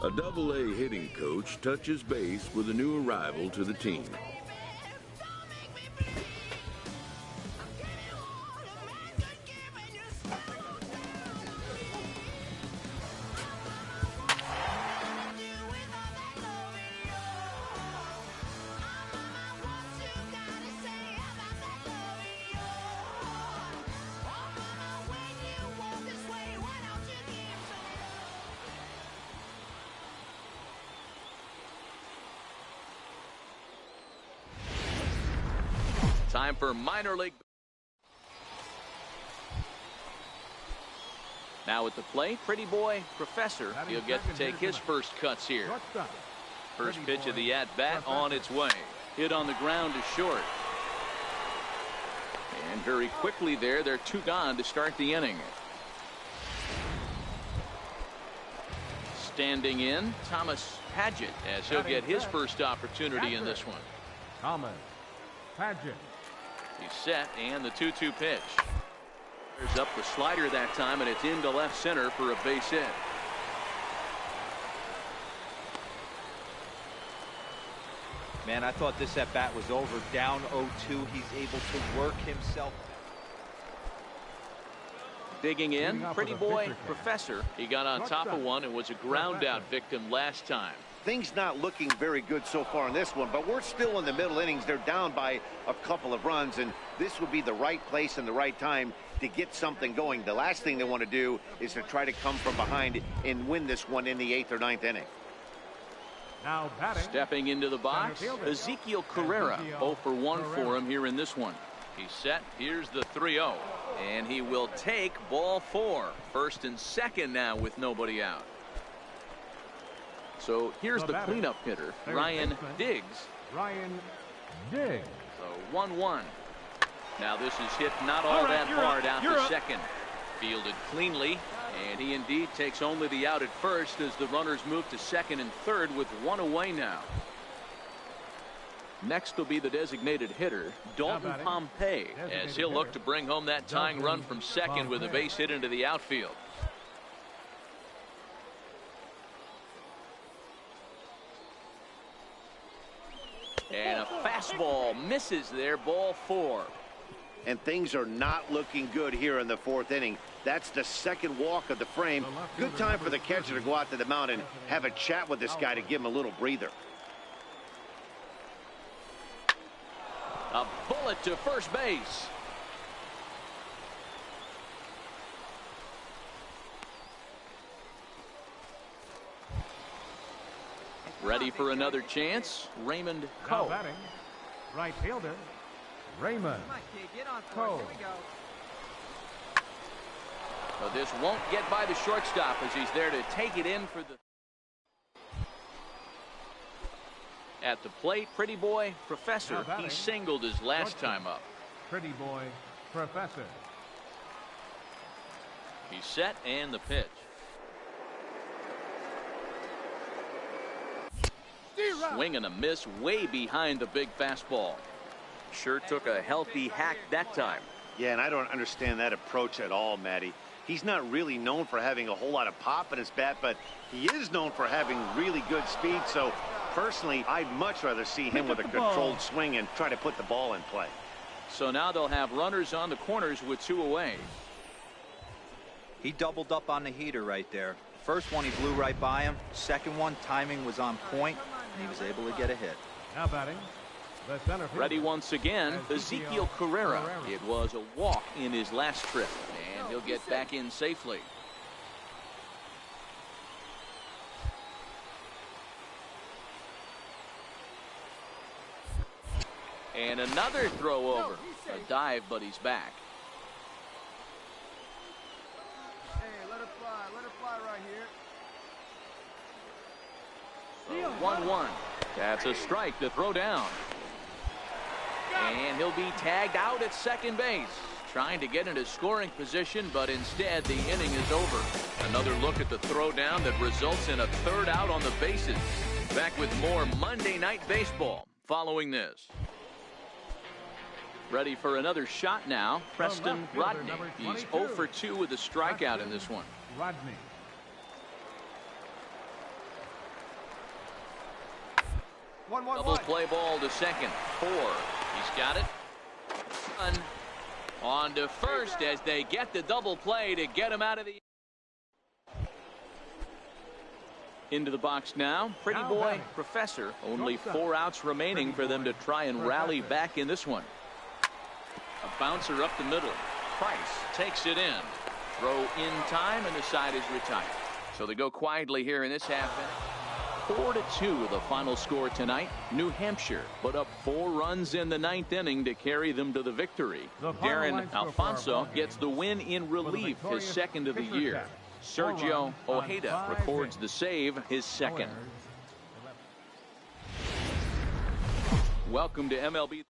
A Double-A hitting coach touches base with a new arrival to the team. Time for minor league. Now at the plate, Pretty Boy Professor. He'll get to take his first cuts here. First pitch of the at-bat on its way. Hit on the ground to short. And very quickly there, they're two gone to start the inning. Standing in, Thomas Padgett, as he'll get his first opportunity in this one. Thomas Padgett. He's set, and the 2-2 pitch. There's up the slider that time, and it's into left center for a base hit. Man, I thought this at bat was over. Down 0-2. He's able to work himself. Digging in, Pretty Boy Professor. He got on top of one and was a ground out victim last time. Things not looking very good so far in this one, but we're still in the middle innings. They're down by a couple of runs, and this would be the right place and the right time to get something going. The last thing they want to do is to try to come from behind and win this one in the 8th or 9th inning. Now batting. Stepping into the box, Ezekiel Carrera. 0 for 1 for him here in this one. He's set. Here's the 3-0. And he will take ball 4. First and second now with nobody out. So here's the cleanup hitter, Ryan Diggs. Ryan Diggs. So 1-1. Now this is hit not all that hard out to second. Fielded cleanly, and he indeed takes only the out at first as the runners move to second and third with one away now. Next will be the designated hitter, Dalton Pompey, as he'll look to bring home that tying run from second with a base hit into the outfield. And a fastball misses there, ball 4. And things are not looking good here in the 4th inning. That's the second walk of the frame. Good time for the catcher to go out to the mound and have a chat with this guy to give him a little breather. A bullet to first base. Ready for another chance, Raymond Now Coe. batting. Right fielder, Raymond Coe. But this won't get by the shortstop as he's there to take it in for the. At the plate, Pretty Boy Professor. He singled his last time up. Pretty Boy Professor. He's set, and the pitch. Swing and a miss way behind the big fastball. Sure took a healthy hack that time. Yeah, and I don't understand that approach at all, Matty. He's not really known for having a whole lot of pop in his bat, but he is known for having really good speed. So personally, I'd much rather see him with a controlled swing and try to put the ball in play. So now they'll have runners on the corners with 2 away. He doubled up on the heater right there. First one, he blew right by him. Second one, timing was on point, and he was able to get a hit. Now batting. The center fielder. Ready once again, Ezekiel Carrera. It was a walk in his last trip, and he'll get back in safely. And another throw over. A dive, but he's back. Hey, let it fly right here. So 1-1. That's a strike to throw down. And he'll be tagged out at second base. Trying to get into scoring position, but instead the inning is over. Another look at the throw down that results in a third out on the bases. Back with more Monday Night Baseball following this. Ready for another shot now, Preston Rodney. He's 0 for 2 with a strikeout in this one. Rodney. Double play ball to second. 4. He's got it. On to first as they get the double play to get him out of the. Into the box now. Pretty boy, Professor. Only 4 outs remaining for them to try and rally back in this one. A bouncer up the middle. Price takes it in. Throw in time, and the side is retired. So they go quietly here in this half inning. 4-2 the final score tonight. New Hampshire put up 4 runs in the 9th inning to carry them to the victory. Darren Alfonso gets the win in relief, his second of the year. Sergio Ojeda records the save, his second. Welcome to MLB.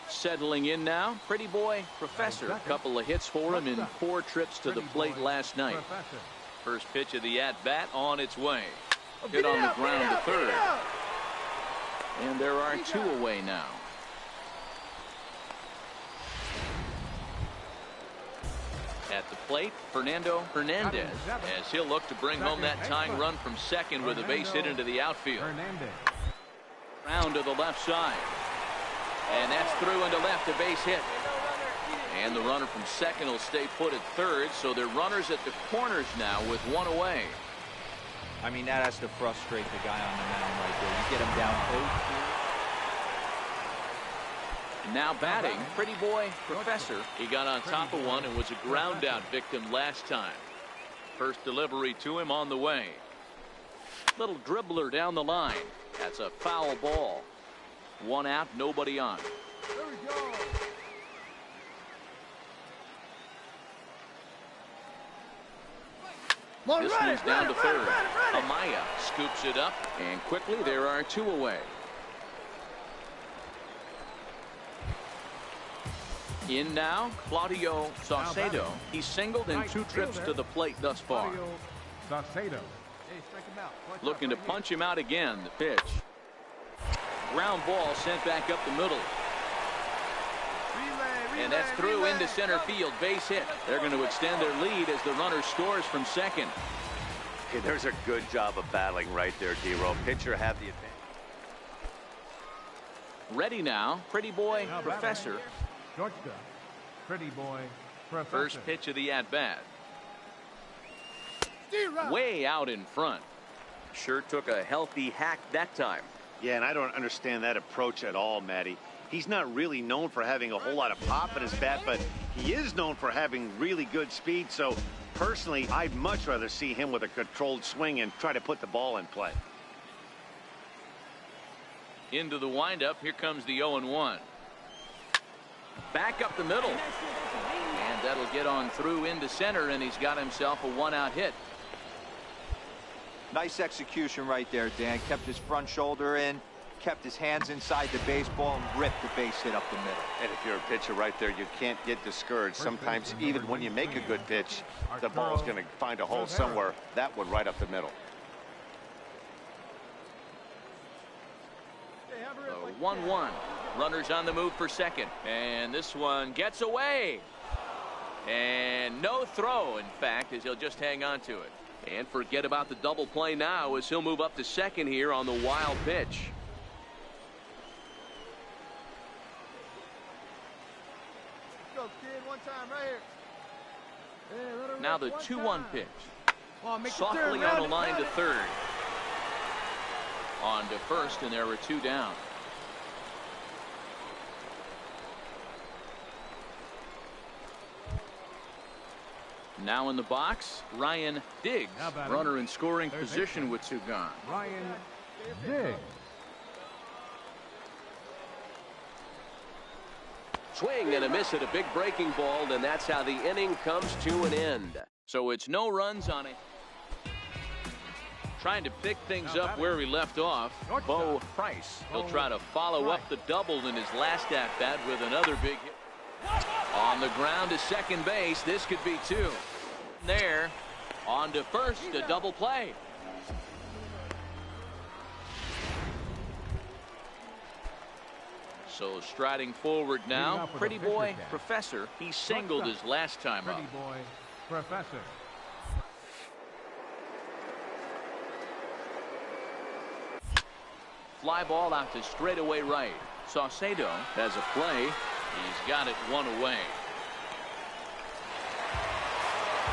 Settling in now, pretty boy, Professor. A couple of hits for him in 4 trips to the plate last night. First pitch of the at-bat on its way. Hit on the ground to third. And there are 2 away now. At the plate, Fernando Hernandez, as he'll look to bring home that tying run from second with a base hit into the outfield. Round to the left side. And that's through into left, a base hit. And the runner from second will stay put at third, so they're runners at the corners now with 1 away. I mean, that has to frustrate the guy on the mound right there. You get him down 0-2. Now batting, pretty boy, Professor. He got on top of one and was a ground out victim last time. First delivery to him on the way. Little dribbler down the line. That's a foul ball. 1 out, nobody on. There we go. This one's down to third. Amaya scoops it up, and quickly there are 2 away. In now, Claudio Saucedo. He's singled in 2 trips to the plate thus far. Looking to punch him out again. The pitch. Ground ball sent back up the middle. And that's through into center field. Base hit. They're going to extend their lead as the runner scores from second. Okay, there's a good job of battling right there, D-Row. Pitcher had the advantage. Ready now, pretty boy, Professor. Pretty boy, Professor. First pitch of the at-bat. Way out in front. Sure took a healthy hack that time. Yeah, and I don't understand that approach at all, Matty. He's not really known for having a whole lot of pop in his bat, but he is known for having really good speed. So, personally, I'd much rather see him with a controlled swing and try to put the ball in play. Into the windup. Here comes the 0-1. Back up the middle. And that'll get on through into center, and he's got himself a 1-out hit. Nice execution right there, Dan. Kept his front shoulder in, kept his hands inside the baseball, and ripped the base hit up the middle. And if you're a pitcher right there, you can't get discouraged. Sometimes, even when you make a good pitch, the ball's going to find a hole somewhere. That one right up the middle. 1-1. Runners on the move for second. And this one gets away. And no throw, in fact, as he'll just hang on to it. And forget about the double play now as he'll move up to second here on the wild pitch. Go, kid, one time right here. Hey, now the 2-1 pitch. Softly on the line to third. On to first, and there were 2 down. Now in the box, Ryan Diggs, runner in scoring position with 2 gone. Ryan Diggs. Swing and a miss at a big breaking ball, and that's how the inning comes to an end. So it's no runs on it. Trying to pick things up where he left off, Bo Price. He'll try to follow up the double in his last at-bat with another big hit. On the ground to second base. This could be 2. There. On to first. A double play. So striding forward now. Pretty boy, Professor. He singled his last time up. Pretty boy, Professor. fly ball out to straightaway right. Saucedo has a play. He's got it one away.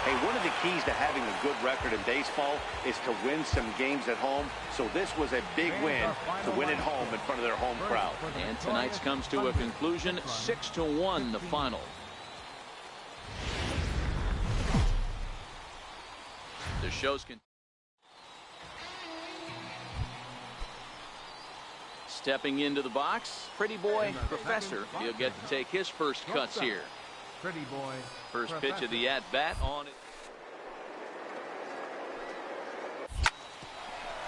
Hey, one of the keys to having a good record in baseball is to win some games at home. So this was a big win to win at home in front of their home crowd. And tonight's comes to a conclusion, 6-1 the final. The show's stepping into the box, Pretty Boy Professor. He'll get to take his first cuts here. Pretty boy. First pitch of the at-bat on it.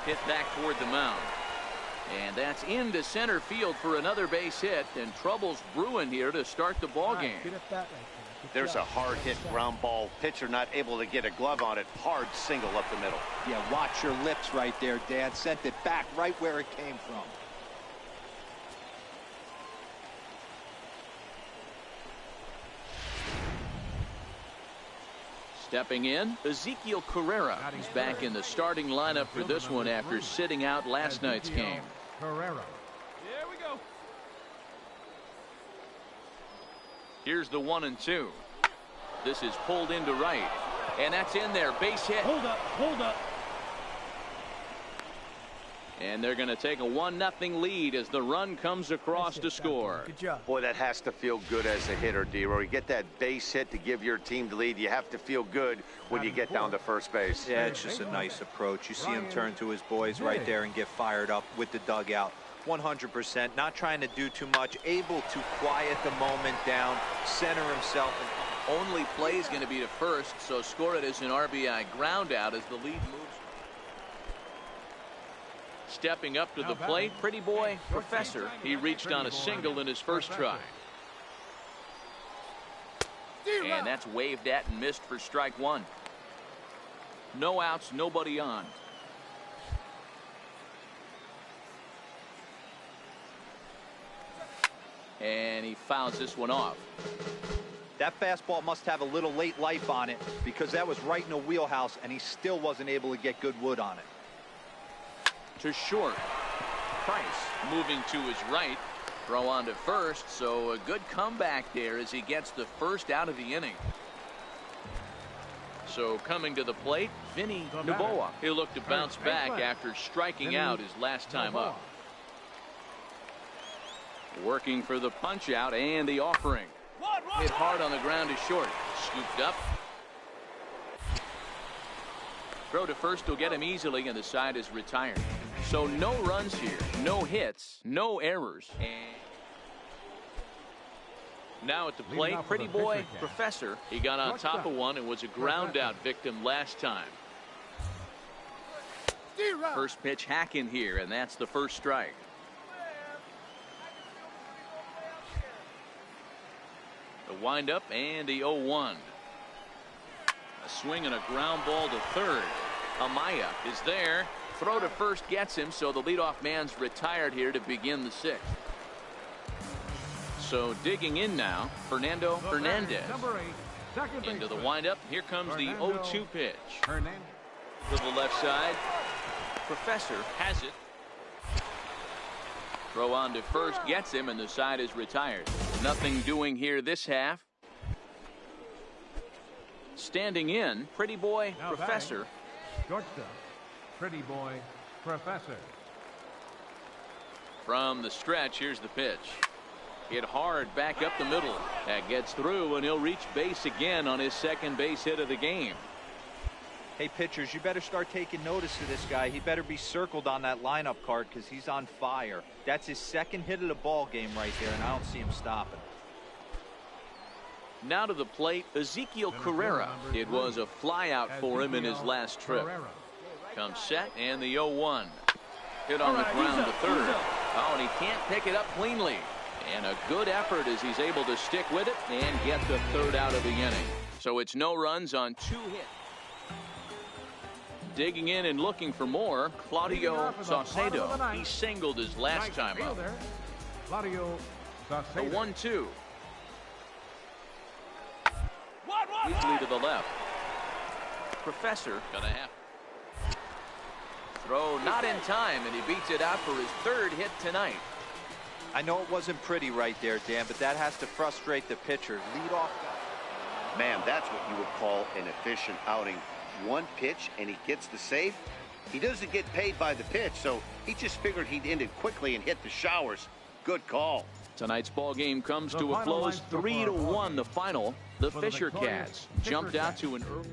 Hit back toward the mound. And that's into center field for another base hit. And trouble's brewing here to start the ball game. There's a hard hit ground ball. Pitcher not able to get a glove on it. Hard single up the middle. Yeah, watch your lips right there, Dad. Sent it back right where it came from. Stepping in, Ezekiel Carrera. He's back in the starting lineup for this one after sitting out last night's game. Carrera. Here we go. Here's the 1-2. This is pulled into right. And that's in there. Base hit. Hold up, hold up. And they're going to take a 1-0 lead as the run comes across to score. Good job. Boy, that has to feel good as a hitter, D-Roy. You get that base hit to give your team the lead. You have to feel good when you get down to first base. Yeah, it's just a nice approach. You see him turn to his boys right there and get fired up with the dugout. 100%, not trying to do too much, able to quiet the moment down, center himself. Only play is going to be to first, so score it as an RBI ground out as the lead moves. Stepping up to the plate, Pretty Boy Professor. He reached on a single in his first try. And that's waved at and missed for strike one. No outs, nobody on. And he fouls this one off. That fastball must have a little late life on it because that was right in the wheelhouse and he still wasn't able to get good wood on it. To short. Price moving to his right. Throw on to first, so a good comeback there as he gets the first out of the inning. So coming to the plate, Vinny Noboa. He'll look to bounce back after striking out his last time up. Working for the punch out and the offering. Hit hard on the ground to short. Scooped up. Throw to first will get him easily, and the side is retired. So no runs here, no hits, no errors. And now at the plate, Pretty Boy Professor. He got on top of one and was a ground out victim last time. First pitch hack in here, and that's the first strike. The windup and the 0-1. A swing and a ground ball to third. Amaya is there. Throw to first gets him, so the leadoff man's retired here to begin the sixth. So digging in now, Fernando Hernandez. Into the windup. Here comes the 0-2 pitch. To the left side. Professor has it. Throw on to first gets him, and the side is retired. Nothing doing here this half. Standing in, Pretty Boy Professor. Shortstop, Pretty Boy Professor. From the stretch, here's the pitch. Hit hard back up the middle. That gets through, and he'll reach base again on his second base hit of the game. Hey, pitchers, you better start taking notice of this guy. He better be circled on that lineup card because he's on fire. That's his second hit of the ball game right there, and I don't see him stopping. Now to the plate, Ezekiel Carrera. It was a fly out for him in his last trip. Comes set, and the 0-1. Hit on the ground to third. Oh, and he can't pick it up cleanly. And a good effort as he's able to stick with it and get the third out of the inning. So it's no runs on 2 hits. Digging in and looking for more, Claudio Saucedo. He singled his last time up. Claudio Saucedo. The 1-2. Weekly to the left. Professor gonna have. Throw not in time, and he beats it out for his third hit tonight. I know it wasn't pretty right there, Dan, but that has to frustrate the pitcher. Lead off guy. Man, that's what you would call an efficient outing. One pitch, and he gets the save. He doesn't get paid by the pitch, so he just figured he'd end it quickly and hit the showers. Good call. Tonight's ball game comes to a close, 3-1 the final. The Fisher Cats jumped out to an early...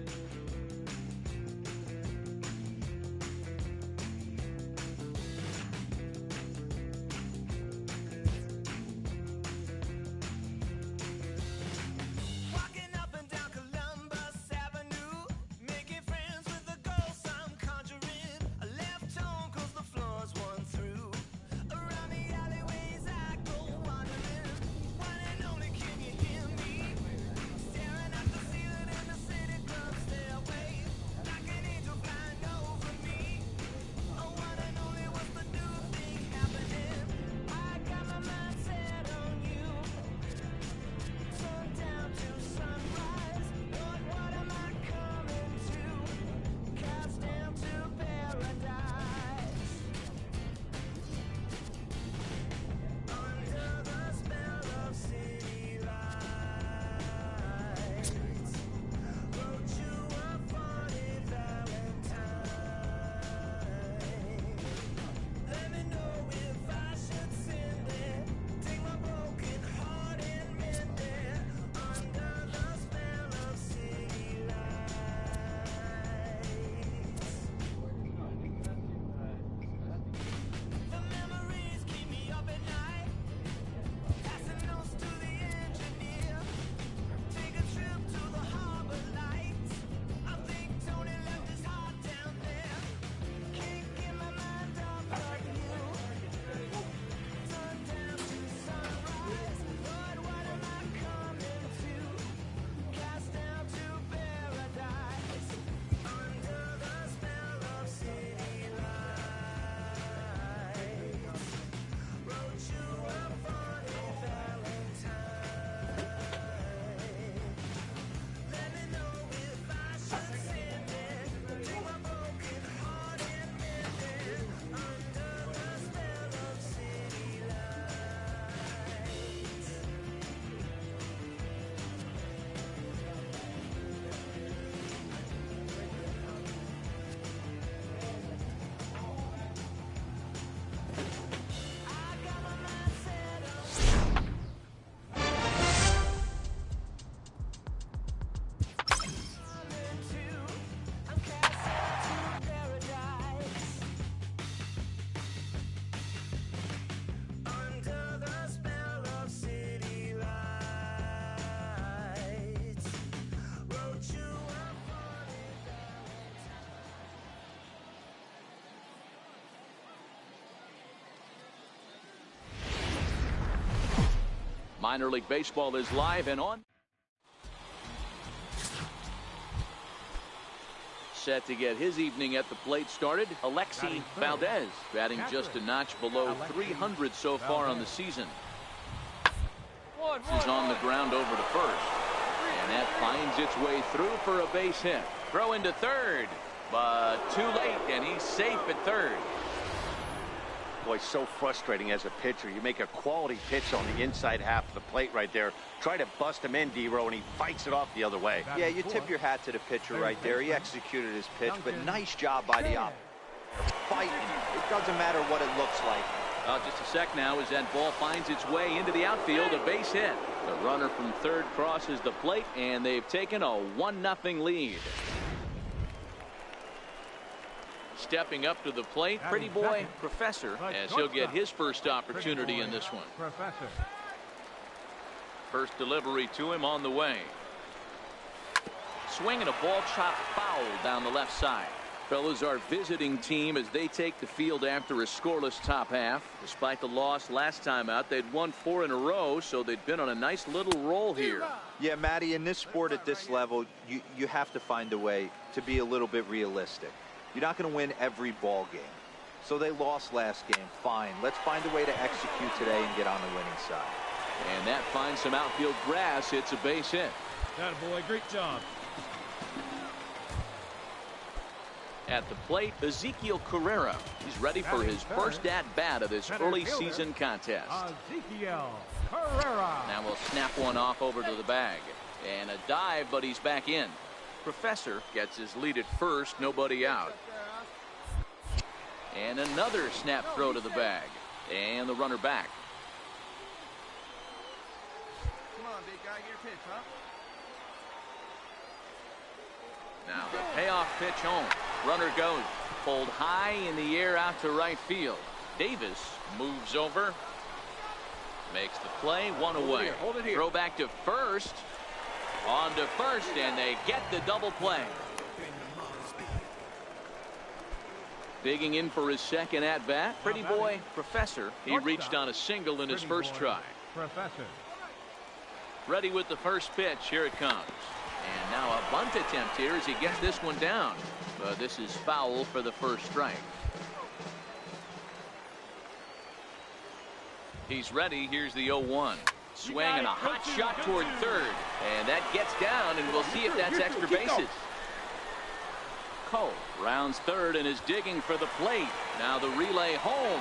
Minor League Baseball is live and on. Set to get his evening at the plate started, Alexi Valdez, batting just a notch below 300 so far on the season. Is on the ground over to first, and that finds its way through for a base hit. Throw into third, but too late, and he's safe at third. Boy, so frustrating as a pitcher. You make a quality pitch on the inside half of the plate right there. Try to bust him in, D-Row, and he fights it off the other way. Yeah, you tip your hat to the pitcher right there. He executed his pitch, but nice job by the operator. Fighting. It doesn't matter what it looks like. Just a sec now as that ball finds its way into the outfield, a base hit. The runner from third crosses the plate, and they've taken a 1-0 lead. Stepping up to the plate, Pretty Boy Professor, as he'll get his first opportunity in this one. First delivery to him on the way. Swinging a ball chopped foul down the left side. Fellas, our visiting team as they take the field after a scoreless top half. Despite the loss last time out, they'd won 4 in a row, so they'd been on a nice little roll here. Yeah, Matty, in this sport at this level, you have to find a way to be a little bit realistic. You're not going to win every ball game. So they lost last game. Fine. Let's find a way to execute today and get on the winning side. And that finds some outfield grass. It's a base hit. Atta boy, great job. At the plate, Ezekiel Carrera. He's ready for his first at-bat of this early season contest. Ezekiel Carrera. Now we'll snap one off over to the bag. And a dive, but he's back in. Professor gets his lead at first, nobody out. And another snap throw to the bag. And the runner back. Come on, big guy, your pitch, huh? Now the payoff pitch home. Runner goes. Pulled high in the air out to right field. Davis moves over. Makes the play, one away. Hold it here. Throw back to first. On to first, and they get the double play. Digging in for his second at-bat. Pretty boy, Professor. He reached on a single in his first try. Professor. Ready with the first pitch. Here it comes. And now a bunt attempt here as he gets this one down. But this is foul for the first strike. He's ready. Here's the 0-1. Swing and a hot shot toward third. And that gets down, and we'll see if that's extra bases. Cole rounds third and is digging for the plate. Now the relay home.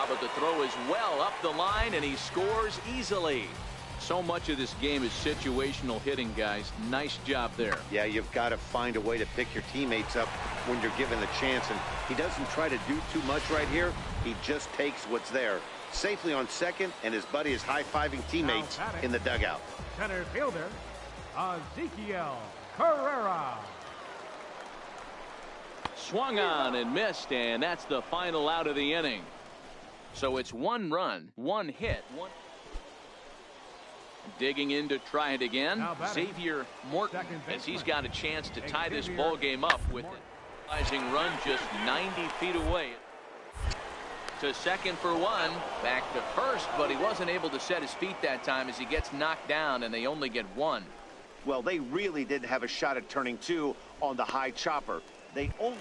But the throw is well up the line, and he scores easily. So much of this game is situational hitting, guys. Nice job there. Yeah, you've got to find a way to pick your teammates up when you're given the chance, and he doesn't try to do too much right here. He just takes what's there. Safely on second, and his buddy is high-fiving teammates in the dugout. Center fielder, Ezekiel Carrera. Swung on and missed, and that's the final out of the inning. So it's 1 run, 1 hit, 1. Digging in to try it again. Xavier Morton, as he's got a chance to tie this ball game up with it. Rising run just 90 feet away. To second for 1. Back to first, but he wasn't able to set his feet that time as he gets knocked down, and they only get 1. Well, they really didn't have a shot at turning 2 on the high chopper. They only...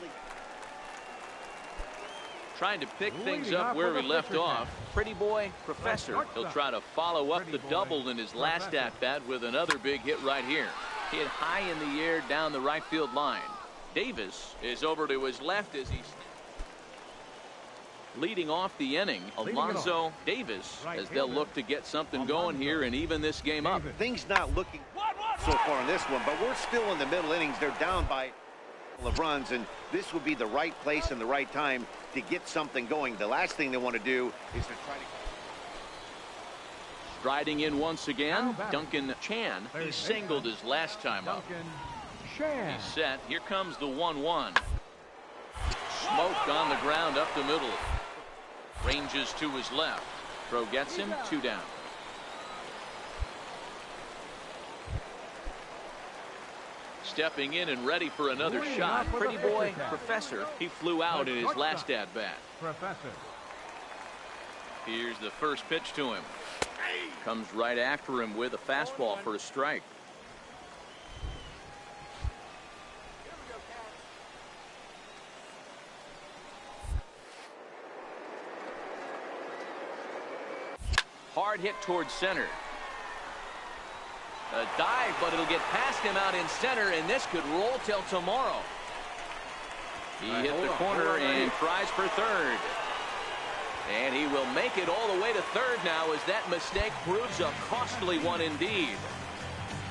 Trying to pick things up where we left off. Pretty boy, Professor. He'll try to follow up the double in his last at-bat with another big hit right here. Hit high in the air down the right field line. Davis is over to his left as he's leading off the inning. Alonzo Davis, as they'll look to get something going here and even this game up. Things not looking so far in this one, but we're still in the middle innings. They're down by of runs, and this would be the right place and the right time to get something going. The last thing they want to do is to try to... Striding in once again, Duncan Chan. He singled his last time up. He's set. Here comes the 1-1. Smoked on the ground up the middle. Ranges to his left. Throw gets him, 2 down. Stepping in and ready for another shot. Pretty boy, Professor. He flew out in his last at-bat. Professor. Here's the first pitch to him. Comes right after him with a fastball for a strike. Hard hit towards center. A dive, but it'll get past him out in center, and this could roll till tomorrow. He hit the corner and tries for third. And he will make it all the way to third now as that mistake proves a costly one indeed.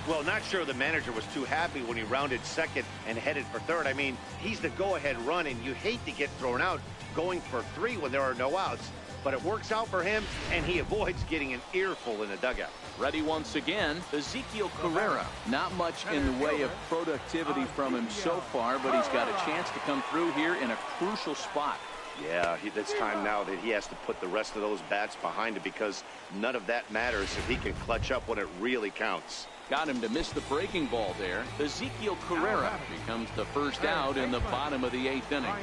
Well, not sure the manager was too happy when he rounded second and headed for third. I mean, he's the go-ahead run, and you hate to get thrown out going for 3 when there are no outs. But it works out for him, and he avoids getting an earful in the dugout. Ready once again, Ezekiel Carrera. Not much in the way of productivity from him so far, but he's got a chance to come through here in a crucial spot. Yeah, it's time now that he has to put the rest of those bats behind him, because none of that matters if he can clutch up when it really counts. Got him to miss the breaking ball there. Ezekiel Carrera becomes the first out in the bottom of the 8th inning.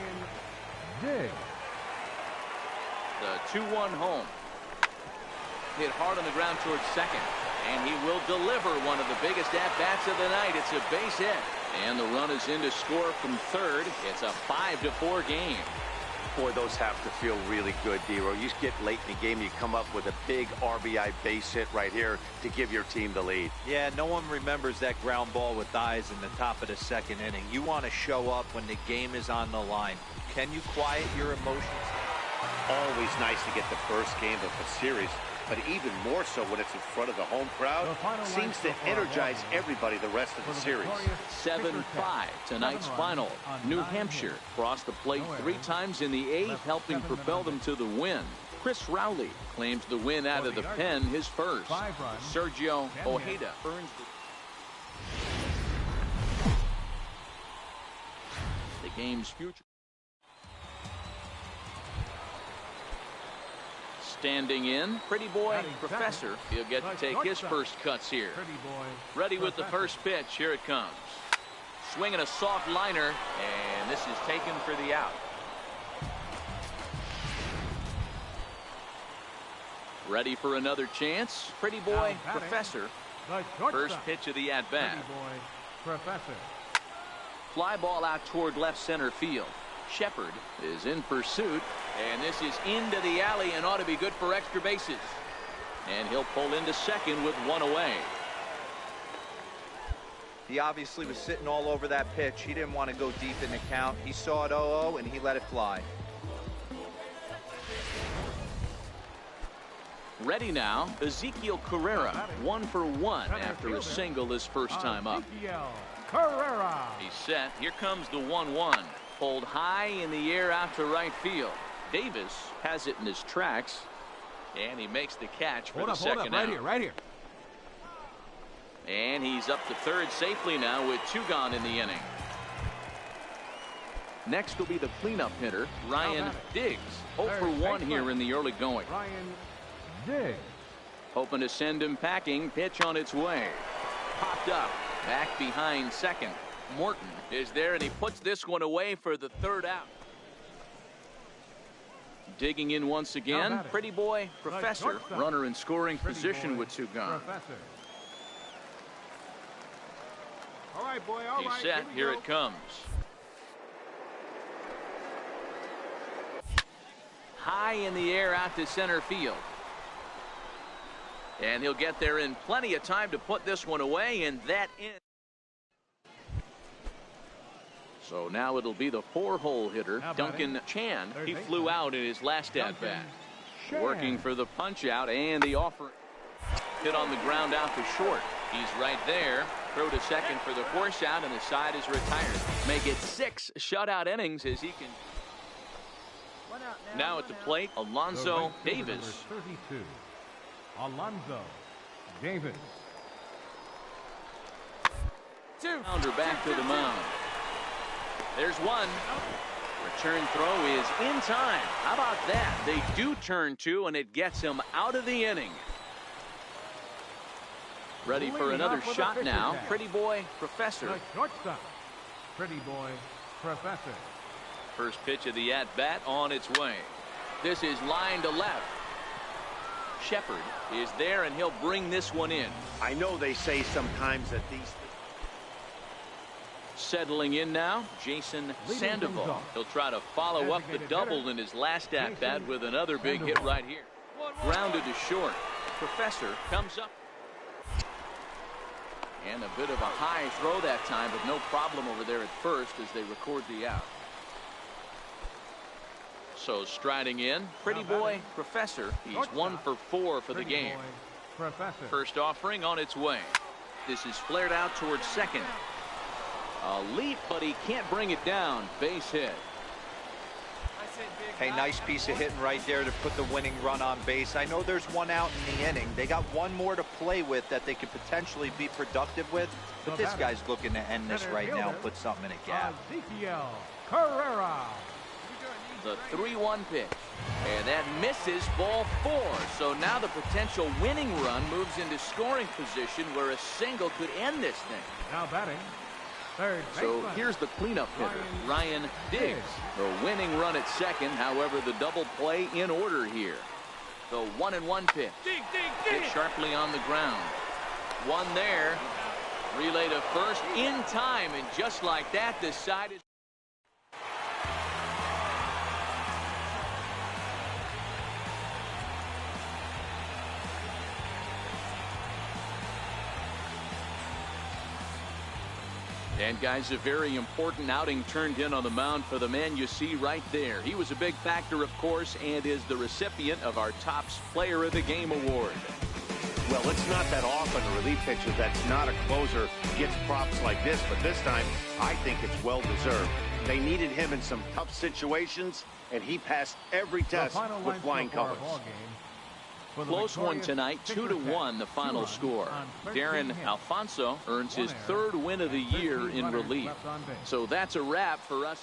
The 2-1 home. Hit hard on the ground towards second. And he will deliver one of the biggest at-bats of the night. It's a base hit. And the run is in to score from third. It's a 5-4 game. Boy, those have to feel really good, D-Row. You get late in the game, you come up with a big RBI base hit right here to give your team the lead. Yeah, no one remembers that ground ball with eyes in the top of the second inning. You want to show up when the game is on the line. Can you quiet your emotions? Always nice to get the first game of a series, but even more so when it's in front of the home crowd. Seems to energize everybody the rest of the series. 7-5 tonight's final. New Hampshire crossed the plate 3 times in the 8th, helping propel them to the win. Chris Rowley claims the win out of the pen, his first. Sergio Ojeda earns the game's future. Standing in, Pretty Boy Professor. He'll get to take his first cuts here. Ready with the first pitch. Here it comes. Swinging a soft liner, and this is taken for the out. Ready for another chance. Pretty Boy Professor. First pitch of the at-bat. Fly ball out toward left center field. Shepard is in pursuit, and this is into the alley and ought to be good for extra bases. And he'll pull into second with 1 away. He obviously was sitting all over that pitch. He didn't want to go deep in the count. He saw it 0-0 and he let it fly. Ready now, Ezekiel Carrera, 1 for 1 after a single his first time up. He's set. Here comes the 1-1. Pulled high in the air out to right field. Davis has it in his tracks, and he makes the catch for the second out. Right here. And he's up to third safely now with 2 gone in the inning. Next will be the cleanup hitter, Ryan Diggs. 0 for 1 here in the early going. Ryan Diggs. Hoping to send him packing. Pitch on its way. Popped up. Back behind second. Morton is there, and he puts this one away for the 3rd out. Digging in once again, Pretty Boy Professor, runner in scoring position with 2 gone. All right, boy. He's set. Here it comes. High in the air out to center field. And he'll get there in plenty of time to put this one away, and that in. So now it'll be the 4-hole hitter, Duncan Chan. He flew out in his last at-bat. Working for the punch-out, and the offer hit on the ground out to short. He's right there. Throw to second for the force out, and the side is retired. Make it 6 shutout innings as he can. Now at the plate, Alonzo Davis. 32. Alonzo Davis. 2. Pounder back to the mound. There's 1. Return throw is in time. How about that? They do turn 2, and it gets him out of the inning. Ready for another shot now. Pretty Boy Professor. Pretty Boy Professor. First pitch of the at-bat on its way. This is line to left. Shepard is there, and he'll bring this one in. I know they say sometimes that these... Settling in now, Jason Sandoval. He'll try to follow up the double in his last at-bat with another big hit right here. Grounded to short. Professor comes up. And a bit of a high throw that time, but no problem over there at first as they record the out. So striding in, Pretty Boy Professor. He's 1 for 4 for the game. First offering on its way. This is flared out towards second. A leap, but he can't bring it down. Base hit. Hey, nice piece of hitting right there to put the winning run on base. I know there's 1 out in the inning. They got 1 more to play with that they could potentially be productive with. But this guy's looking to end this right now and put something in a gap. Ezekiel Carrera. The 3-1 pitch. And that misses, ball 4. So now the potential winning run moves into scoring position where a single could end this thing. Now batting. So here's the cleanup hitter, Ryan Diggs. The winning run at second, however, the double play in order here. The 1-1 pitch. Hit sharply on the ground. 1 there. Relay to first in time, and just like that, the side is... And guys, a very important outing turned in on the mound for the man you see right there. He was a big factor, of course, and is the recipient of our Topps Player of the Game award. Well, it's not that often a relief pitcher that's not a closer gets props like this, but this time I think it's well deserved. They needed him in some tough situations, and he passed every test with flying colors. Close one tonight, 2-1 the final score. Darren Alfonso earns his third win of the year in relief. So that's a wrap for us.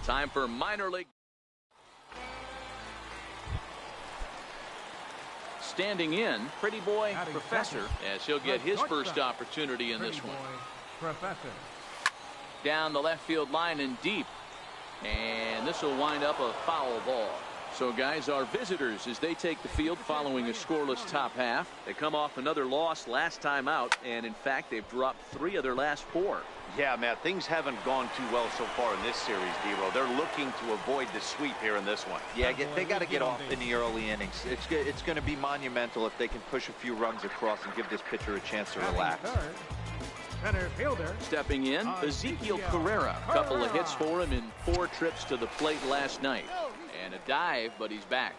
Time for minor league. Standing in, Pretty Boy Professor, as he'll get his first opportunity in this one. Down the left field line and deep. And this will wind up a foul ball. So, guys, our visitors, as they take the field following a scoreless top half. They come off another loss last time out, and, in fact, they've dropped 3 of their last 4. Yeah, Matt, things haven't gone too well so far in this series, D-Row. They're looking to avoid the sweep here in this one. Yeah, they got to get off in the early innings. It's going to be monumental if they can push a few runs across and give this pitcher a chance to relax. Center fielder. Stepping in, Ezekiel Carrera. A couple of hits for him in 4 trips to the plate last night. And a dive, but he's back.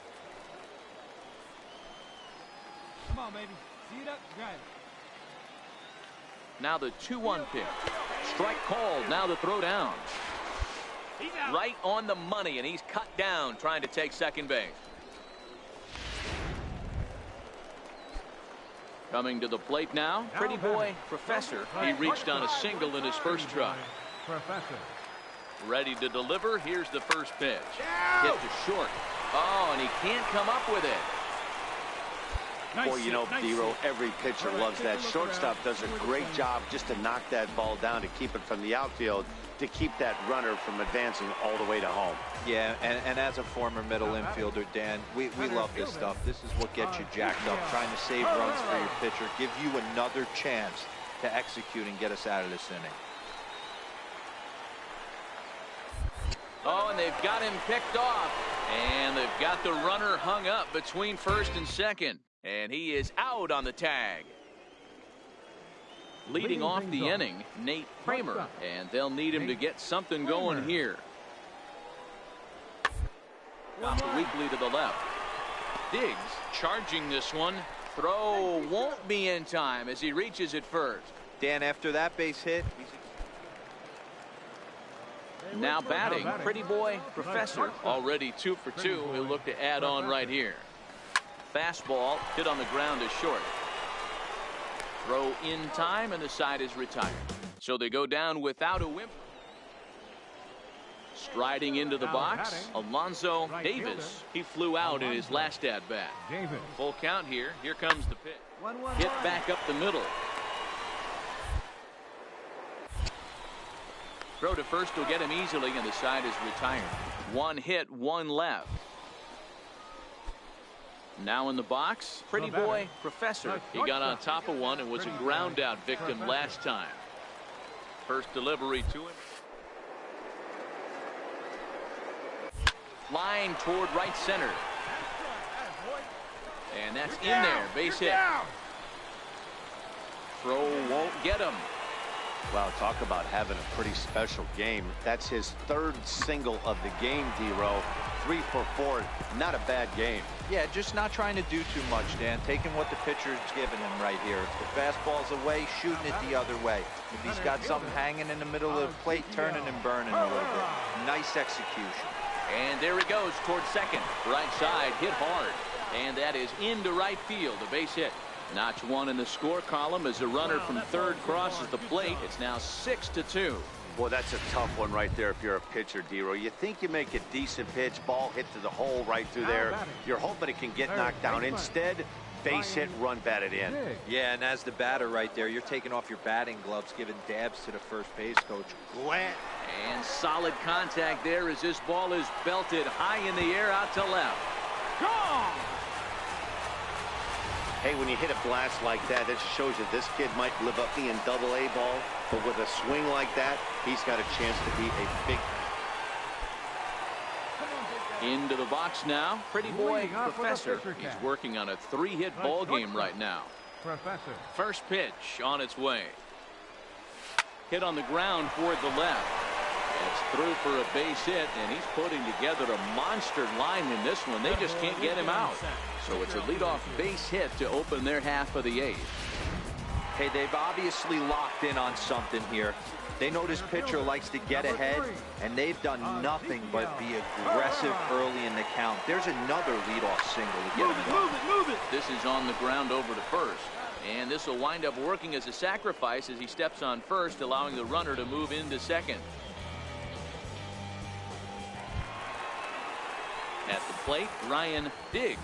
Come on, baby. See it up, drive. Now the 2-1 pitch. Strike called. Now the throw down. Right on the money, and he's cut down trying to take second base. Coming to the plate now, Pretty Boy Professor. He reached on a single in his first try. Ready to deliver. Here's the first pitch. Hit to short. Oh, and he can't come up with it. Boy, you know, D-Row, every pitcher loves that. Shortstop does a great job just to knock that ball down, to keep it from the outfield, to keep that runner from advancing all the way to home. Yeah, and as a former middle infielder, Dan, we love this stuff. This is what gets you jacked up, trying to save runs for your pitcher, give you another chance to execute and get us out of this inning. Oh, and they've got him picked off. And they've got the runner hung up between first and second. And he is out on the tag. Leading off the inning, Nate Kramer. And they'll need him to get something going here. Weakly to the left. Diggs charging this one. Throw won't be in time as he reaches it first. Dan, after that base hit, now batting, Pretty Boy Professor, already 2 for 2. He'll look to add on right here. Fastball hit on the ground is short. Throw in time, and the side is retired. So they go down without a whimper. Striding into the box, Alonzo Davis. He flew out in his last at-bat. Full count here. Here comes the pitch. Hit back up the middle. Throw to first will get him easily, and the side is retired. 1 hit, 1 left. Now in the box, Pretty Boy Professor. He got on top of one and was a ground out victim last time. First delivery to him. Line toward right center. And that's in there. Base hit. Throw won't get him. Wow, talk about having a pretty special game. That's his 3rd single of the game, D-Row. 3 for 4. Not a bad game. yeah, just not trying to do too much, Dan. Taking what the pitcher's giving him right here. If the fastball's away, shooting it the other way. If he's got something hanging in the middle of the plate, turning and burning a little bit. Nice execution. And there he goes towards second. Right side, hit hard. And that is into right field, a base hit. Notch 1 in the score column as a runner from third crosses the plate. It's now 6-2. Well, that's a tough one right there if you're a pitcher, D-Row. You think you make a decent pitch, ball hit to the hole right through there. You're hoping it can get knocked down. Instead, base hit, run batted in. Yeah, and as the batter right there, you're taking off your batting gloves, giving dabs to the first base coach. Glant. And solid contact there as this ball is belted high in the air out to left. Gone! Hey, when you hit a blast like that, it shows you this kid might live up being double-A ball, but with a swing like that, he's got a chance to be a big... Into the box now, Pretty Boy Professor. He's working on a 3-hit ball game right now. Professor. First pitch on its way. Hit on the ground toward the left. It's through for a base hit, and he's putting together a monster line in this one. They just can't get him out. So it's a leadoff base hit to open their half of the 8th. Hey, they've obviously locked in on something here. They know this pitcher likes to get ahead, and they've done nothing but be aggressive early in the count. There's another leadoff single to get him going. Move it. This is on the ground over to first. And this will wind up working as a sacrifice as he steps on first, allowing the runner to move into second. At the plate, Ryan Diggs.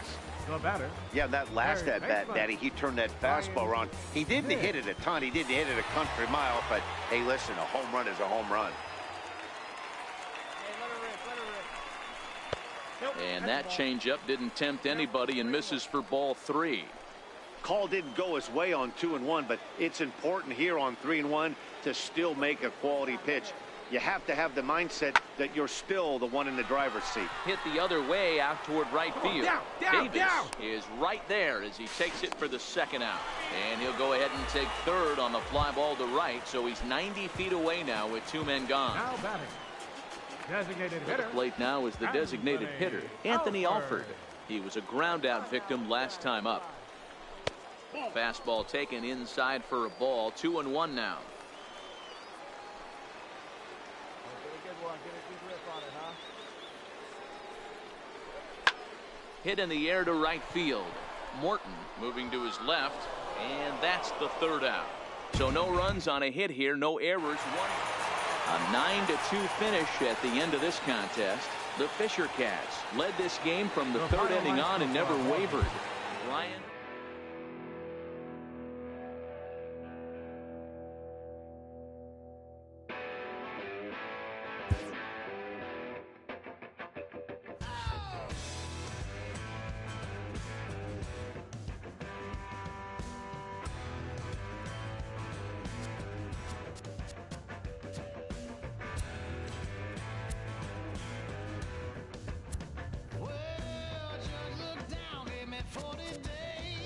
The batter. Yeah, that last at bat, Daddy, he turned that fastball around. He didn't hit it a ton. He didn't hit it a country mile. But, hey, listen, a home run is a home run. And that changeup didn't tempt anybody and misses for ball 3. Call didn't go his way on 2-1, but it's important here on 3-1 to still make a quality pitch. You have to have the mindset that you're still the one in the driver's seat. Hit the other way out toward right field. Davis is right there as he takes it for the second out. And he'll go ahead and take third on the fly ball to right, so he's 90 feet away now with 2 men gone. Now batting. Designated hitter. At the plate now is the designated hitter, Anthony Alford. He was a ground out victim last time up. Fastball taken inside for a ball. 2-1 now. Hit in the air to right field. Morton moving to his left, and that's the third out. So no runs on a hit here, no errors. A 9-2 finish at the end of this contest. The Fisher Cats led this game from the third inning on and never wavered. Ryan. Well, just look down, gave me 40 days.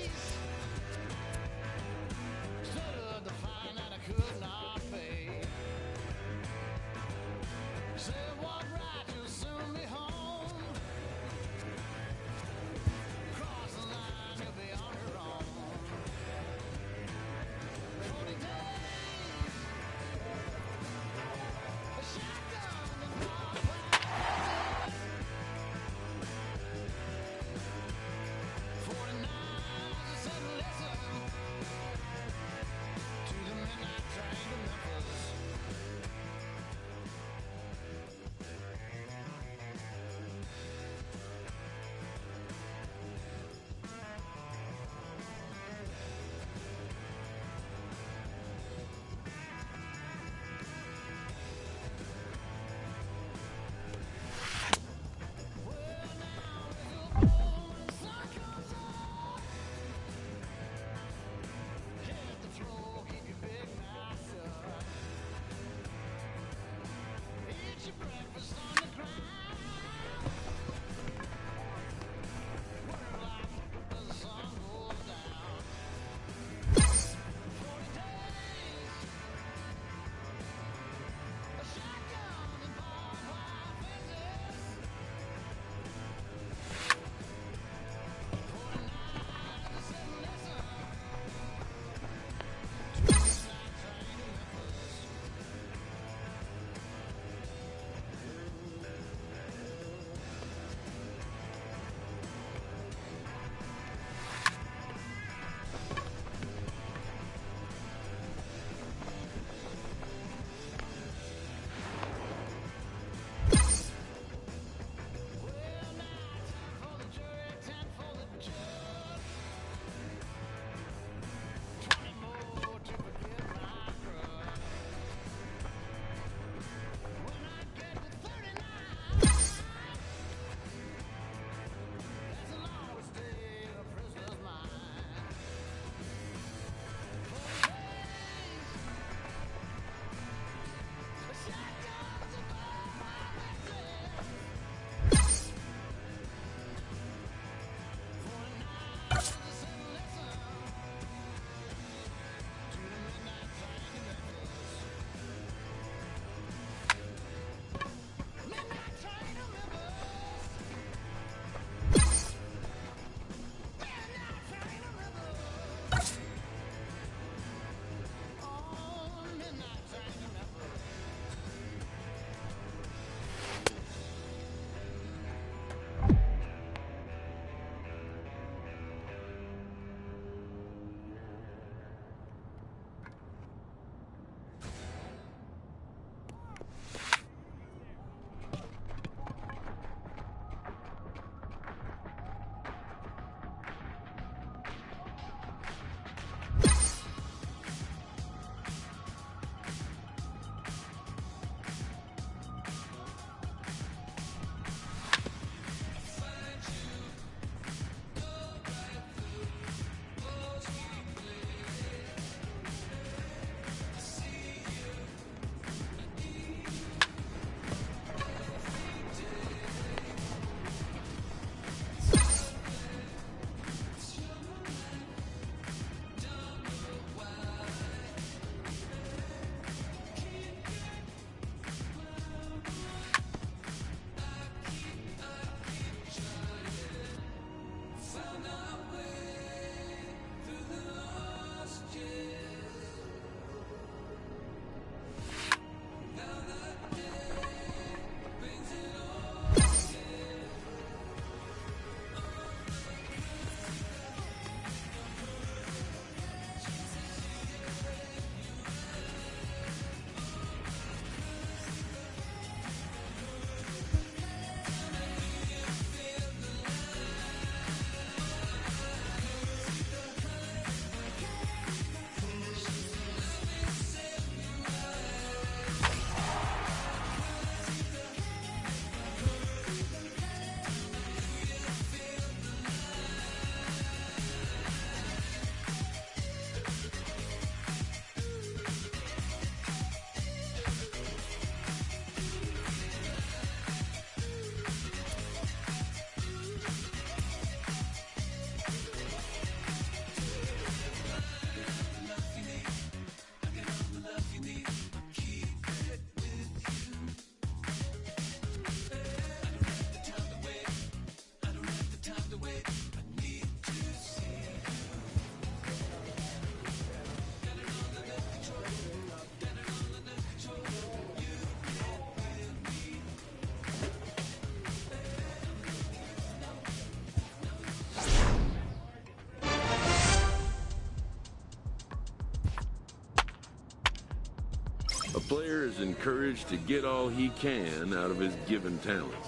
player is encouraged to get all he can out of his given talents.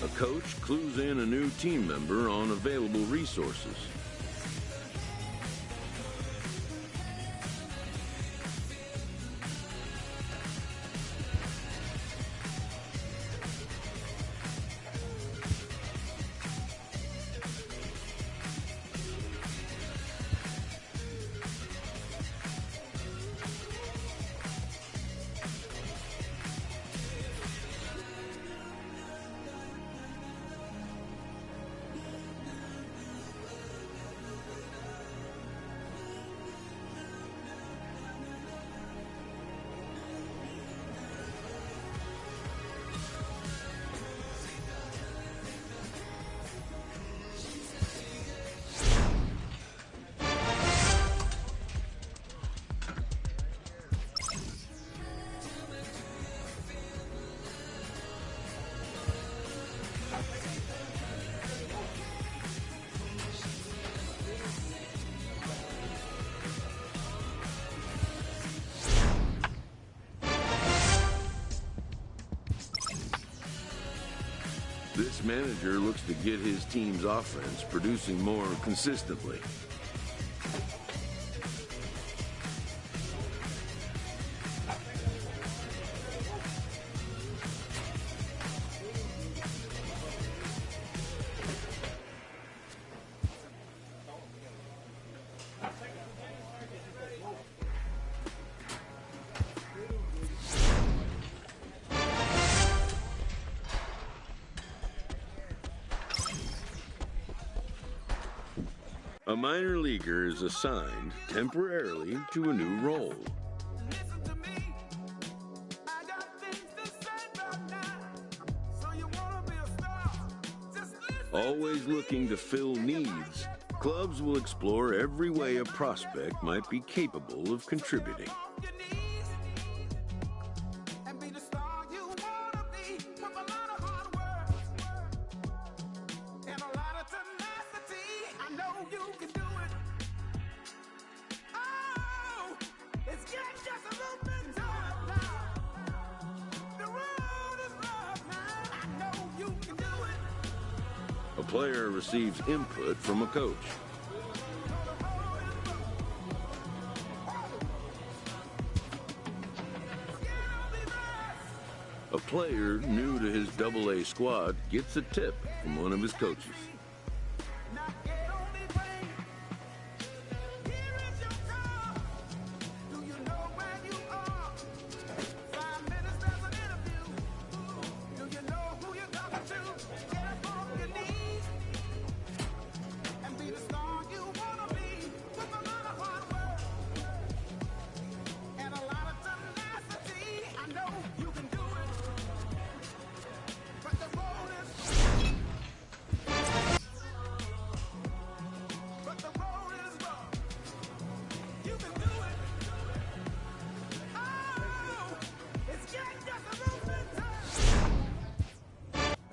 A coach clues in a new team member on available resources. This manager looks to get his team's offense producing more consistently. A minor leaguer is assigned temporarily to a new role. Always looking to fill needs, clubs will explore every way a prospect might be capable of contributing. A player receives input from a coach. A player new to his AA squad gets a tip from one of his coaches.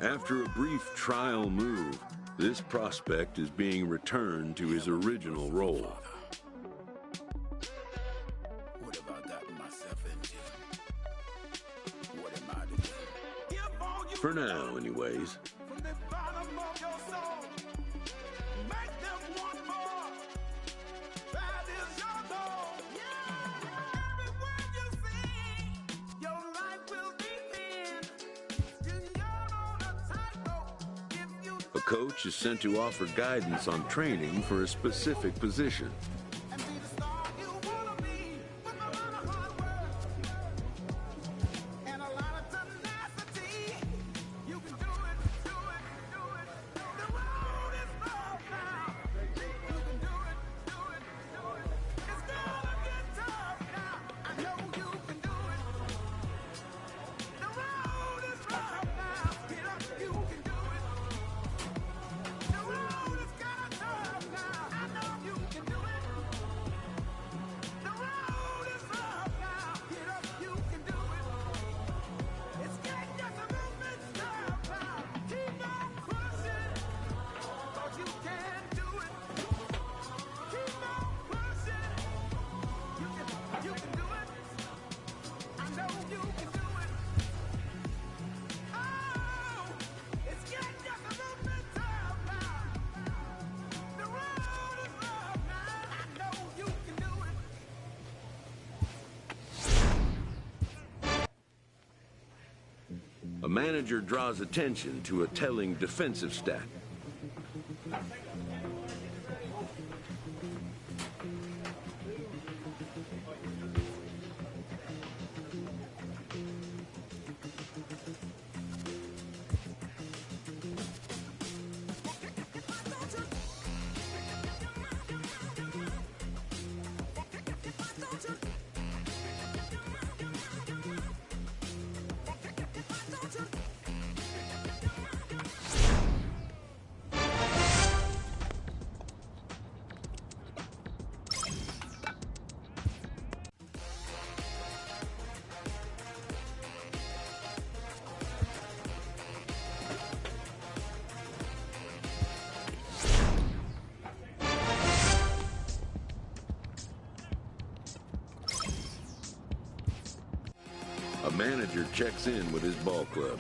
After a brief trial move, this prospect is being returned to his original role. What have I gotten myself into? What am I to do? For now, anyways. A coach is sent to offer guidance on training for a specific position. A manager draws attention to a telling defensive stat. A manager checks in with his ball club.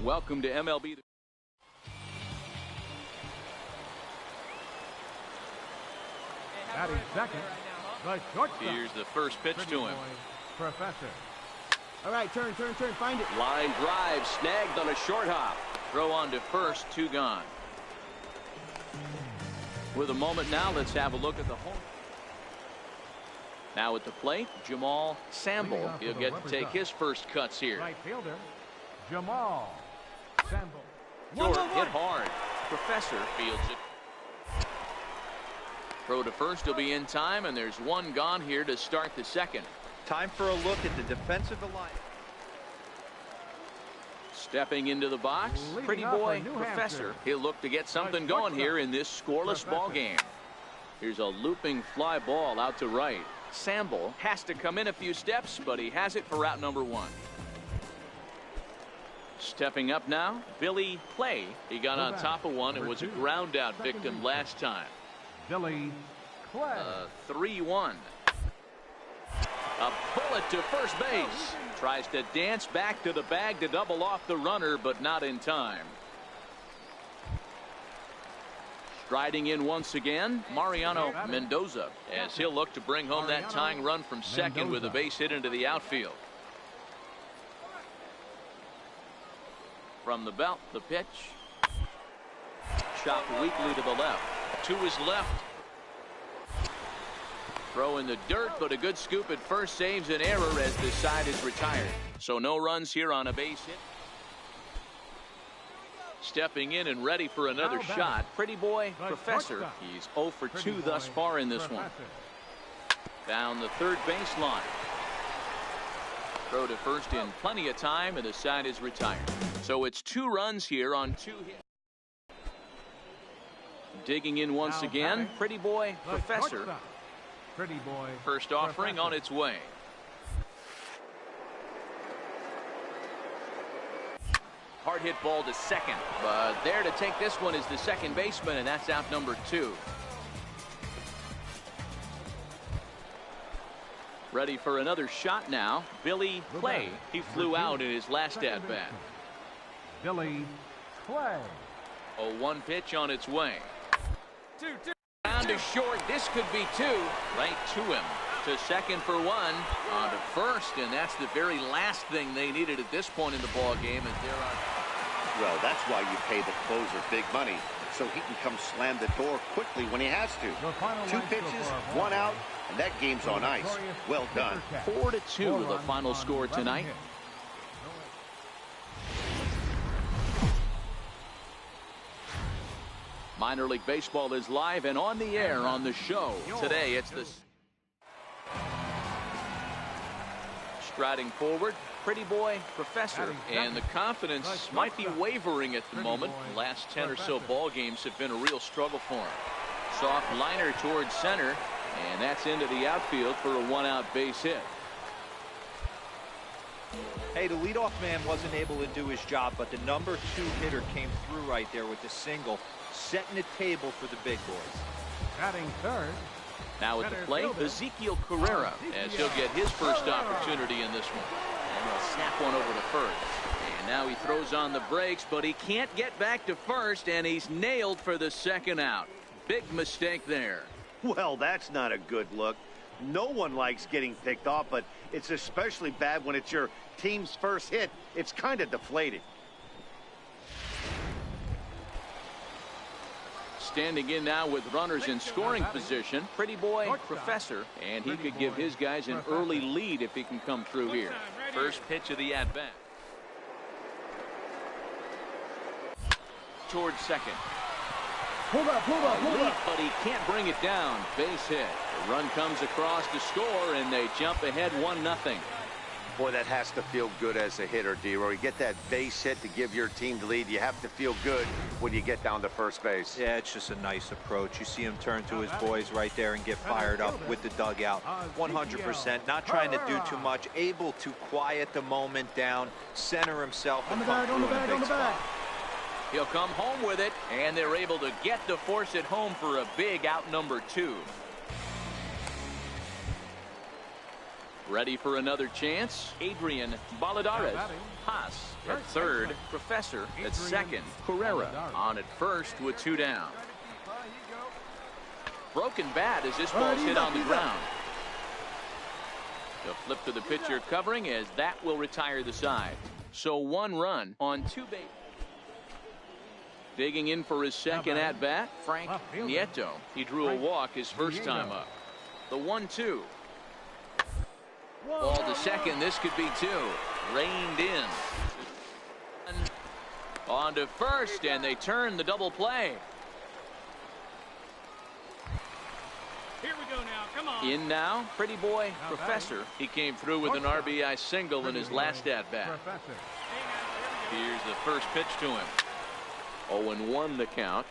Welcome to MLB. Batting second, the shortstop. Here's the first pitch to him. Professor. All right, turn, find it. Line drive snagged on a short hop. Throw on to first, 2 gone. With a moment now, let's have a look at the home. Now at the plate, Jamal Samble. He'll get to take his first cuts here. Right fielder, Jamal Samble. Short, hit hard. Professor fields it. Throw to first will be in time, and there's 1 gone here to start the second. Time for a look at the defensive alignment. Stepping into the box, pretty boy Professor. He'll look to get something going here in this scoreless ball game. Here's a looping fly ball out to right. Samble has to come in a few steps, but he has it for out number 1. Stepping up now, Billy Clay. He got on top of one and was a ground out victim last time. Billy Clay. 3-1. A bullet to first base. Tries to dance back to the bag to double off the runner, but not in time. Striding in once again, Mariano Mendoza, as he'll look to bring home that tying run from second with a base hit into the outfield. From the belt, the pitch. Chopped weakly to the left. To his left. Throw in the dirt, but a good scoop at first saves an error as the side is retired. So no runs here on a base hit. Stepping in and ready for another shot, pretty boy Professor. He's 0 for 2 thus far in this one. Down the third baseline. Throw to first in plenty of time, and the side is retired. So it's 2 runs here on 2 hits. Digging in once again, pretty boy Professor. Pretty boy. First offering on its way. Hard hit ball to second, but there to take this one is the second baseman, and that's out number 2. Ready for another shot now, Billy Clay. He flew out in his last at bat. Billy Clay. 0-1 pitch on its way. 2-2. Down to short. This could be 2. Right to him. To second for 1. On to first, and that's the very last thing they needed at this point in the ball game. And there are. Well, that's why you pay the closer big money, so he can come slam the door quickly when he has to. 2 pitches, 1 out, and that game's on ice. Well done. 4-2 the final score tonight. Minor League Baseball is live and on the air on the show. Today it's the striding forward, pretty boy Professor, and the confidence might be wavering at the moment. The last 10 or so ball games have been a real struggle for him. Soft liner towards center, and that's into the outfield for a 1-out base hit. Hey, the leadoff man wasn't able to do his job, but the number 2 hitter came through right there with the single, setting the table for the big boys. Batting third. Now at the plate, Ezekiel Carrera, as he'll get his first opportunity in this one. And he'll snap one over to first. And now he throws on the brakes, but he can't get back to first, and he's nailed for the second out. Big mistake there. Well, that's not a good look. No one likes getting picked off, but it's especially bad when it's your team's first hit. It's kind of deflating. Standing in now with runners in scoring position, pretty boy Professor, and he could give his guys an early lead if he can come through here. First pitch of the at-bat. Towards second. Hold up. But he can't bring it down. Base hit. The run comes across to score, and they jump ahead 1-0. Boy, that has to feel good as a hitter, D-Roy. You get that base hit to give your team the lead. You have to feel good when you get down to first base. Yeah, it's just a nice approach. You see him turn to his boys right there and get fired up with the dugout. 100%. Not trying to do too much. Able to quiet the moment down, center himself, and come through in a big spot. He'll come home with it, and they're able to get the force at home for a big out number 2. Ready for another chance? Adrian Baladares. Haas at third. Professor at second. Carrera on at first with 2 down. Broken bat as this ball's hit on the ground. The flip to the pitcher covering as that will retire the side. So 1 run on 2 bases. Digging in for his second at bat, Frank Nieto. He drew a walk his first time up. The 1-2. Ball to second. This could be 2. Reined in. On to first, and they turn the double play. Here we go now. Come on. In now, Pretty Boy Professor. He came through with an RBI single in his last at bat. Here's the first pitch to him. 0-1 the count.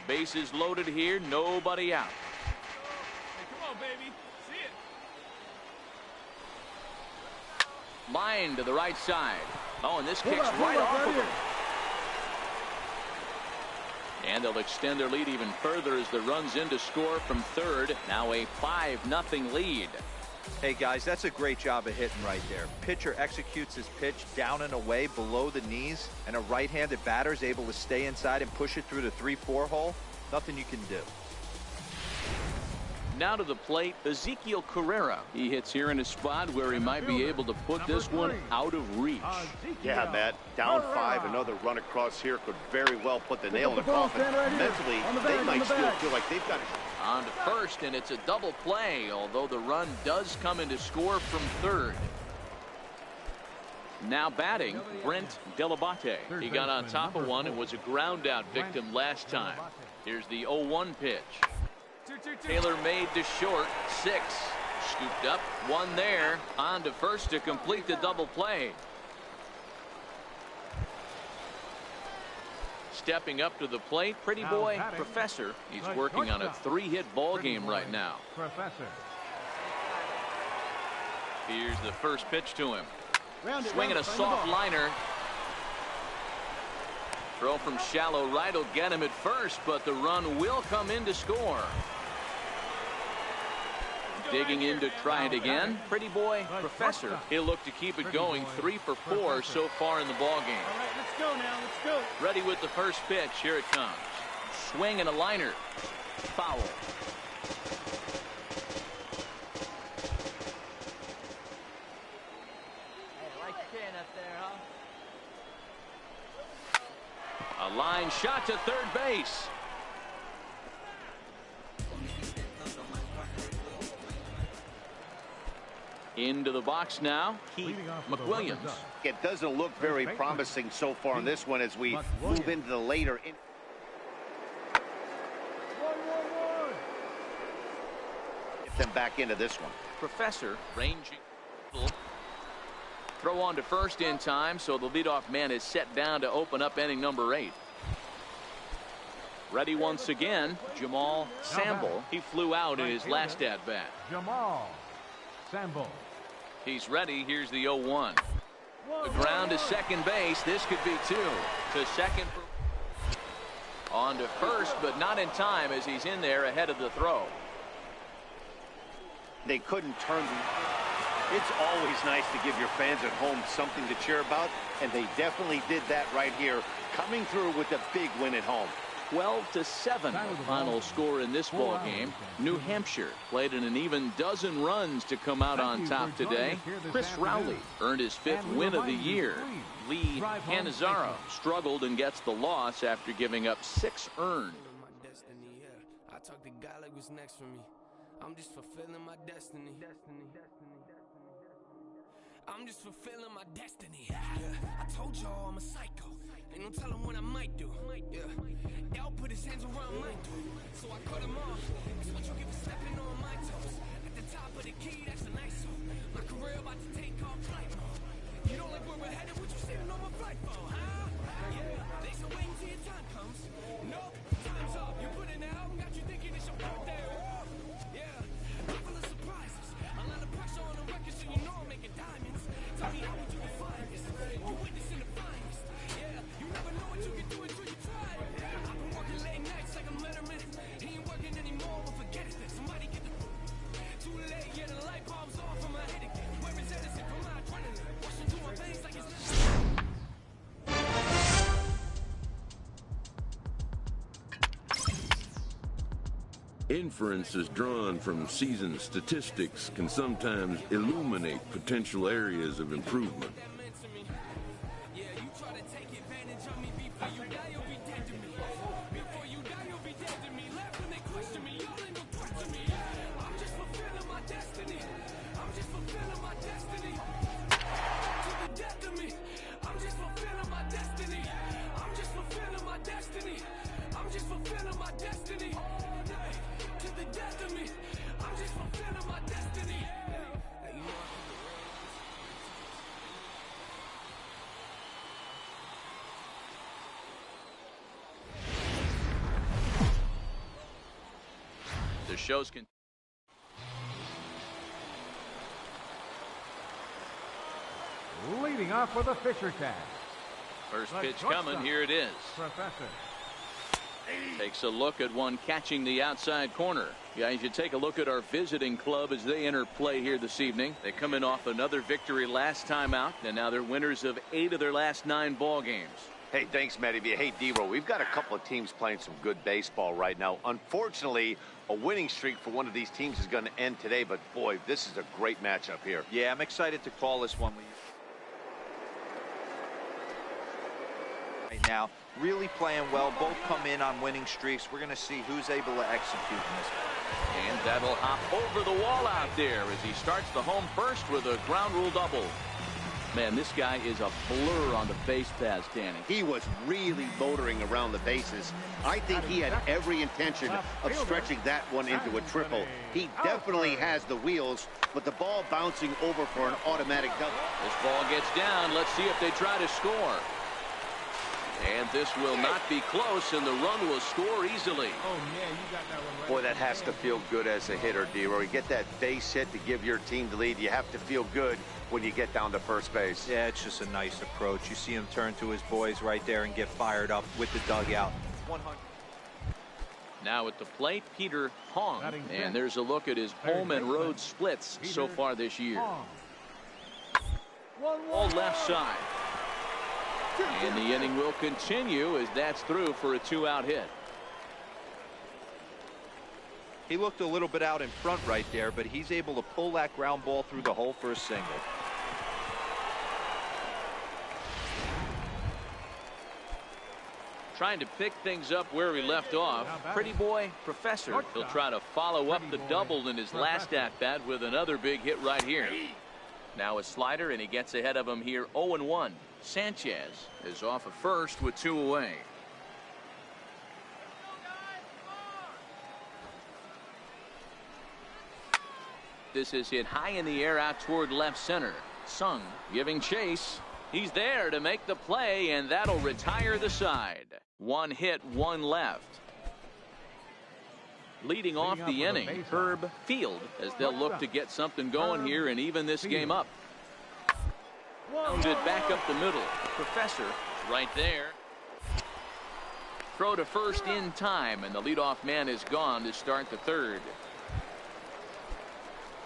Bases loaded here, nobody out. Hey, come on, baby. See it. Line to the right side. Oh, and this kicks right off of him. And they'll extend their lead even further as the runs in to score from third. Now a 5-0 lead. Hey guys, that's a great job of hitting right there. Pitcher executes his pitch down and away below the knees, and a right-handed batter is able to stay inside and push it through the 3-4 hole. Nothing you can do. Now to the plate, Ezekiel Carrera. He hits here in a spot where he might be able to put this one out of reach. Yeah, Matt, down 5, another run across here could very well put the nail in the coffin. Mentally, they might still feel like they've got it. On to first, and it's a double play, although the run does come in to score from third. Now batting, Brent Delabate. He got on top of one and was a ground out victim last time. Here's the 0-1 pitch. Taylor made to short, 6. Scooped up, 1 there. On to first to complete the double play. Stepping up to the plate, Pretty Boy Professor. He's working on a 3-hit ball game right now. Here's the first pitch to him. Swinging a soft liner. Throw from shallow right will get him at first, but the run will come in to score. Digging in to try it again, Pretty Boy Professor. He'll look to keep it going. 3 for 4 so far in the ball game. All right, let's go now. Let's go. Ready with the first pitch. Here it comes. Swing and a liner. Foul. A line shot to third base. Into the box now, Keith McWilliams. It doesn't look very promising so far in this one as we move into the later. Get them back into this one. Professor ranging. Throw on to first in time, so the leadoff man is set down to open up inning number 8. Ready once again, Jamal Samble. He flew out in his last at bat. Jamal Samble. He's ready. Here's the 0-1. The ground to second base. This could be 2. To second. On to first, but not in time as he's in there ahead of the throw. They couldn't turn the... It's always nice to give your fans at home something to cheer about, and they definitely did that right here, coming through with a big win at home. 12-7 the final score in this ball game. New Hampshire played in an even dozen runs to come out on top today. Chris Rowley earned his 5th win of the year. Lee Canizaro struggled and gets the loss after giving up 6 earned. I talk to God like what's next for me. I'm just fulfilling my destiny. I'm just fulfilling my destiny. I told y'all I'm a psycho. Ain't no telling what I might do. L put his hands around my door, so I cut him off. That's what you get for stepping on my toes. At the top of the key, that's a nice song. My career about to take off flight mode. You don't like where we're headed? What you sitting on my flight for, huh? Yeah, they still waiting till your time comes. Nope, time's up. You put in the album, got you thinking it's your birthday. Yeah, I'm full of surprises. A lot of pressure on the record, so you know I'm making diamonds. Tell me how would you define this? You witnessing the finest. Yeah, you never know what you can do until you try. I've been working late nights like I'm Letterman. He ain't working anymore. Inferences drawn from season statistics can sometimes illuminate potential areas of improvement. The show's can. Leading off with a Fisher tag. First pitch coming. Here it is. Professor. Takes a look at one catching the outside corner. Guys, you take a look at our visiting club as they enter play here this evening. They come in off another victory last time out, and now they're winners of 8 of their last 9 ball games. Hey, thanks, Matty. Hey, D-Roll, we've got a couple of teams playing some good baseball right now. Unfortunately, a winning streak for one of these teams is going to end today, but boy, this is a great matchup here. Yeah, I'm excited to call this one. Right now, really playing well. Both come in on winning streaks. We're going to see who's able to execute in this. And that'll hop over the wall out there as he starts the home first with a ground rule double. Man, this guy is a blur on the base paths, Danny. He was really motoring around the bases. I think he had every intention of stretching that one into a triple. He definitely has the wheels, but the ball bouncing over for an automatic double. This ball gets down. Let's see if they try to score. And this will not be close, and the run will score easily. Oh, man, you got that one right. Boy, that has to feel good as a hitter, D-Roy. You get that base hit to give your team the lead. You have to feel good when you get down to first base. Yeah, it's just a nice approach. You see him turn to his boys right there and get fired up with the dugout. 100. Now at the plate, Peter Hong. And there's a look at his home and road splits so far this year. All left side. And the inning will continue as that's through for a 2-out hit. He looked a little bit out in front right there, but he's able to pull that ground ball through the hole for a single. Trying to pick things up where he left off. Pretty boy, Professor. He'll try to follow up the double in his last at-bat with another big hit right here. Now a slider, and he gets ahead of him here 0-1. Sanchez is off at first with 2 away. This is hit high in the air out toward left center. Sung giving chase. He's there to make the play, and that'll retire the side. 1 hit, 1 left. Leading off the inning, Herb Field, as they'll look to get something going here and even this game up. Rounded back up the middle. Professor right there. Throw to first in time, and the leadoff man is gone to start the third.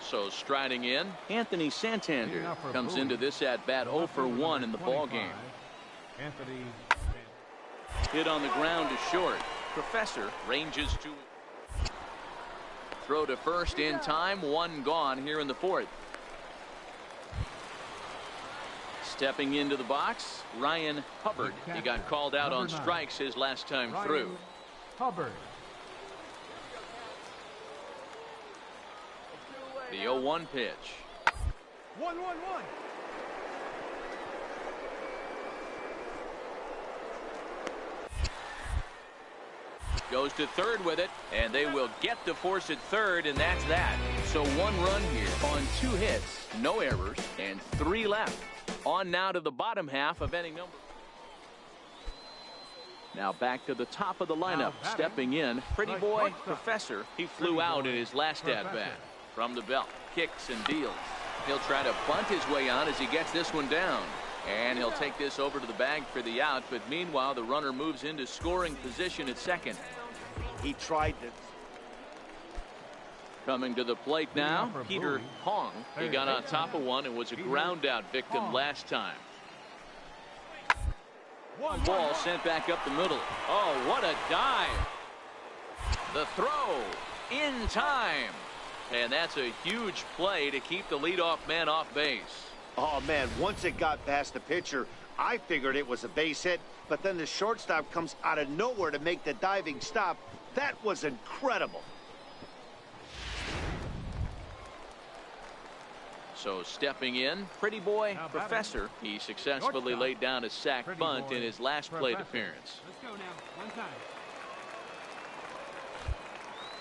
So striding in, Anthony Santander comes into this at bat 0 for 1 in the ball game. Hit on the ground is short. Professor ranges to throw to first in time. 1 gone here in the 4th. Stepping into the box, Ryan Hubbard. He got called out on strikes his last time through. Hubbard. The 0-1 pitch. 1-1-1. Goes to third with it, and they will get to force at third, and that's that. So 1 run here on 2 hits, no errors, and 3 left. On now to the bottom half of inning number. Now back to the top of the lineup. Stepping in, pretty boy, Professor. He flew out in his last at-bat. From the belt, kicks and deals. He'll try to bunt his way on as he gets this one down. And he'll take this over to the bag for the out. But meanwhile, the runner moves into scoring position at second. He tried to. Coming to the plate now, Peter Hong. He got on top of one and was a ground out victim last time. Ball sent back up the middle. Oh, what a dive. The throw in time. And that's a huge play to keep the leadoff man off base. Oh, man, once it got past the pitcher, I figured it was a base hit, but then the shortstop comes out of nowhere to make the diving stop. That was incredible. So stepping in, Pretty Boy Professor. He successfully laid down a sac bunt in his last plate appearance. Let's go now. One time.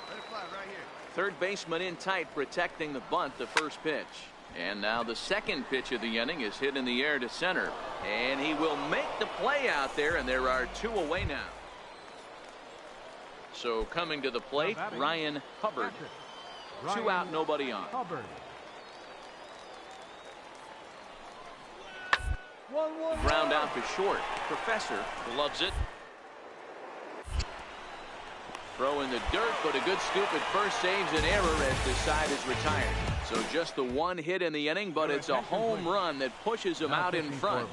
Let it fly right here. Third baseman in tight, protecting the bunt, the first pitch. And now the second pitch of the inning is hit in the air to center. And he will make the play out there, and there are 2 away now. So coming to the plate, Ryan Hubbard. 2 out, nobody on. Ground out to short. Professor loves it. Throw in the dirt, but a good scoop at first saves an error as the side is retired. So just the 1 hit in the inning, but it's a home run that pushes him out in front.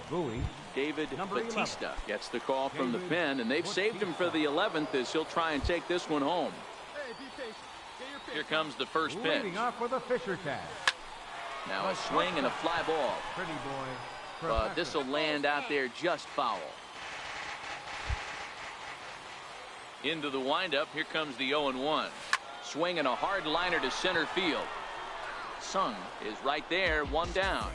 David Batista gets the call from the pen, and they've saved him for the 11th as he'll try and take this one home. Here comes the first pitch. Leading off with a Fisher tag. Now a swing and a fly ball. Pretty Boy. But this will land out there just foul. Into the windup. Here comes the 0-1. Swing and a hard liner to center field. Sung is right there, 1 down.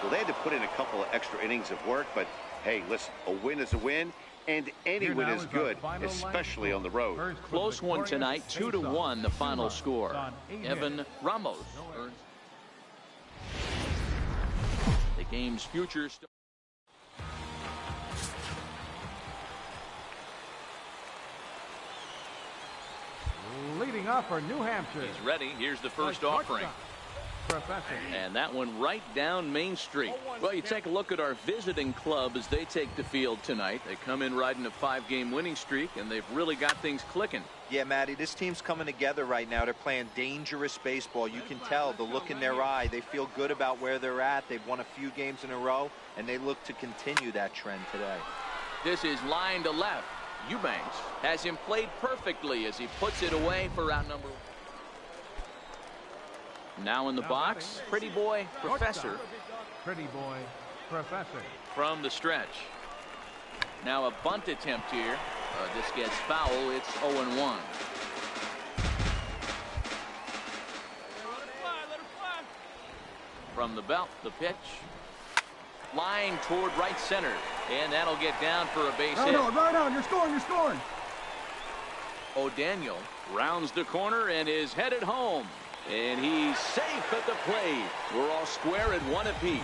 Well, they had to put in a couple of extra innings of work, but hey, listen, a win is a win, and any win is good, especially on the road. Close one tonight, 2-1 the final score. Evan Ramos earns the game's future. Leading off for New Hampshire. He's ready. Here's the first offering. And that one right down Main Street. Well, you take a look at our visiting club as they take the field tonight. They come in riding a 5-game winning streak, and they've really got things clicking. Yeah, Matty, this team's coming together right now. They're playing dangerous baseball. You can tell the look in their eye. They feel good about where they're at. They've won a few games in a row, and they look to continue that trend today. This is line to left. Eubanks has him played perfectly as he puts it away for out number 1. Now in the box, Pretty Boy Professor. Pretty Boy Professor. From the stretch. Now a bunt attempt here. This gets foul. It's 0-1. From the belt, the pitch. Line toward right center. And that'll get down for a base hit. Right on. You're scoring. O'Daniel rounds the corner and is headed home. And he's safe at the plate. We're all square at 1 apiece.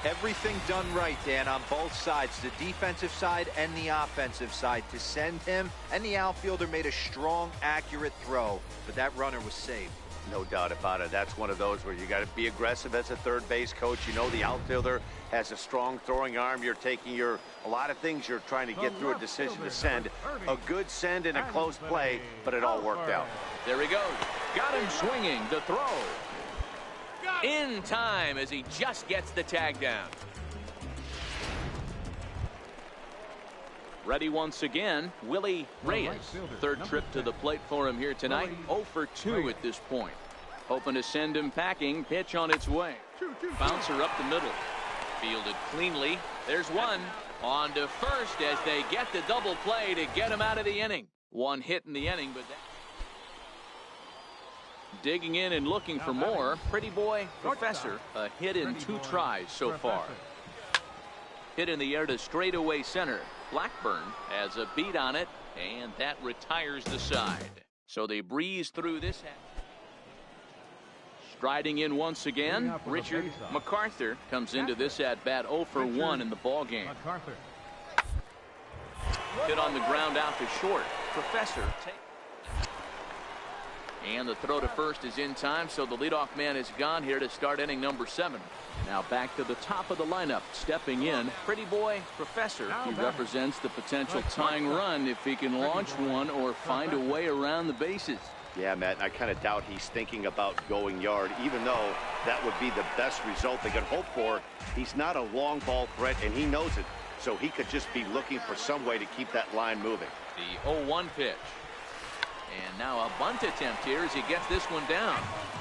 Everything done right, Dan, on both sides, the defensive side and the offensive side, to send him, and the outfielder made a strong, accurate throw, but that runner was safe. No doubt about it. That's one of those where you got to be aggressive as a third base coach. You know the outfielder has a strong throwing arm. You're taking a lot of things you're trying to get through a decision to send. A good send and a close play, but it all worked out. There he goes. Got him swinging. The throw. In time as he just gets the tag down. Ready once again, Willie Reyes. Third trip to the plate for him here tonight. 0 for 2 at this point. Hoping to send him packing. Pitch on its way. Bouncer up the middle. Fielded cleanly. There's one. On to first as they get the double play to get him out of the inning. 1 hit in the inning, but digging in and looking for more. Pretty Boy Professor. A hit in 2 tries so far. Hit in the air to straightaway center. Blackburn has a beat on it, and that retires the side. So they breeze through this. Striding in once again, Richard MacArthur comes into this at-bat 0 for 1 in the ballgame. Hit on the ground out to short. Professor. And the throw to first is in time, so the leadoff man is gone here to start inning number 7. Now back to the top of the lineup. Stepping in, Pretty Boy Professor. He represents the potential tying run if he can launch one or find a way around the bases. Yeah, Matt, I kind of doubt he's thinking about going yard, even though that would be the best result they could hope for. He's not a long ball threat, and he knows it. so he could just be looking for some way to keep that line moving. The 0-1 pitch. And now a bunt attempt here as he gets this one down.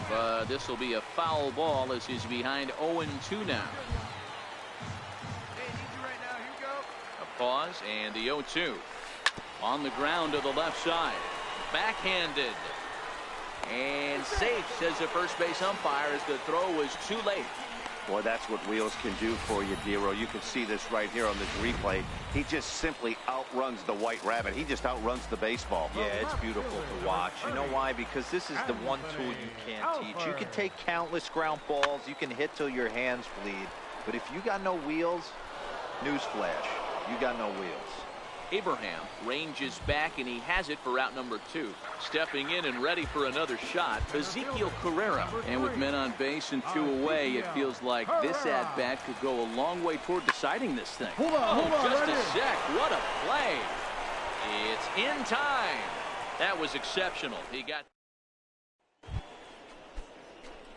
But this will be a foul ball as he's behind 0-2 now. A pause and the 0-2. On the ground to the left side. Backhanded. And safe, says the first base umpire, as the throw was too late. Boy, that's what wheels can do for you, Dero. You can see this right here on this replay. He just simply outruns the White Rabbit. He just outruns the baseball. Yeah, it's beautiful to watch. You know why? Because this is the one tool you can't teach. You can take countless ground balls. You can hit till your hands bleed. But if you got no wheels, newsflash, you got no wheels. Abraham ranges back, and he has it for out number 2. Stepping in and ready for another shot, Ezekiel Carrera. And with men on base and 2 away, it feels like this at-bat could go a long way toward deciding this thing. Hold on, just right a here. sec. What a play. It's in time. That was exceptional. He got...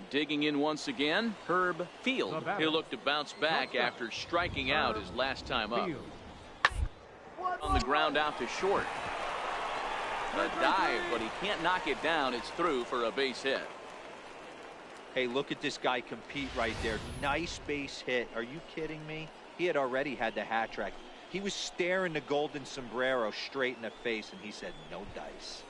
Digging in once again, Herb Field. He'll look to bounce back after striking out his last time up. On the ground out to short. A dive, but he can't knock it down. It's through for a base hit. Hey, look at this guy compete right there. Nice base hit. Are you kidding me? He had already had the hat trick. He was staring the golden sombrero straight in the face, and he said, no dice.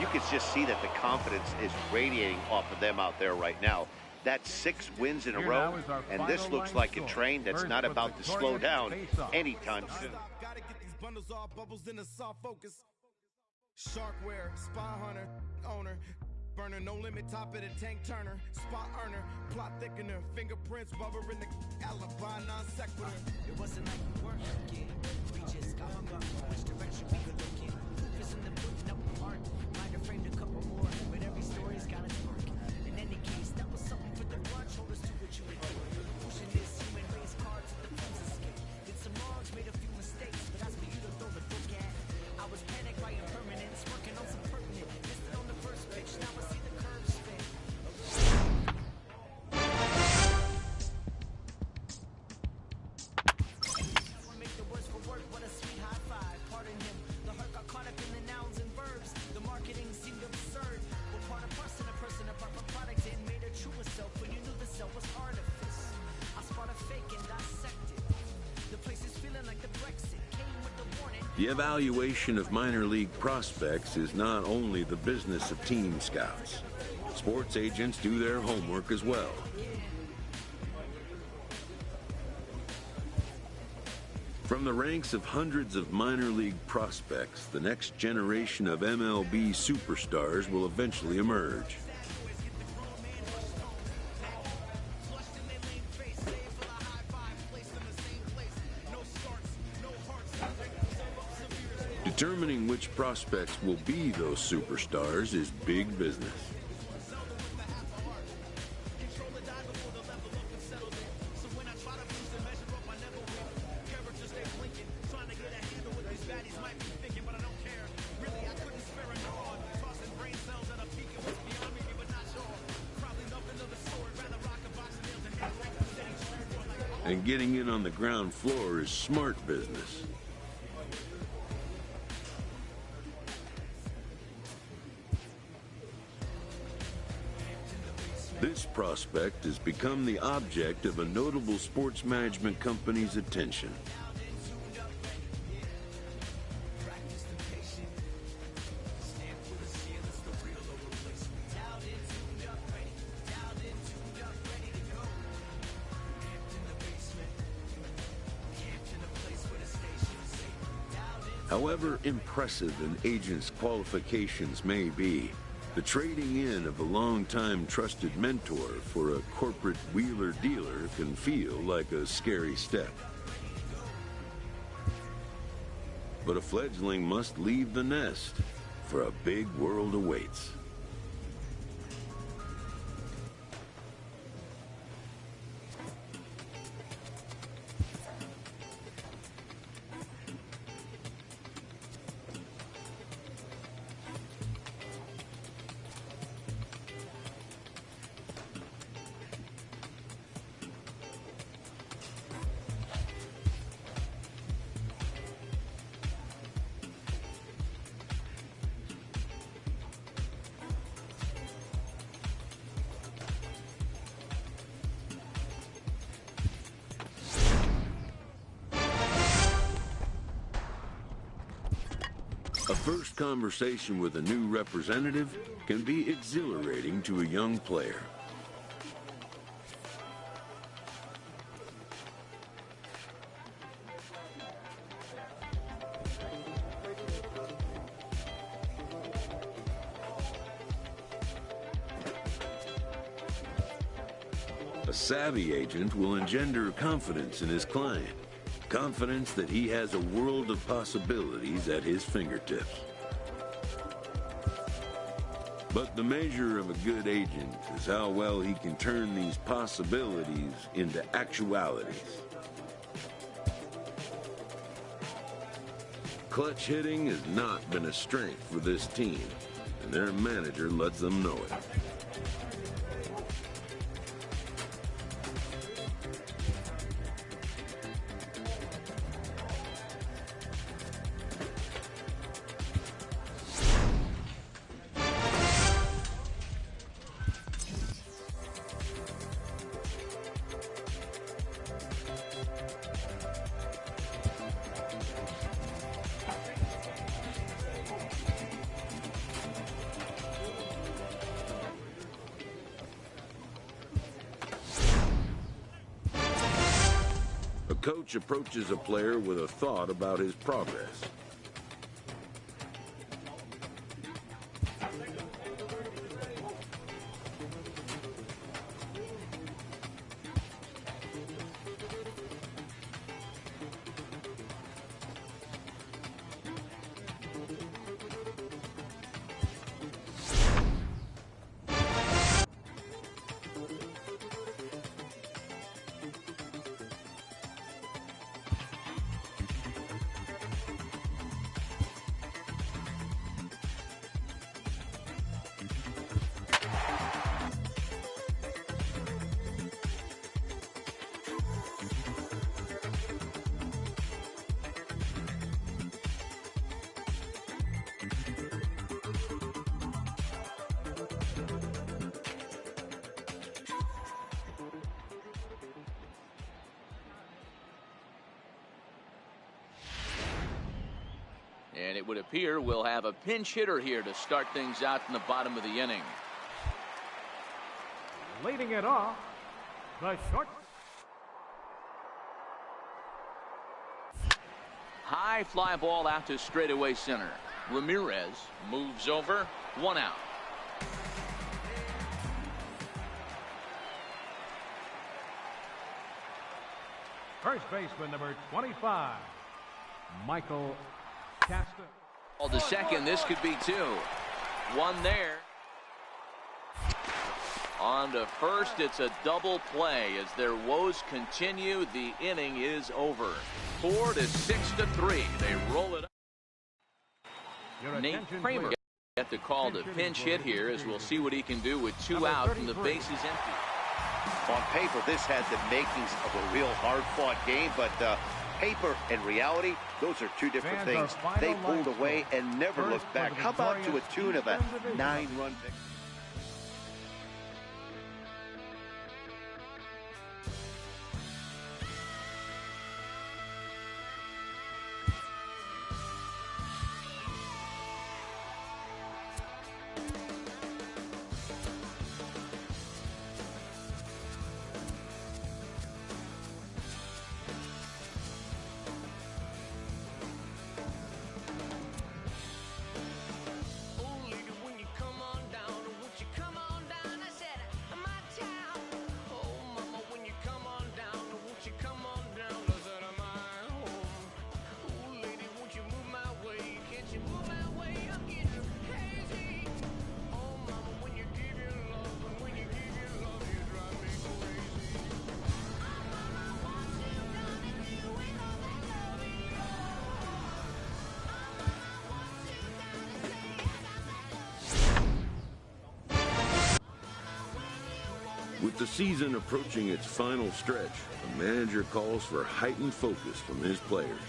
You can just see that the confidence is radiating off of them out there right now. That's 6 wins in a row, and this looks like a train that's not about to slow down anytime soon. Gotta get these bundles off, bubbles in the soft focus. Sharkware, spy hunter, owner, burner, no limit, top of the tank turner, spot earner, plot thickener, fingerprints, rubber in the alibi, non sequitur. It wasn't like we weren't looking, we just got hung up on which direction we were looking. Cause in the putting up art, might have framed a couple more, but every story's got its work. In any case, that was something for the lunch, hold us to what you were doing. Pushing this human race card to the funds escape. Did some wrongs, made a few mistakes, but that's for you to throw the book at. I was panicked by impermanence, working on some pertinent. Missed it on the first pitch, now I see the curves fit. I make the words for work, what a sweet high five. Pardon him, the heart got caught up in the nouns and verbs. The marketing seemed absurd. We're part of person, apart from product, and made a truer self when you knew the self was artifice. I spot a fake and dissect it. The place is feeling like the Brexit came with the warning. The evaluation of minor league prospects is not only the business of team scouts. Sports agents do their homework as well. From the ranks of hundreds of minor league prospects, the next generation of MLB superstars will eventually emerge. Determining which prospects will be those superstars is big business. And getting in on the ground floor is smart business. This prospect has become the object of a notable sports management company's attention. However impressive an agent's qualifications may be, the trading in of a long-time trusted mentor for a corporate wheeler-dealer can feel like a scary step. But a fledgling must leave the nest, for a big world awaits. A first conversation with a new representative can be exhilarating to a young player. A savvy agent will engender confidence in his client. Confidence that he has a world of possibilities at his fingertips. But the measure of a good agent is how well he can turn these possibilities into actualities. Clutch hitting has not been a strength for this team, and their manager lets them know it. A coach approaches a player with a thought about his progress. And it would appear we'll have a pinch hitter here to start things out in the bottom of the inning. Leading it off, the short. High fly ball out to straightaway center. Ramirez moves over, 1 out. First baseman number 25, Michael Casta. Well, the second, this could be 2. 1 there. On to first, it's a double play as their woes continue. The inning is over. 4-6-3. They roll it up. Nate Kramer get the call to pinch hit here as we'll see what he can do with 2 out and the bases empty. On paper, this had the makings of a real hard-fought game, but paper and reality, those are two different things. They pulled away and never looked back. How about to a tune of a 9-run victory? With the season approaching its final stretch, the manager calls for heightened focus from his players.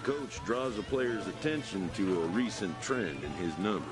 coach draws a player's attention to a recent trend in his numbers.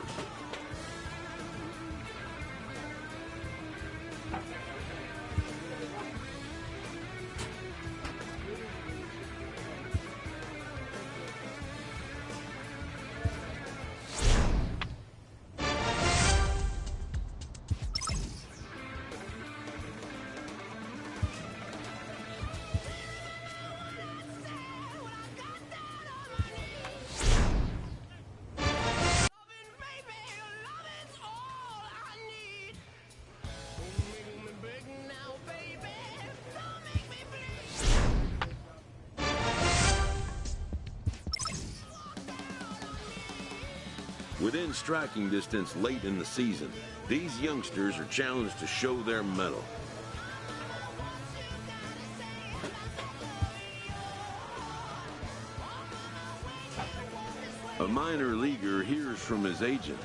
Within striking distance late in the season, these youngsters are challenged to show their mettle. A minor leaguer hears from his agent.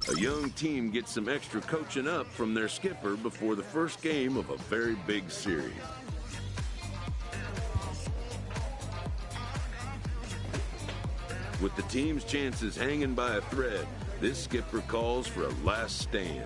A young team gets some extra coaching up from their skipper before the first game of a very big series. With the team's chances hanging by a thread, this skipper calls for a last stand.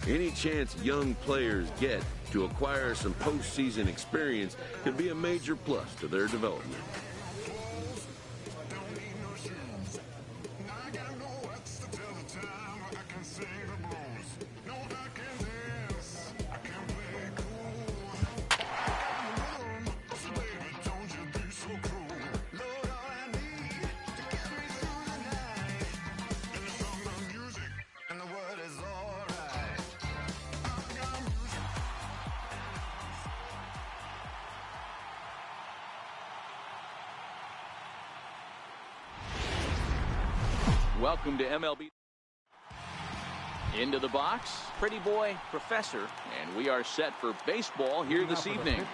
Any chance young players get to acquire some postseason experience could be a major plus to their development. Welcome to MLB. Into the box, Pretty Boy Professor, and we are set for baseball here this evening.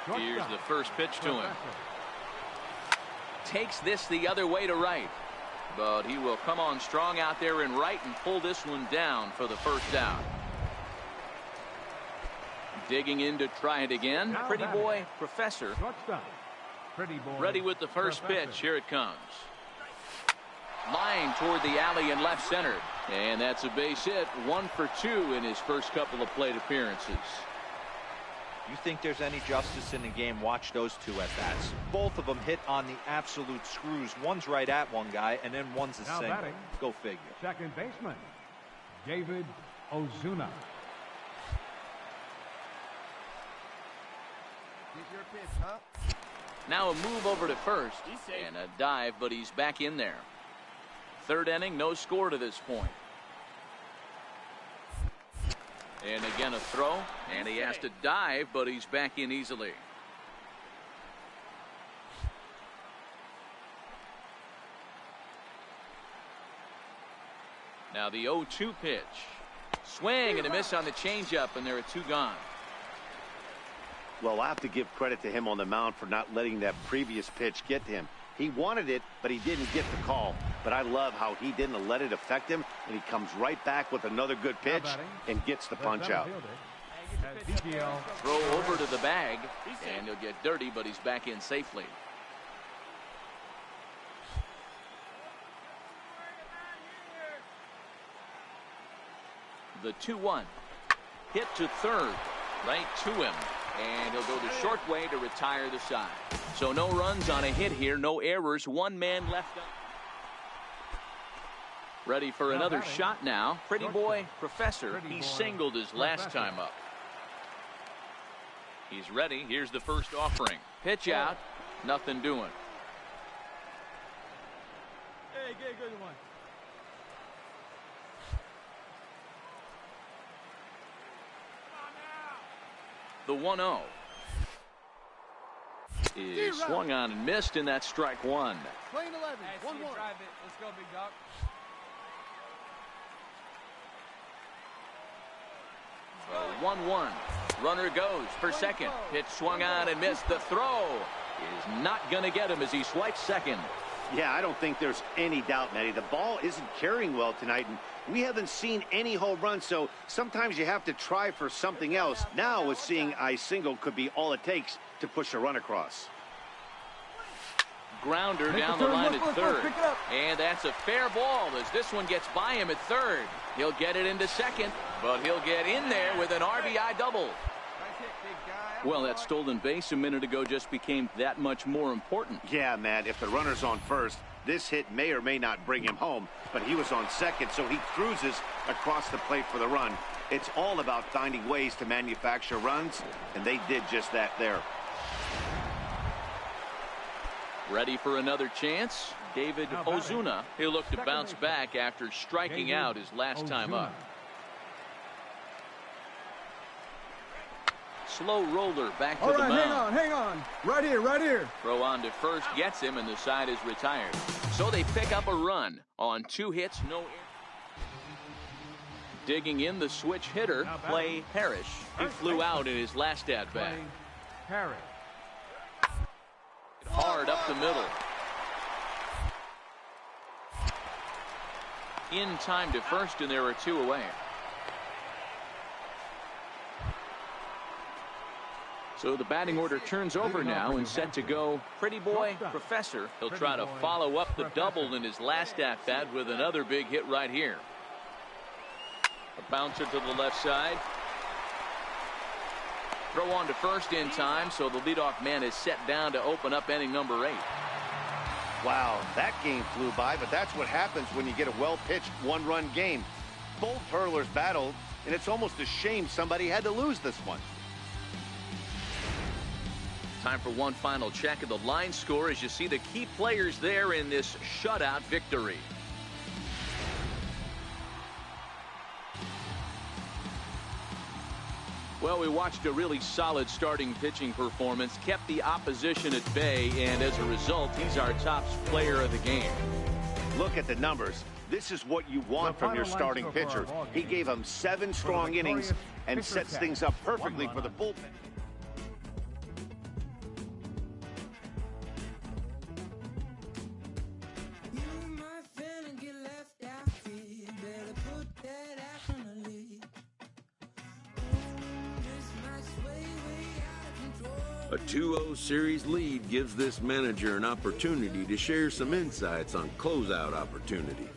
Here's the first pitch to him. Takes this the other way to right, but he will come on strong out there in right and pull this one down for the first out. Digging in to try it again, Pretty Boy Professor. Ready with the first pitch. Here it comes. Line toward the alley in left center. And that's a base hit. 1 for 2 in his first couple of plate appearances. You think there's any justice in the game? Watch those two at bats. Both of them hit on the absolute screws. One's right at one guy, and then one's a single. Go figure. Second baseman, David Ozuna. Now a move over to first and a dive, but he's back in there. Third inning, no score to this point. And again a throw, and he has to dive, but he's back in easily. Now the 0-2 pitch. Swing and a miss on the changeup, and there are 2 gone. Well, I have to give credit to him on the mound for not letting that previous pitch get to him. He wanted it, but he didn't get the call. But I love how he didn't let it affect him, and he comes right back with another good pitch and gets the punch out. Throw over to the bag, and he'll get dirty, but he's back in safely. The 2-1. Hit to third. Right to him. And he'll go the short way to retire the side. So no runs on a hit here. No errors. 1 man left up. Ready for another shot now. Pretty boy Professor. He singled his last time up. He's ready. Here's the first offering. Pitch out. Nothing doing. Hey, good one. The 1-0 is swung on and missed, and that's strike 1. Lane 11, 1-1. Drive it. Let's go, big dog. So 1-1. Runner goes for second. Pitch swung on and missed. The throw is not going to get him as he swipes second. Yeah, I don't think there's any doubt, Matty. The ball isn't carrying well tonight, and we haven't seen any home runs, so sometimes you have to try for something else. Now, with seeing I single could be all it takes to push a run across. Grounder down the line at third. And that's a fair ball as this one gets by him at third. He'll get it into second, but he'll get in there with an RBI double. Well, that stolen base a minute ago just became that much more important. Yeah, Matt, if the runner's on first, this hit may or may not bring him home, but he was on second, so he cruises across the plate for the run. It's all about finding ways to manufacture runs, and they did just that there. Ready for another chance? David Ozuna. He'll look to bounce back after striking out his last time up. Slow roller back to the mound. Hang on. Right here. Throw on to first gets him, and the side is retired. So they pick up a run on 2 hits, no errors. Digging in the switch hitter, Clay Parrish. He flew out in his last at-bat. Parrish. Hard up the middle. In time to first, and there are 2 away. So the batting order turns over now and set to go. Pretty boy Professor. He'll try to follow up the double in his last at-bat with another big hit right here. A bouncer to the left side. Throw on to first in time, so the leadoff man is set down to open up inning number 8. Wow, that game flew by, but that's what happens when you get a well-pitched 1-run game. Both hurlers battled, and it's almost a shame somebody had to lose this one. Time for one final check of the line score as you see the key players there in this shutout victory. Well, we watched a really solid starting pitching performance, kept the opposition at bay, and as a result, he's our top player of the game. Look at the numbers. This is what you want from your starting pitcher. He gave him 7 strong innings and sets things up perfectly for the bullpen. A 2-0 series lead gives this manager an opportunity to share some insights on closeout opportunity.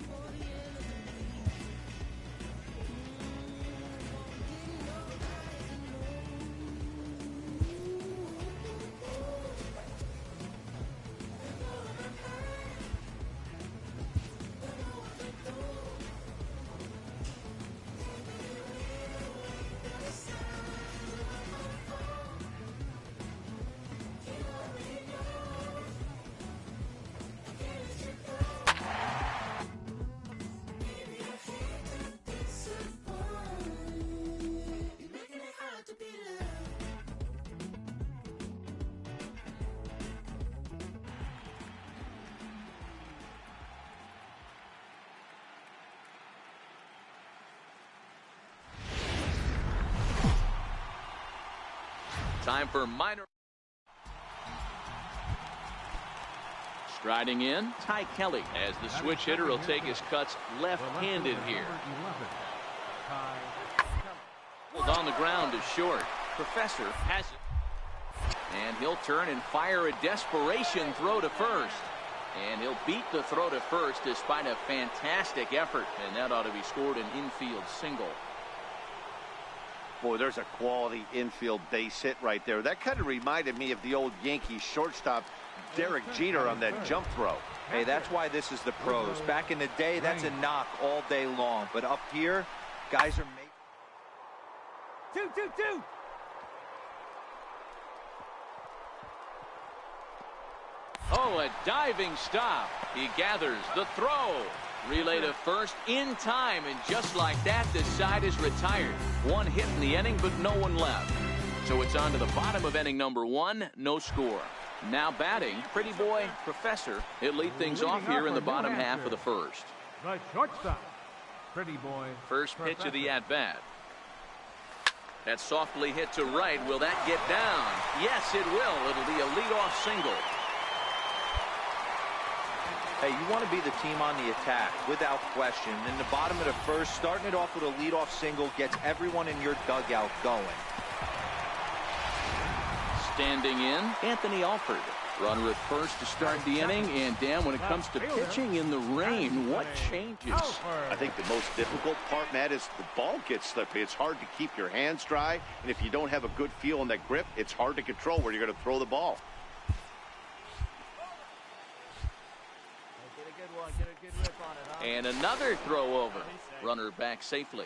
Time for minor. Striding in, Ty Kelly, as the switch hitter will take his cuts left-handed here. On the ground is short. Professor has it. And he'll turn and fire a desperation throw to first. And he'll beat the throw to first despite a fantastic effort. And that ought to be scored an infield single. Boy, there's a quality infield base hit right there. That kind of reminded me of the old Yankees shortstop Derek Jeter on that jump throw. Hey, that's why this is the pros. Back in the day, that's a knock all day long. But up here, guys are making... 2-2-2. Oh, a diving stop. He gathers the throw. Relay to first in time, and just like that, the side is retired. One hit in the inning, but no one left. So it's on to the bottom of inning number 1, no score. Now batting, Pretty Boy Professor. He'll lead things off here in the bottom half of the first. The shortstop, Pretty Boy. First pitch of the at-bat. That's softly hit to right. Will that get down? Yes, it will. It'll be a leadoff single. Hey, you want to be the team on the attack, without question. In the bottom of the first, starting it off with a leadoff single gets everyone in your dugout going. Standing in, Anthony Alford. Runner at first to start the inning, and Dan, when it comes to pitching in the rain, what changes? I think the most difficult part, Matt, is the ball gets slippery. It's hard to keep your hands dry, and if you don't have a good feel on that grip, it's hard to control where you're going to throw the ball. Get a good one. Get a good rip on it, huh? And another throw over. Runner back safely.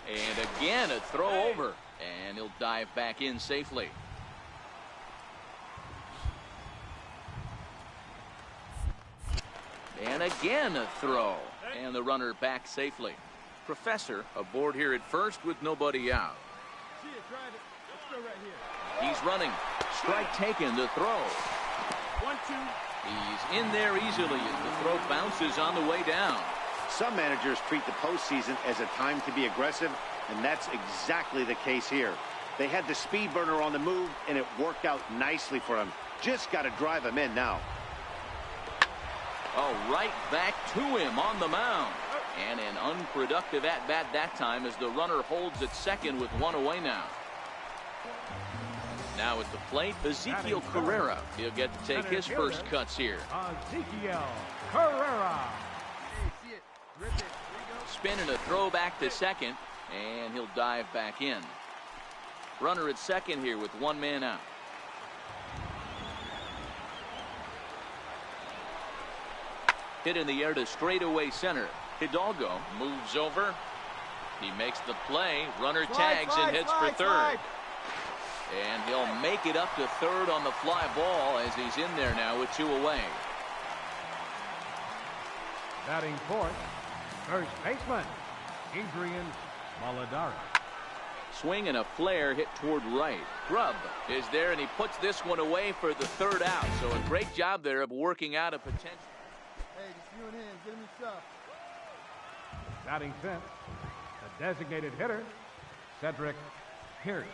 And again, a throw over. And he'll dive back in safely. And again, a throw. And the runner back safely. Professor aboard here at first with nobody out. See it, drive it. Let's go right here. He's running. Strike taken, the throw. 1-2. He's in there easily as the throw bounces on the way down. Some managers treat the postseason as a time to be aggressive, and that's exactly the case here. They had the speed burner on the move, and it worked out nicely for him. Just got to drive him in now. Oh, right back to him on the mound. And an unproductive at-bat that time as the runner holds at second with one away now. Now at the plate, Ezekiel Carrera. He'll get to take his first cuts here. Ezekiel Carrera. Hey, see it. Rip it. There you go. Spinning a throw back to second, and he'll dive back in. Runner at second here with one man out. Hit in the air to straightaway center. Hidalgo moves over. He makes the play. Runner tags and hits for third. And he'll make it up to third on the fly ball as he's in there now with two away. Batting fourth, first baseman, Adrian Maladara. Swing and a flare hit toward right. Grubb is there, and he puts this one away for the third out. So a great job there of working out a potential. Hey, just you and him. Get him your stuff. Batting fifth, the designated hitter, Cedric Pierce.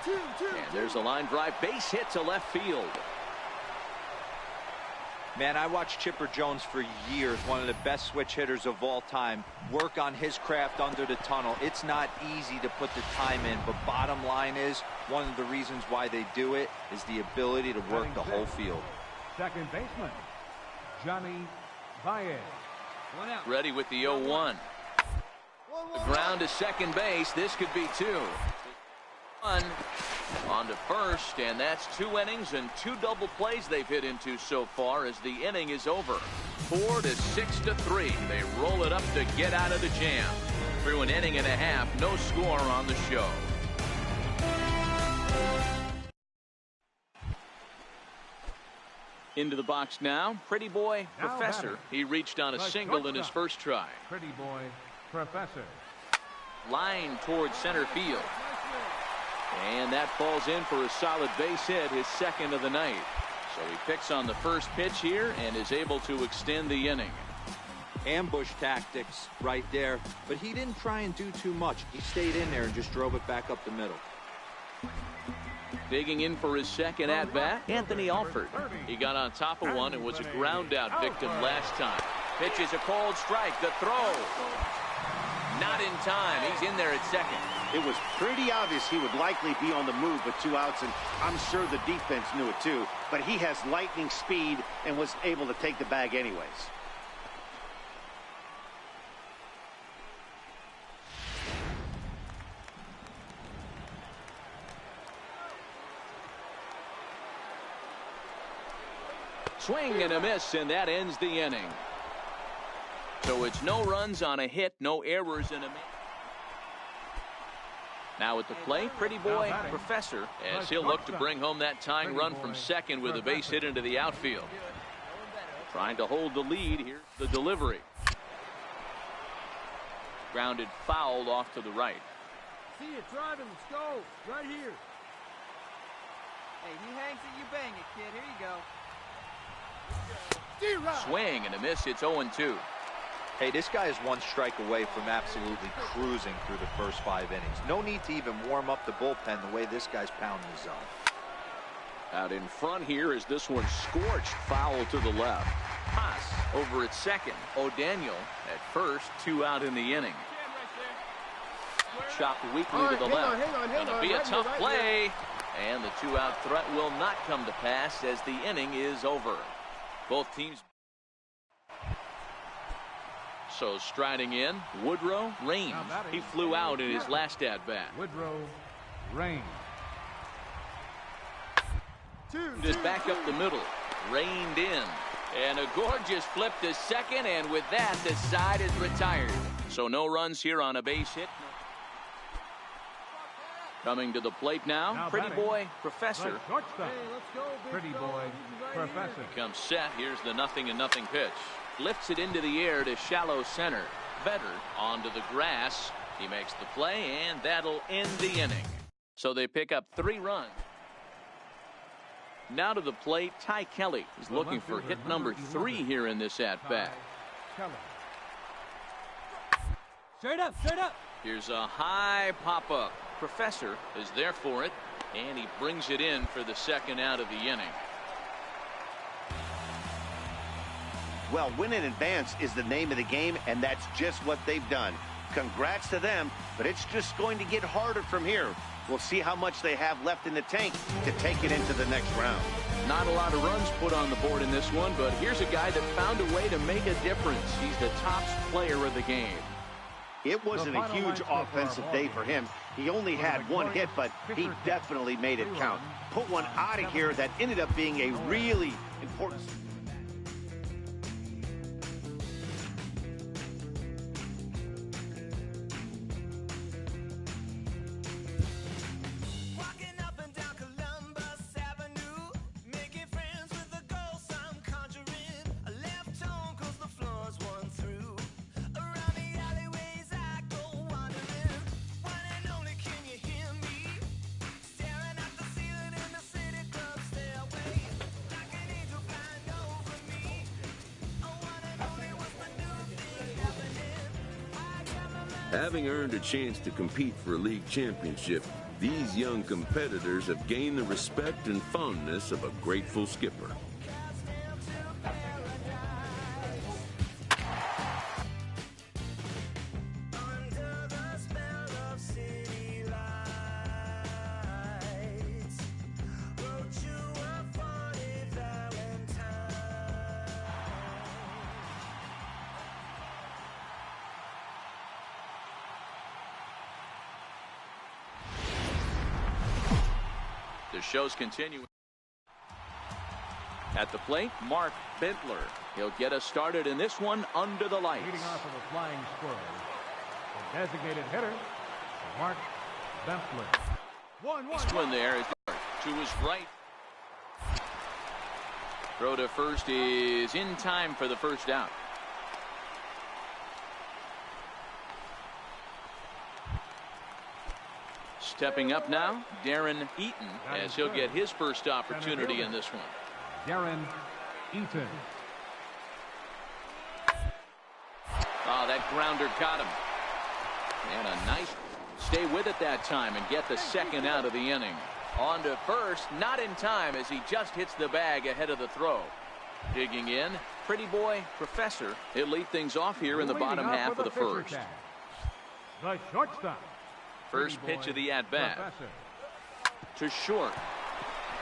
2-2. And there's a line drive base hit to left field. Man, I watched Chipper Jones for years, one of the best switch hitters of all time, work on his craft under the tunnel. It's not easy to put the time in, but bottom line is, one of the reasons why they do it is the ability to work the whole field. Second baseman, Johnny Baez. One out. Ready with the 0-1. The ground to second base. This could be two. One on to first, and that's 2 innings and 2 double plays they've hit into so far as the inning is over. 4-6-3. They roll it up to get out of the jam. Through an inning and a half, no score on the show. Into the box now, Pretty Boy Professor. He reached on a single in his first try. Pretty Boy Professor. Line towards center field. And that falls in for a solid base hit, his second of the night. So he picks on the first pitch here and is able to extend the inning. Ambush tactics right there, but he didn't try and do too much. He stayed in there and just drove it back up the middle. Digging in for his second at-bat, Anthony Alford. He got on top of one and was a ground-out victim last time. Pitches a cold strike. The throw. Not in time. He's in there at second. It was pretty obvious he would likely be on the move with 2 outs, and I'm sure the defense knew it too. But he has lightning speed and was able to take the bag anyways. Swing and a miss, and that ends the inning. So it's no runs on a hit, no errors in a miss. Now at the plate, Pretty Boy Professor, as he'll look to bring home that tying run from second with a base hit into the outfield. Trying to hold the lead. Here's the delivery. Grounded foul off to the right. See it driving. Let's go. Right here. Hey, he hangs it, you bang it, kid. Here you go. Swing and a miss. It's 0-2. Hey, this guy is 1 strike away from absolutely cruising through the first 5 innings. No need to even warm up the bullpen the way this guy's pounding the zone. Out in front here is this one scorched foul to the left. Haas over at second. O'Daniel at first. 2 out in the inning. Chopped weakly to the left. Gonna be a tough play. And the 2-out threat will not come to pass as the inning is over. Both teams. So striding in, Woodrow Raines. He flew out in his last at-bat. Woodrow Raines. Just back up the middle. Reined in. And a gorgeous flip to second, and with that, the side is retired. So no runs here on a base hit. Coming to the plate now Pretty Boy Professor. Hey, let's go, Pretty Boy Professor. Comes set. Here's the 0-0 pitch. Lifts it into the air to shallow center. Vetter onto the grass. He makes the play, and that'll end the inning. So they pick up 3 runs. Now to the plate, Ty Kelly is looking for hit number 3 here in this at-bat. Straight up, straight up. Here's a high pop-up. Professor is there for it, and he brings it in for the 2nd out of the inning. Well, win in advance is the name of the game, and that's just what they've done. Congrats to them, but it's just going to get harder from here. We'll see how much they have left in the tank to take it into the next round. Not a lot of runs put on the board in this one, but here's a guy that found a way to make a difference. He's the top player of the game. It wasn't a huge offensive day for him. He only had 1 hit, but he definitely made it count. Put one out of here that ended up being a really important... Having earned a chance to compete for a league championship, these young competitors have gained the respect and fondness of a grateful skipper. The show's continuing. At the plate, Mark Bentler. He'll get us started in this one under the lights. Leading off of the flying squirrel, the designated hitter, Mark Bentler. This one there is to his right. Throw to first is in time for the 1st out. Stepping up now, Darren Eaton, as he'll get his first opportunity in this one. Darren Eaton. That grounder caught him. And a nice stay with it that time and get the second out of the inning. On to first, not in time as he just hits the bag ahead of the throw. Digging in, Pretty Boy Professor. He'll lead things off here in the bottom half of the first. The shortstop. First pitch of the at-bat. To short.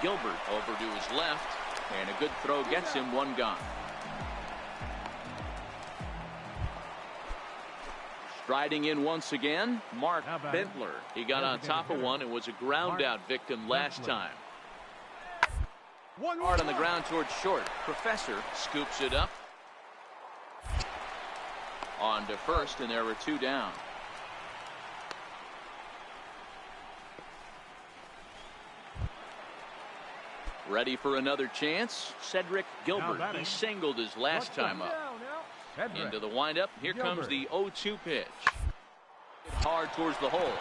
Gilbert over to his left. And a good throw gets him one gone. Striding in once again, Mark Bentler. He got on top of one and was a ground out victim last time. Hard on the ground towards short. Professor scoops it up. On to first, and there were two down. Ready for another chance. Cedric Gilbert. He singled his last time up. Into the windup. Here comes the 0-2 pitch. Hard towards the hole.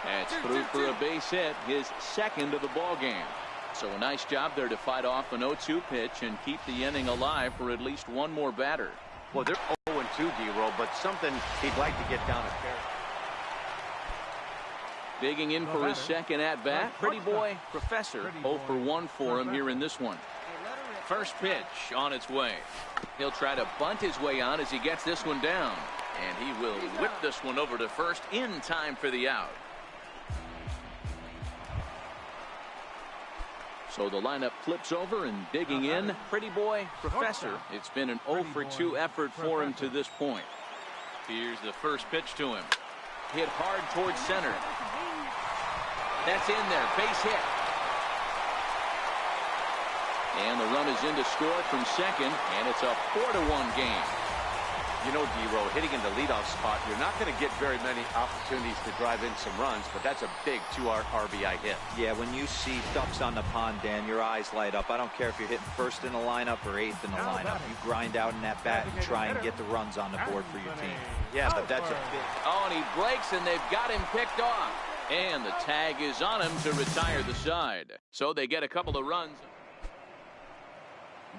That's through for a base hit, his second of the ball game. So a nice job there to fight off an 0-2 pitch and keep the inning alive for at least one more batter. Well, they're 0-2, D-Roll, but something he'd like to get down a pair. Digging in for his second at-bat, Pretty Boy Professor. 0 for 1 for him here in this one. First pitch on its way. He'll try to bunt his way on as he gets this one down. And he will whip this one over to first in time for the out. So the lineup flips over and digging in, Pretty Boy Professor. It's been an 0 for 2 effort for him to this point. Here's the first pitch to him. Hit hard towards center. That's in there, base hit. And the run is in to score from second, and it's a 4-1 game. You know, D-Roll, hitting in the leadoff spot, you're not going to get very many opportunities to drive in some runs, but that's a big 2 RBI hit. Yeah, when you see ducks on the pond, Dan, your eyes light up. I don't care if you're hitting first in the lineup or 8th in the lineup. You grind out in that bat and try and get the runs on the board for your team. Yeah, but that's a big... Oh, and he breaks, and they've got him picked off. And the tag is on him to retire the side. So they get a couple of runs.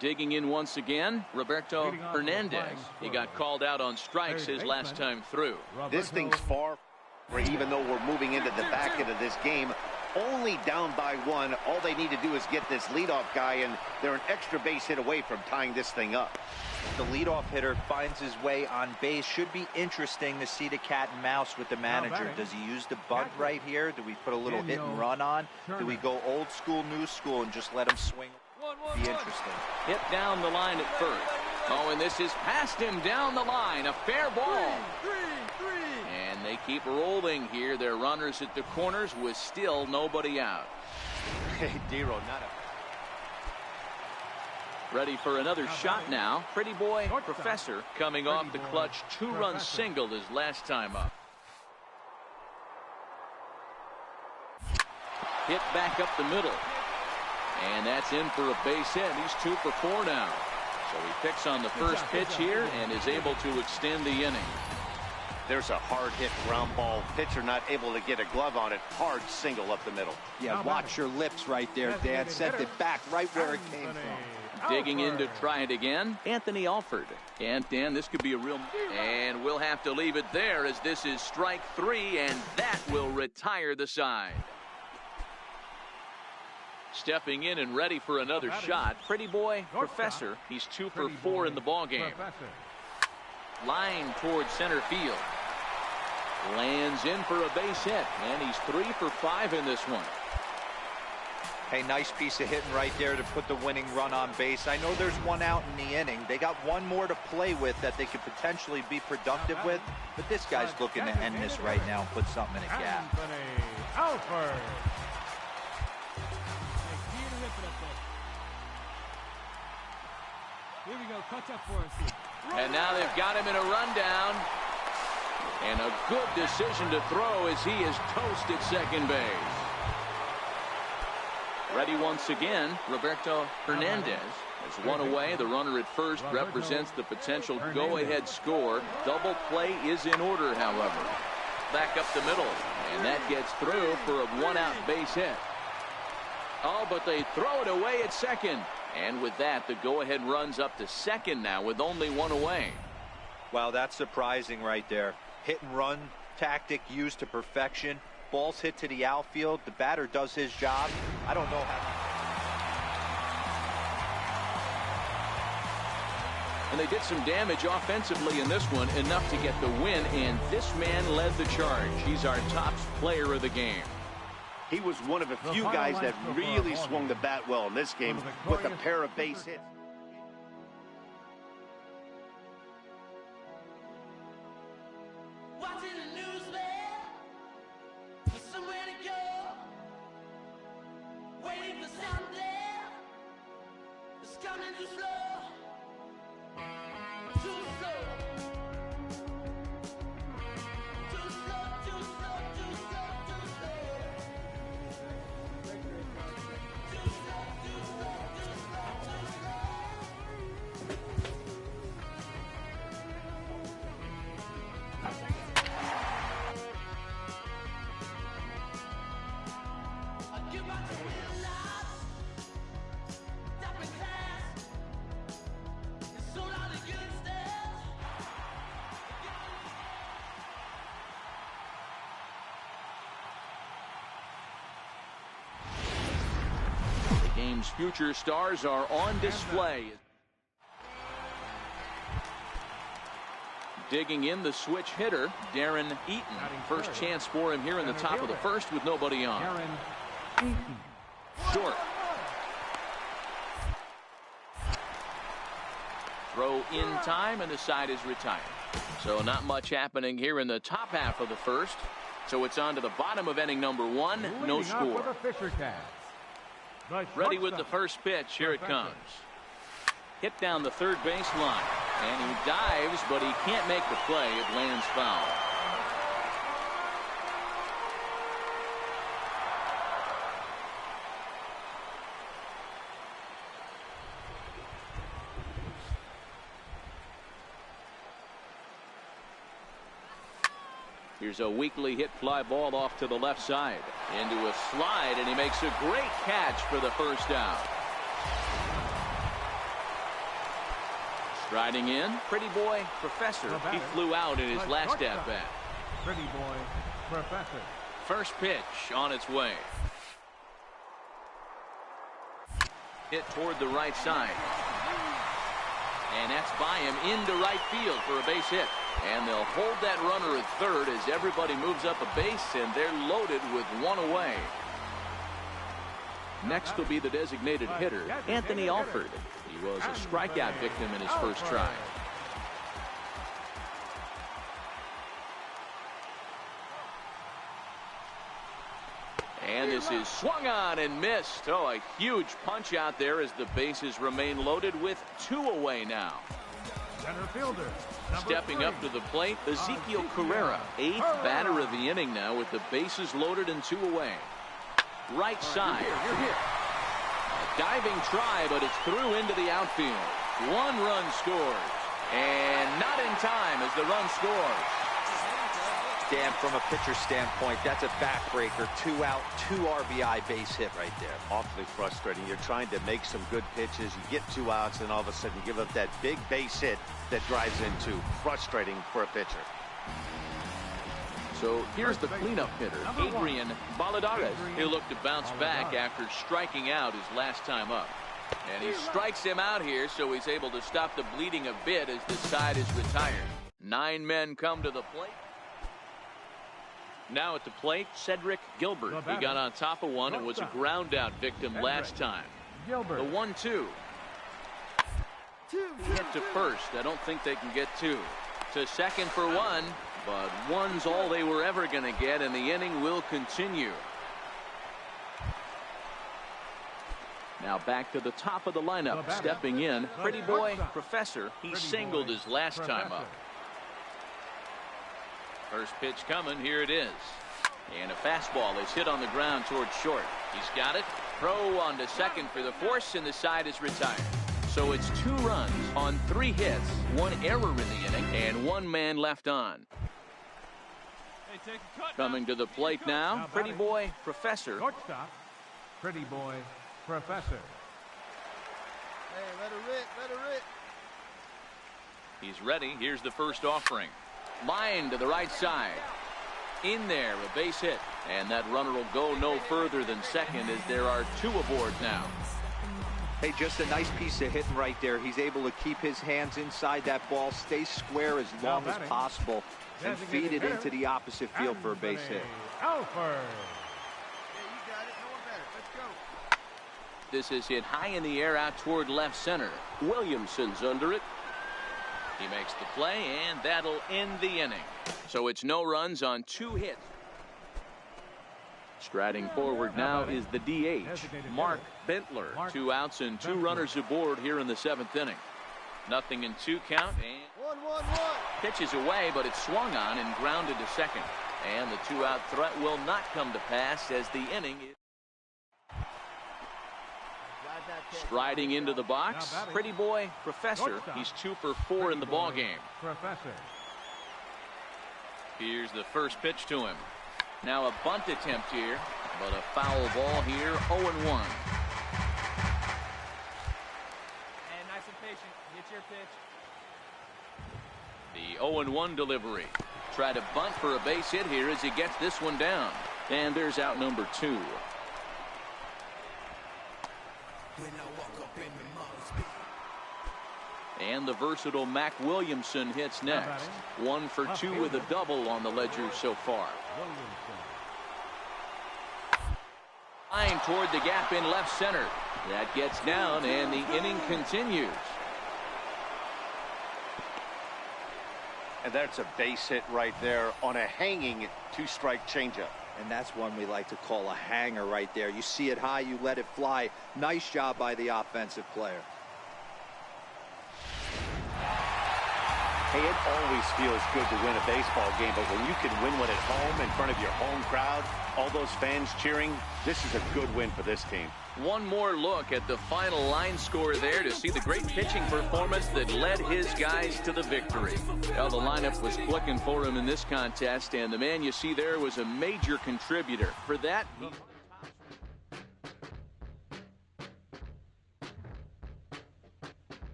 Digging in once again, Roberto Hernandez. He got called out on strikes his last time through. This thing's far, even though we're moving into the back end of this game, only down by 1. All they need to do is get this leadoff guy, and they're an extra base hit away from tying this thing up. The leadoff hitter finds his way on base. Should be interesting to see the cat and mouse with the manager. Does he use the bunt right here? Do we put a little hit and run on? Do we go old school, new school, and just let him swing? Be interesting. Hit down the line at first. Oh, and this is past him down the line. A fair ball. And they keep rolling here. Their runners at the corners with still nobody out. Hey, D-Roll, not a... Ready for another shot now. Pretty Boy Professor coming off the clutch 2-run single his last time up. Hit back up the middle. And that's in for a base hit. He's 2 for 4 now. So he picks on the first pitch here and is able to extend the inning. There's a hard hit ground ball. Pitcher not able to get a glove on it. Hard single up the middle. Yeah, watch your lips right there, Dan. Sent it back right where it came from. Digging in to try it again, Anthony Alford. And Dan, this could be a real... And we'll have to leave it there as this is strike 3, and that will retire the side. Stepping in and ready for another shot, Pretty Boy Professor. He's 2 for 4 in the ball game. Line towards center field. Lands in for a base hit, and he's 3 for 5 in this one. Hey, nice piece of hitting right there to put the winning run on base. I know there's 1 out in the inning. They got 1 more to play with that they could potentially be productive with, but this guy's looking to end this right now and put something in a gap. Alford. Here we go, catch up for us. And now they've got him in a rundown. And a good decision to throw as he is toast at second base. Ready once again, Roberto Hernandez. As 1 away, the runner at first represents the potential go-ahead score. Double play is in order, however. Back up the middle, and that gets through for a 1-out base hit. Oh, but they throw it away at second. And with that, the go-ahead runs up to second now with only 1 away. Wow, that's surprising right there. Hit and run tactic used to perfection. Ball's hit to the outfield. The batter does his job. I don't know how. And they did some damage offensively in this one, enough to get the win, and this man led the charge. He's our top player of the game. He was one of a few guys that really swung the bat well in this game with a pair of base hits. Game's future stars are on display. Digging in, the switch hitter, Darren Eaton. First chance for him here in the top of the first with nobody on. Short. Throw in time, and the side is retired. So not much happening here in the top half of the first. So it's on to the bottom of inning number one. No score. Ready with the first pitch. Here it comes. Hit down the third base line. And he dives, but he can't make the play. It lands foul. Here's a weakly hit fly ball off to the left side. Into a slide, and he makes a great catch for the first out. Striding in, Pretty Boy Professor. He flew out in his last at-bat. Pretty Boy Professor. First pitch on its way. Hit toward the right side. And that's by him into right field for a base hit. And they'll hold that runner at third as everybody moves up a base, and they're loaded with one away. Next will be the designated hitter, Anthony Alford. He was a strikeout victim in his first try. And this is swung on and missed. Oh, a huge punch out there as the bases remain loaded with two away now. Center fielder. Stepping up to the plate, Ezekiel Carrera, eighth batter of the inning now with the bases loaded and two away. Right side. A diving try, but it's through into the outfield. One run scores. And not in time as the run scores. Dan, from a pitcher standpoint, that's a backbreaker. 2 out, 2 RBI base hit right there. Awfully frustrating. You're trying to make some good pitches. You get 2 outs, and all of a sudden you give up that big base hit that drives into. Frustrating for a pitcher. So here's the cleanup hitter, Adrian Baladares. He'll look to bounce back after striking out his last time up. And he strikes him out here, so he's able to stop the bleeding a bit as the side is retired. 9 men come to the plate. Now at the plate, Cedric Gilbert. He got on top of one and was a ground out victim last time. The 1-2. Hit to first. I don't think they can get 2. To second for 1, but 1's all they were ever going to get, and the inning will continue. Now back to the top of the lineup. Stepping in, Pretty Boy Professor. He singled his last time up. First pitch coming. Here it is. And a fastball is hit on the ground towards short. He's got it. Throw on to second for the force, and the side is retired. So it's 2 runs on 3 hits, 1 error in the inning, and 1 man left on. Coming to the plate now, Pretty Boy Professor. Shortstop, Pretty Boy Professor. Hey, let her rip, let her rip. He's ready. Here's the first offering. Line to the right side. In there, a base hit. And that runner will go no further than second as there are 2 aboard now. Hey, just a nice piece of hitting right there. He's able to keep his hands inside that ball, stay square as long as possible, and feed it into the opposite field for a base hit. Alford. This is hit high in the air out toward left center. Williamson's under it. He makes the play, and that'll end the inning. So it's no runs on 2 hits. Striding forward now is the DH, Mark Bentler. 2 outs and 2 runners aboard here in the 7th inning. 0-2 count, and 1-1-1. pitches away, but it's swung on and grounded to second. And the 2-out threat will not come to pass as the inning is. Striding into the box, Pretty Boy Professor. He's 2 for 4 in the ball game. Professor. Here's the first pitch to him. Now a bunt attempt here, but a foul ball here, 0-1. And nice and patient. Get your pitch. The 0-1 delivery. Try to bunt for a base hit here as he gets this one down. And there's out number 2. And the versatile Mac Williamson hits next. 1 for 2 with a double on the ledger so far. Line toward the gap in left center. That gets down, and the inning continues. And that's a base hit right there on a hanging 2-strike changeup. And that's one we like to call a hanger right there. You see it high, you let it fly. Nice job by the offensive player. Hey, it always feels good to win a baseball game, but when you can win one at home in front of your home crowd, all those fans cheering, this is a good win for this team. One more look at the final line score there to see the great pitching performance that led his guys to the victory. Well, the lineup was clicking for him in this contest, and the man you see there was a major contributor. For that,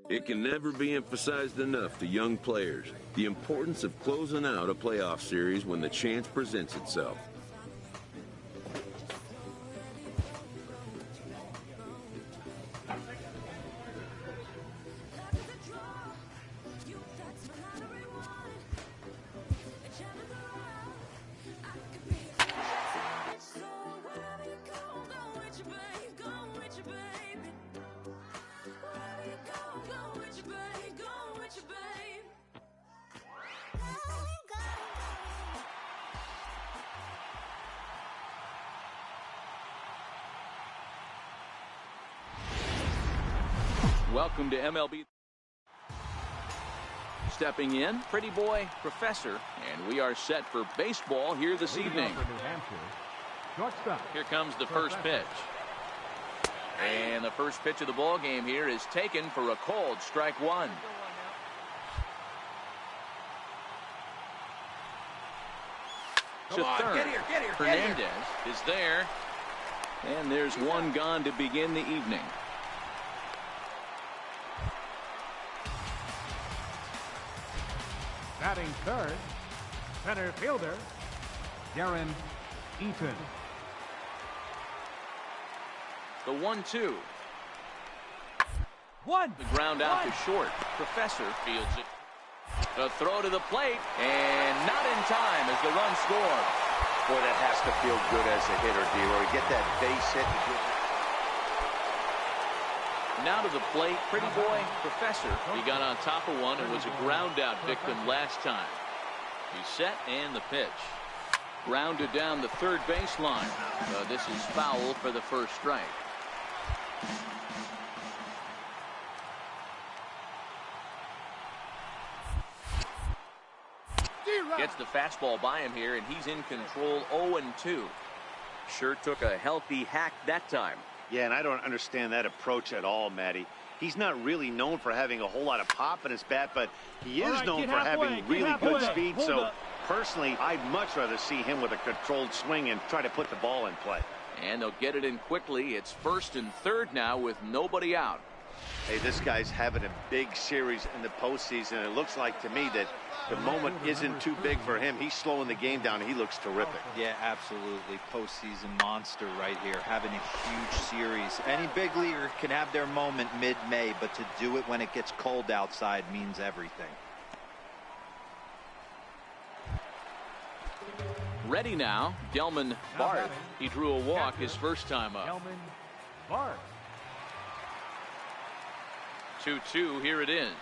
It can never be emphasized enough to young players the importance of closing out a playoff series when the chance presents itself. welcome to MLB. Stepping in, Pretty Boy Professor, and we are set for baseball here this evening. Here comes the first pitch. And the first pitch of the ball game here is taken for a called strike 1. To third. Get here, Hernandez is there. And there's one gone to begin the evening. Batting third, center fielder, Darren Eaton. The 1-2. The ground out to short. Professor fields it. The throw to the plate, and not in time as the run scored. Boy, that has to feel good as a hitter, D-Roy. Get that base hit. Now to the plate, Pretty Boy Professor. He got on top of one and was a ground out victim last time. He's set and the pitch. Grounded down the third baseline. This is foul for the first strike. Gets the fastball by him here, and he's in control 0-2. Sure took a healthy hack that time. Yeah, and I don't understand that approach at all, Matty. He's not really known for having a whole lot of pop in his bat, but he is known for having really good speed. So personally, I'd much rather see him with a controlled swing and try to put the ball in play. And they'll get it in quickly. It's 1st and 3rd now with nobody out. Hey, this guy's having a big series in the postseason. It looks like to me that the moment isn't too big for him. He's slowing the game down. He looks terrific. Yeah, absolutely. Postseason monster right here, having a huge series. Any big leaguer can have their moment mid-May, but to do it when it gets cold outside means everything. Ready now, Delman Barth. He drew a walk his first time up. Delman Barth. 2-2, here it is.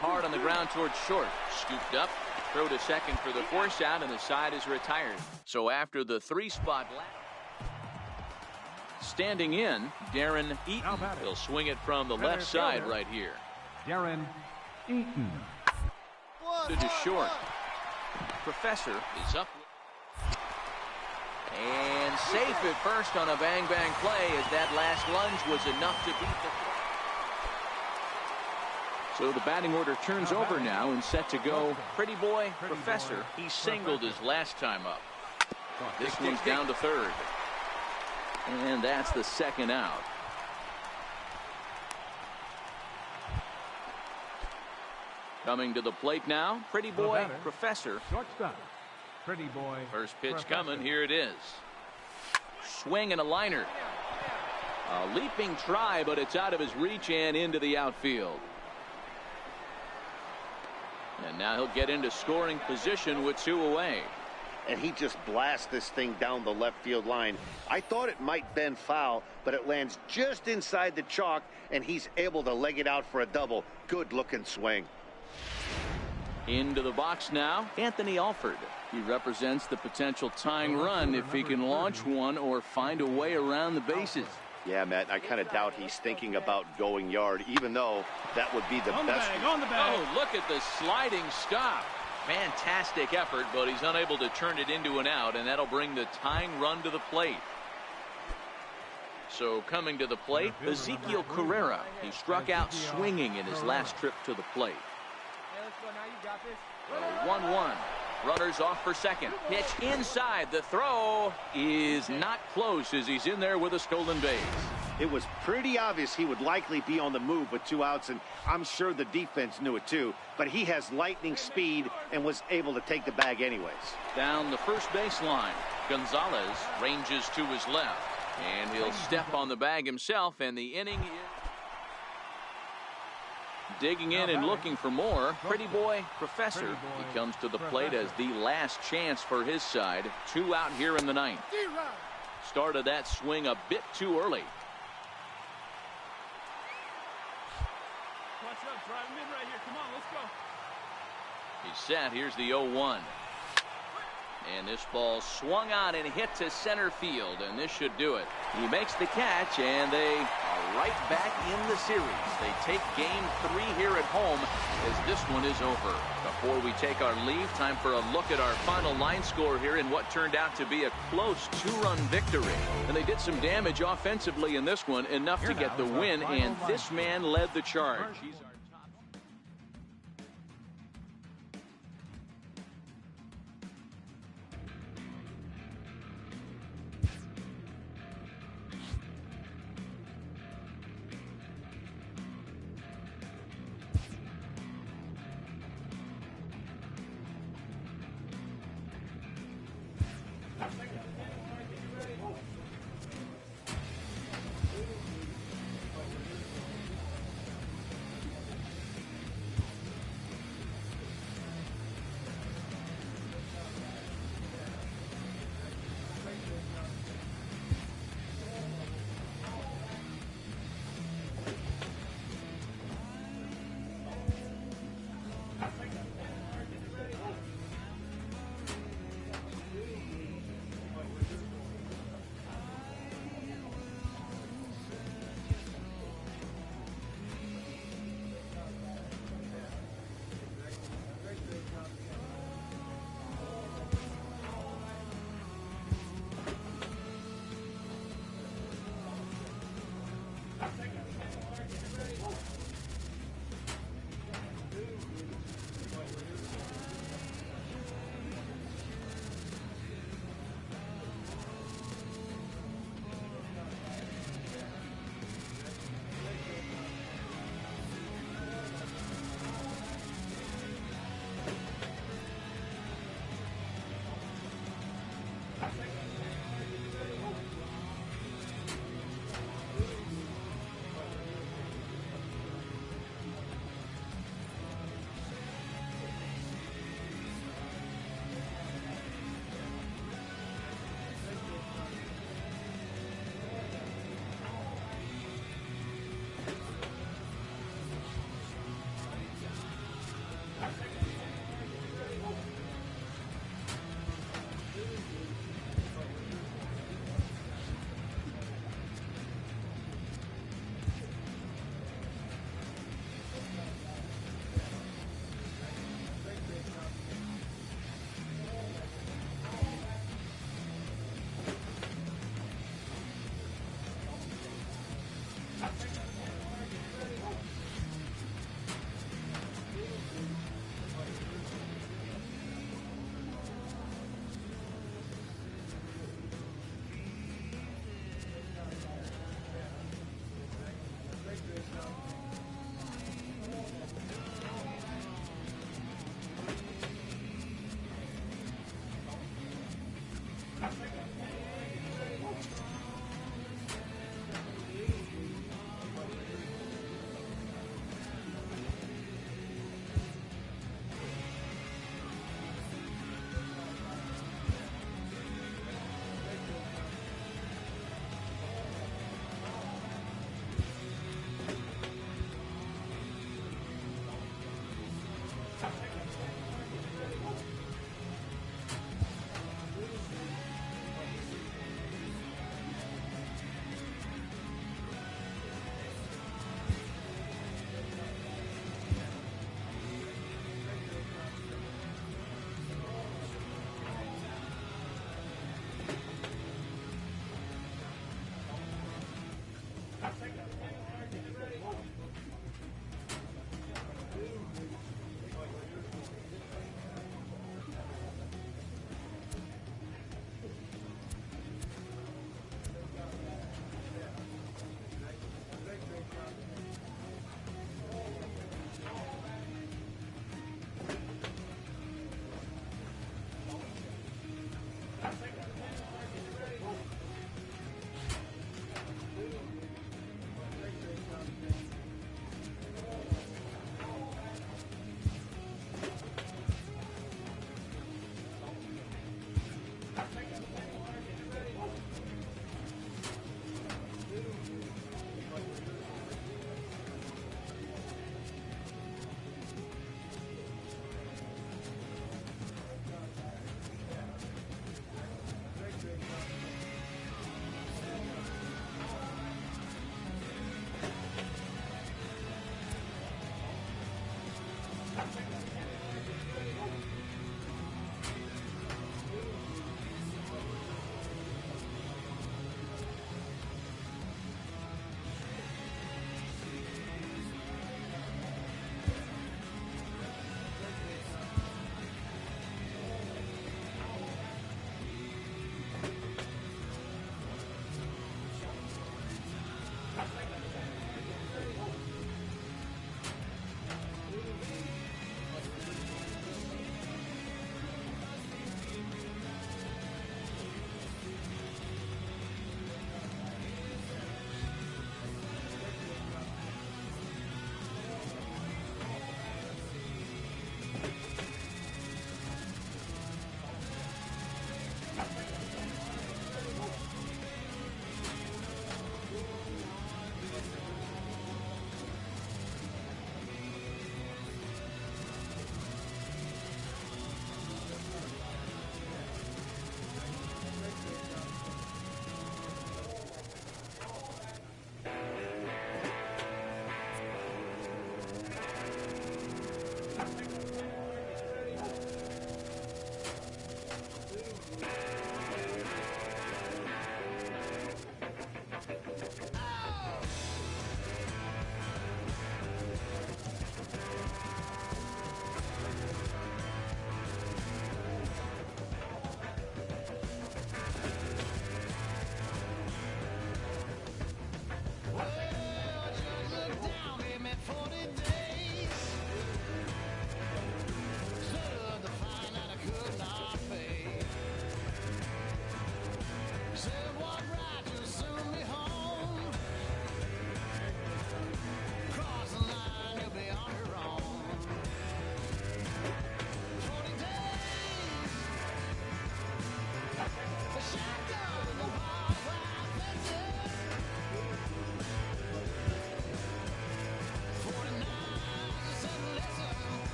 Hard on the ground towards short. Scooped up, throw to second for the force out, and the side is retired. So after the 3-spot standing in, Darren Eaton. He'll swing it from the left side right here. Darren Eaton. To short. Professor is up. And safe at first on a bang-bang play as that last lunge was enough to beat the... So the batting order turns over now and set to go. Pretty boy, Professor. He singled his last time up. This one's down to 3rd. And that's the 2nd out. Coming to the plate now, Pretty boy, Professor. Shortstop. Pretty boy. First pitch coming, here it is. Swing and a liner. A leaping try, but it's out of his reach and into the outfield. And now he'll get into scoring position with 2 away. And he just blasts this thing down the left field line. I thought it might bend foul, but it lands just inside the chalk, and he's able to leg it out for a double. Good looking swing. Into the box now, Anthony Alford. He represents the potential tying run if he can launch one or find a way around the bases. Yeah, Matt, I kind of doubt he's thinking about going yard, even though that would be the best. Oh, look at the sliding stop. Fantastic effort, but he's unable to turn it into an out, and that'll bring the tying run to the plate. So coming to the plate, Ezekiel Carrera. He struck out swinging in his last trip to the plate. 1-1. Runners off for second. Pitch inside. The throw is not close as he's in there with a stolen base. It was pretty obvious he would likely be on the move with 2 outs, and I'm sure the defense knew it too. But he has lightning speed and was able to take the bag anyways. Down the first baseline, Gonzalez ranges to his left, and he'll step on the bag himself, and the inning is... Digging in and looking for more, Pretty boy, Professor. He comes to the plate as the last chance for his side. 2 out here in the 9th. Started that swing a bit too early. Watch up, drive him in right here. Come on, let's go. He's set. Here's the 0-1. And this ball swung on and hit to center field, and this should do it. He makes the catch, and they are right back in the series. They take game 3 here at home as this one is over. Before we take our leave, time for a look at our final line score here in what turned out to be a close 2-run victory. And they did some damage offensively in this one, enough to get the win, and this man led the charge.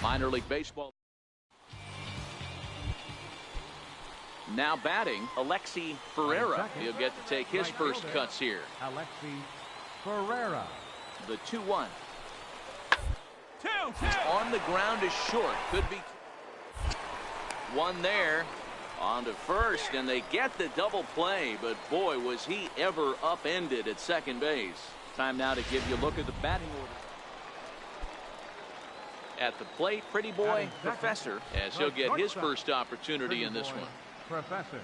Minor League Baseball. Now batting, Alexi Ferreira. He'll get to take his first cuts here. Alexi Ferreira. The 2-1. On the ground is short. Could be one there. On to first, and they get the double play, but boy, was he ever upended at second base. Time now to give you a look at the batting order. At the plate, Pretty Boy Professor, as he'll get his first opportunity in this one. Professor.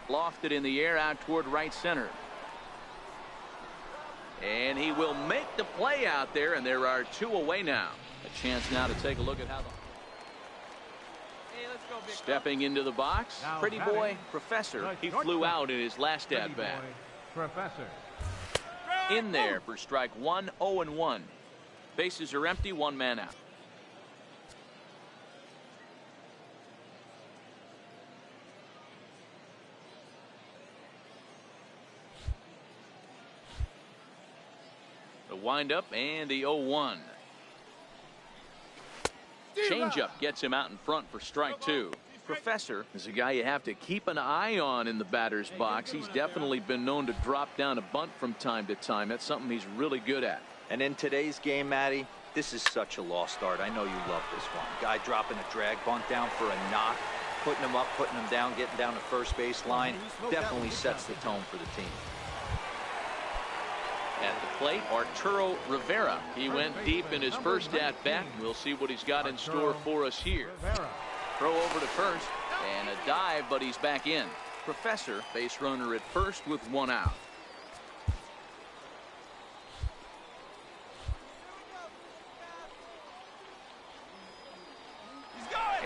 Lofted in the air out toward right center. And he will make the play out there, and there are 2 away now. A chance now to take a look at how the stepping into the box, Pretty Boy Professor. He flew out in his last at bat. Professor. In there for strike 1, 0-1. Bases are empty, 1 man out. The windup and the 0-1. Changeup gets him out in front for strike 2. Professor is a guy you have to keep an eye on in the batter's box. He's definitely been known to drop down a bunt from time to time. That's something he's really good at. And in today's game, Matty, this is such a lost art. I know you love this one. Guy dropping a drag bunt down for a knock, putting him up, putting him down, getting down the first base line. Definitely sets the tone for the team. At the plate, Arturo Rivera. He went deep in his first at bat. We'll see what he's got in store for us here. Throw over to first and a dive, but he's back in. Professor, base runner at first with 1 out.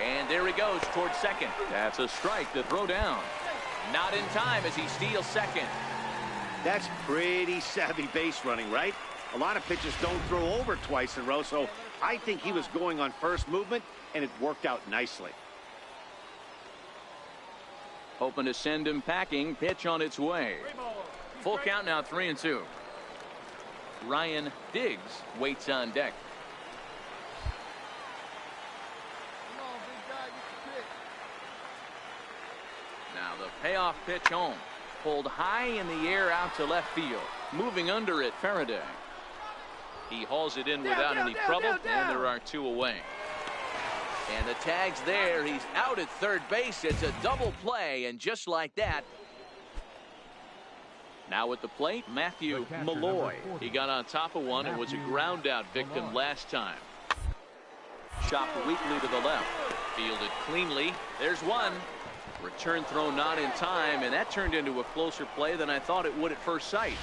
And there he goes towards second. That's a strike to throw down. Not in time as he steals second. That's pretty savvy base running, right? A lot of pitchers don't throw over twice in a row, so I think he was going on first movement, and it worked out nicely. Hoping to send him packing. Pitch on its way. Full count now, 3-2. Ryan Diggs waits on deck. Now the payoff pitch home. Pulled high in the air out to left field. Moving under it, Faraday. He hauls it in without any trouble, and there are 2 away. And the tag's there. He's out at third base. It's a double play, and just like that. Now at the plate, Matthew Malloy. He got on top of one and was a ground out victim last time. Chopped weakly to the left. Fielded cleanly. There's one. Return throw not in time, and that turned into a closer play than I thought it would at first sight.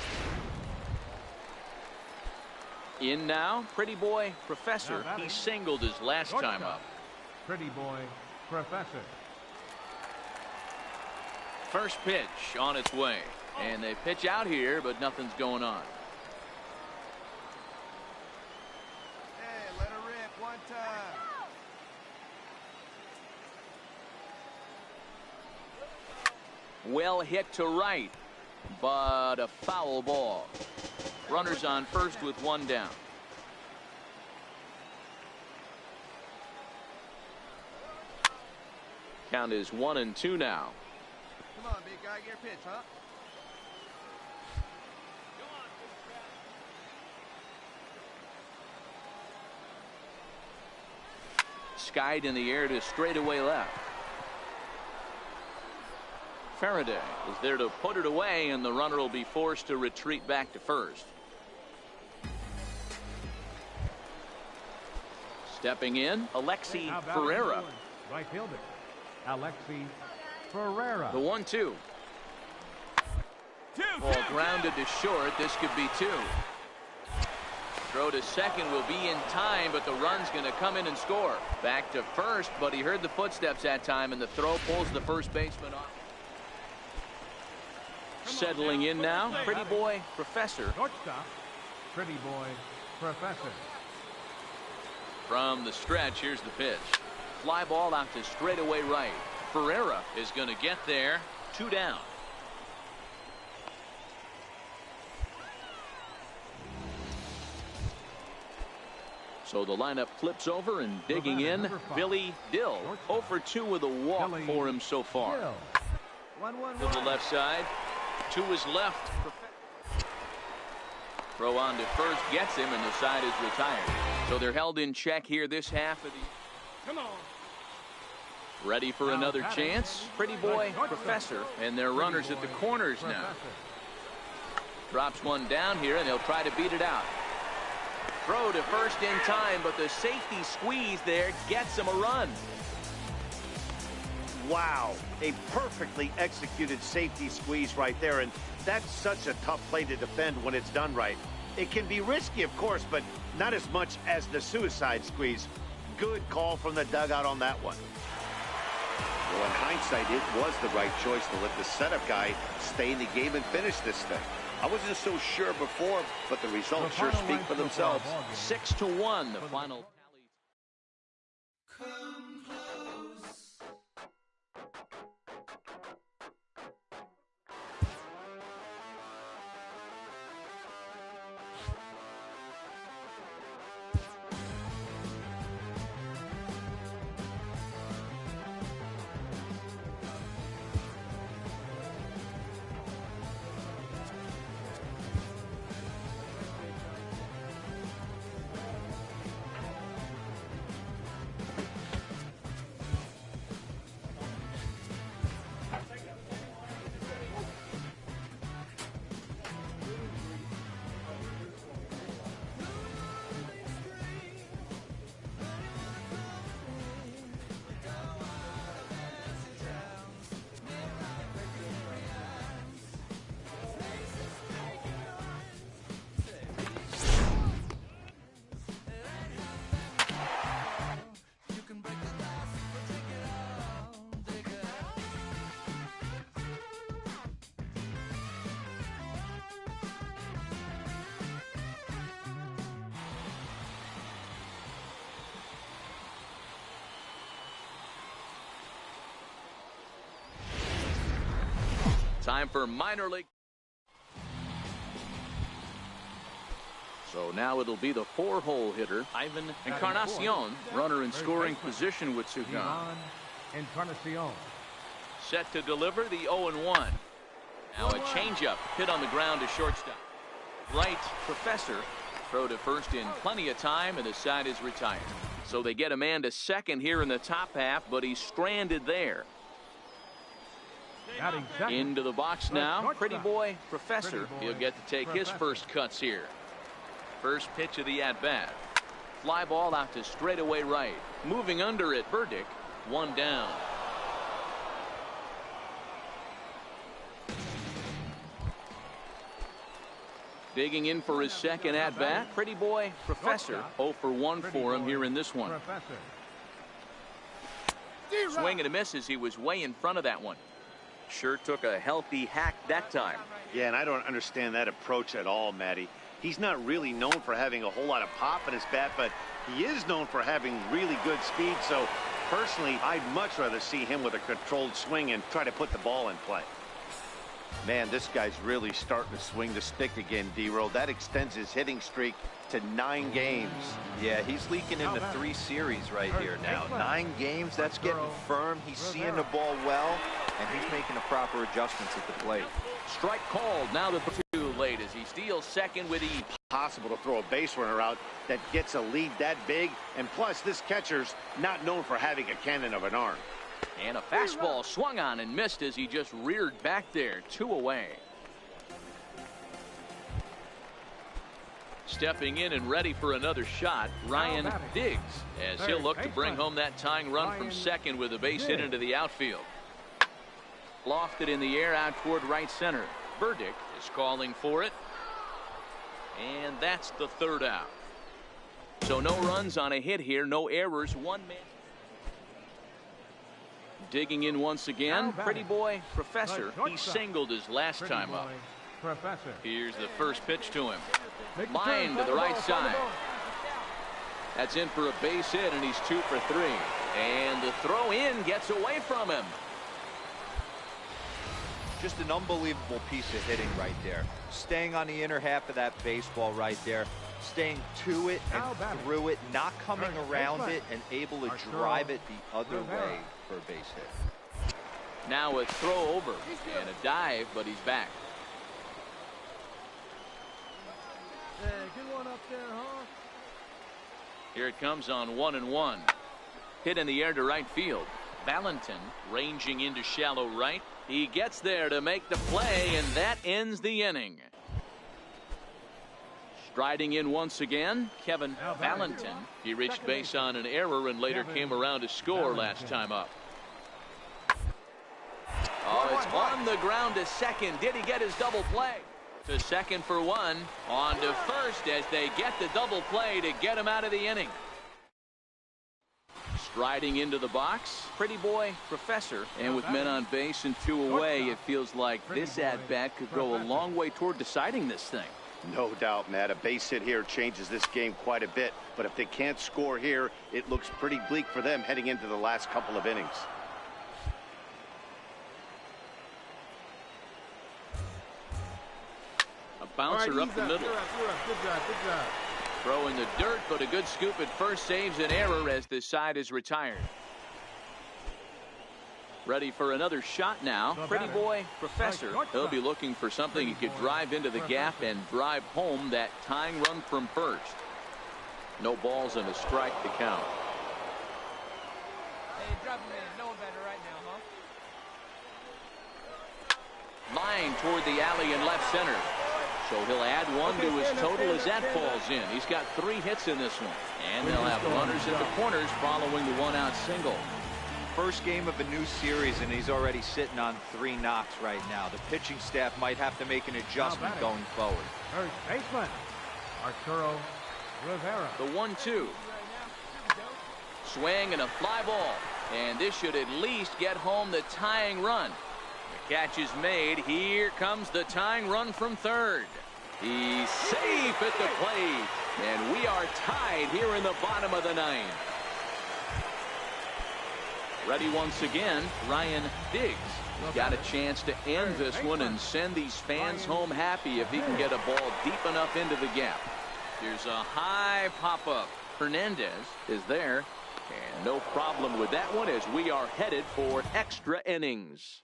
In now, Pretty Boy Professor. He singled his last time up. Pretty Boy Professor. First pitch on its way, and they pitch out here, but nothing's going on. Hey, let her rip one time. Well hit to right, but a foul ball. Runners on first with 1 down. Count is 1-2 now. Come on, big guy, get your pitch, huh? Skied in the air to straightaway left. Faraday is there to put it away, and the runner will be forced to retreat back to first. Stepping in, Alexi Ferreira. Right fielder, Alexi Ferreira. The 1-2. Ball grounded to short. This could be 2. Throw to second will be in time, but the run's going to come in and score. Back to first, but he heard the footsteps that time, and the throw pulls the first baseman off. Settling in now, Pretty Boy Professor. Shortstop, Pretty Boy Professor. From the stretch, here's the pitch. Fly ball out to straightaway right. Ferreira is going to get there. 2 down. So the lineup flips over, and digging in, Billy Dill. 0 for 2 with a walk for him so far. To the left side. To his left. Throw on to first, gets him, and the side is retired. So they're held in check here this half of the. Come on. Ready for another chance. Pretty boy, Professor, and they're runners at the corners now. Drops one down here, and they'll try to beat it out. Throw to first in time, but the safety squeeze there gets him a run. Wow, a perfectly executed safety squeeze right there, and that's such a tough play to defend when it's done right. It can be risky, of course, but not as much as the suicide squeeze. Good call from the dugout on that one. Well, in hindsight, it was the right choice to let the setup guy stay in the game and finish this thing. I wasn't so sure before, but the results sure speak for themselves. 6-1, the final tally. Time for minor league. So now it'll be the 4-hole hitter, Ivan Encarnacion, runner in scoring position with Sugan. Encarnacion. Set to deliver the 0-1. Now a changeup hit on the ground to shortstop. Right, Professor. Throw to first in plenty of time, and the side is retired. So they get a man to second here in the top half, but he's stranded there. Into the box now. Pretty boy, Professor. He'll get to take his first cuts here. First pitch of the at-bat. Fly ball out to straightaway right. Moving under it, Burdick. One down. Digging in for his second at-bat. Pretty boy, Professor. 0 for 1 for him here in this one. Swing and a miss as he was way in front of that one. Sure took a healthy hack that time. Yeah, and I don't understand that approach at all, Matty. He's not really known for having a whole lot of pop in his bat, but he is known for having really good speed. So, personally, I'd much rather see him with a controlled swing and try to put the ball in play. Man, this guy's really starting to swing the stick again, D-Roll. That extends his hitting streak to 9 games. Yeah, he's leaking into 3 series right here now. 9 games, that's getting firm. He's seeing the ball well, and he's making the proper adjustments at the plate. Strike called. Now the too late as he steals second with ease. Possible to throw a base runner out that gets a lead that big, and plus this catcher's not known for having a cannon of an arm. And a fastball swung on and missed as he just reared back there. 2 away. Stepping in and ready for another shot, Ryan Diggs, as he'll look to bring home that tying run from second with a base hit into the outfield. Lofted in the air out toward right center. Burdick is calling for it. And that's the 3rd out. So no runs on a hit here, no errors, 1 man. Digging in once again, pretty boy, Professor. He singled his last time up. Here's the first pitch to him. Line to the right side. That's in for a base hit, and he's 2 for 3. And the throw in gets away from him. Just an unbelievable piece of hitting right there. Staying on the inner half of that baseball right there. staying to it and through it, not coming around it, and able to drive it the other way for a base hit. Now a throw over and a dive, but he's back. Hey, good one up there, huh? Here it comes on 1-1. Hit in the air to right field. Valentin ranging into shallow right. He gets there to make the play, and that ends the inning. Striding in once again, Kevin Valentin. He reached base on an error and later came around to score last time up. Oh, it's on the ground to second. Did he get his double play? To second for one. On to first as they get the double play to get him out of the inning. Striding into the box, Pretty Boy Professor. And with men on base and 2 away, it feels like this at-bat could go a long way toward deciding this thing. No doubt, Matt. A base hit here changes this game quite a bit. But if they can't score here, it looks pretty bleak for them heading into the last couple of innings. A bouncer up the middle. Good job. Throw in the dirt, but a good scoop at first saves an error as this side is retired. Ready for another shot now. Pretty Boy Professor. He'll be looking for something he could drive into the gap and drive home that tying run from first. No balls and a strike to count. Hey, drop him in. No one better right now, huh? Line toward the alley in left center. So he'll add one to his total as that falls in. He's got 3 hits in this one. And they'll have runners at the corners following the one-out single. First game of a new series, and he's already sitting on 3 knocks right now. The pitching staff might have to make an adjustment going forward. First baseman, Arturo Rivera. The 1-2. Swing and a fly ball. And this should at least get home the tying run. The catch is made. Here comes the tying run from third. He's safe at the plate. And we are tied here in the bottom of the 9th. Ready once again, Ryan Diggs. He's got a chance to end this one and send these fans home happy if he can get a ball deep enough into the gap. Here's a high pop-up. Hernandez is there. And no problem with that one as we are headed for extra innings.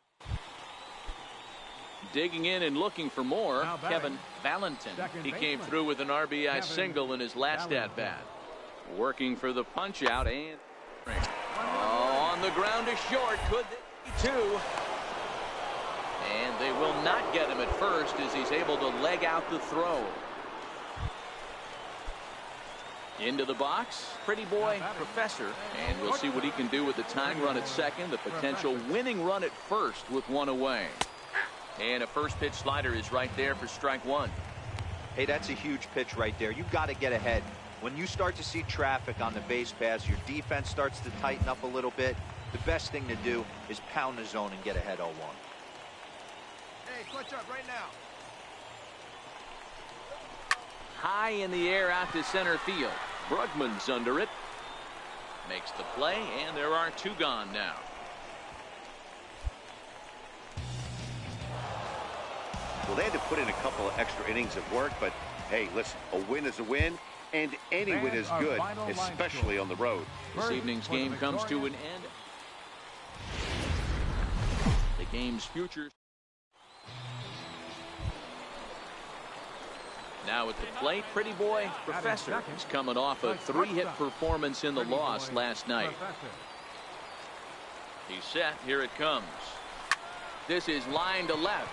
Digging in and looking for more, Kevin Valentin. He came through with an RBI single in his last at-bat. Working for the punch-out and... on the ground to short. Could they be 2? And they will not get him at first as he's able to leg out the throw. Into the box, Pretty Boy Professor. And we'll see what he can do with the tying run at second. The potential winning run at first with 1 away. And a first pitch slider is right there for strike 1. Hey, that's a huge pitch right there. You've got to get ahead. When you start to see traffic on the base pass, your defense starts to tighten up a little bit. The best thing to do is pound the zone and get ahead 0-1. Hey, clutch up right now. High in the air out to center field. Brugman's under it. Makes the play, and there are 2 gone now. Well, they had to put in a couple of extra innings of work, but hey, listen, a win is a win, and any win is good, especially on the road. This evening's game comes to an end. The game's future. Now at the plate, Pretty Boy Professor is coming off a 3-hit performance in the loss last night. He's set. Here it comes. This is line to left.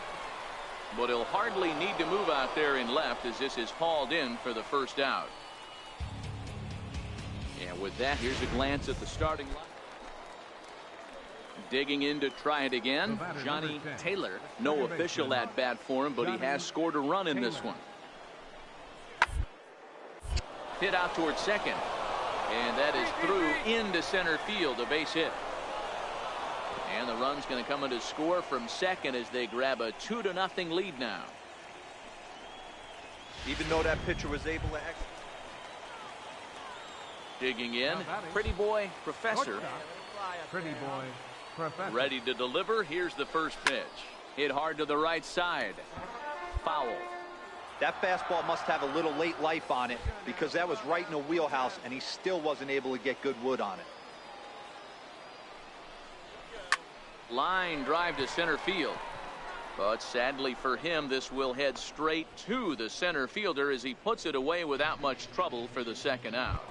But he'll hardly need to move out there in left as this is hauled in for the first out. And with that, here's a glance at the starting line. Digging in to try it again, Johnny Taylor. No official at bat for him, but he has scored a run in this one. Hit out towards second. And that is through into center field, a base hit. And the run's going to come in to score from second as they grab a 2-0 lead now. Even though that pitcher was able to execute. Digging in, Pretty Boy Professor. Pretty Boy Professor. Ready to deliver. Here's the first pitch. Hit hard to the right side. Foul. That fastball must have a little late life on it because that was right in the wheelhouse, and he still wasn't able to get good wood on it. Line drive to center field. But sadly for him, this will head straight to the center fielder as he puts it away without much trouble for the second out.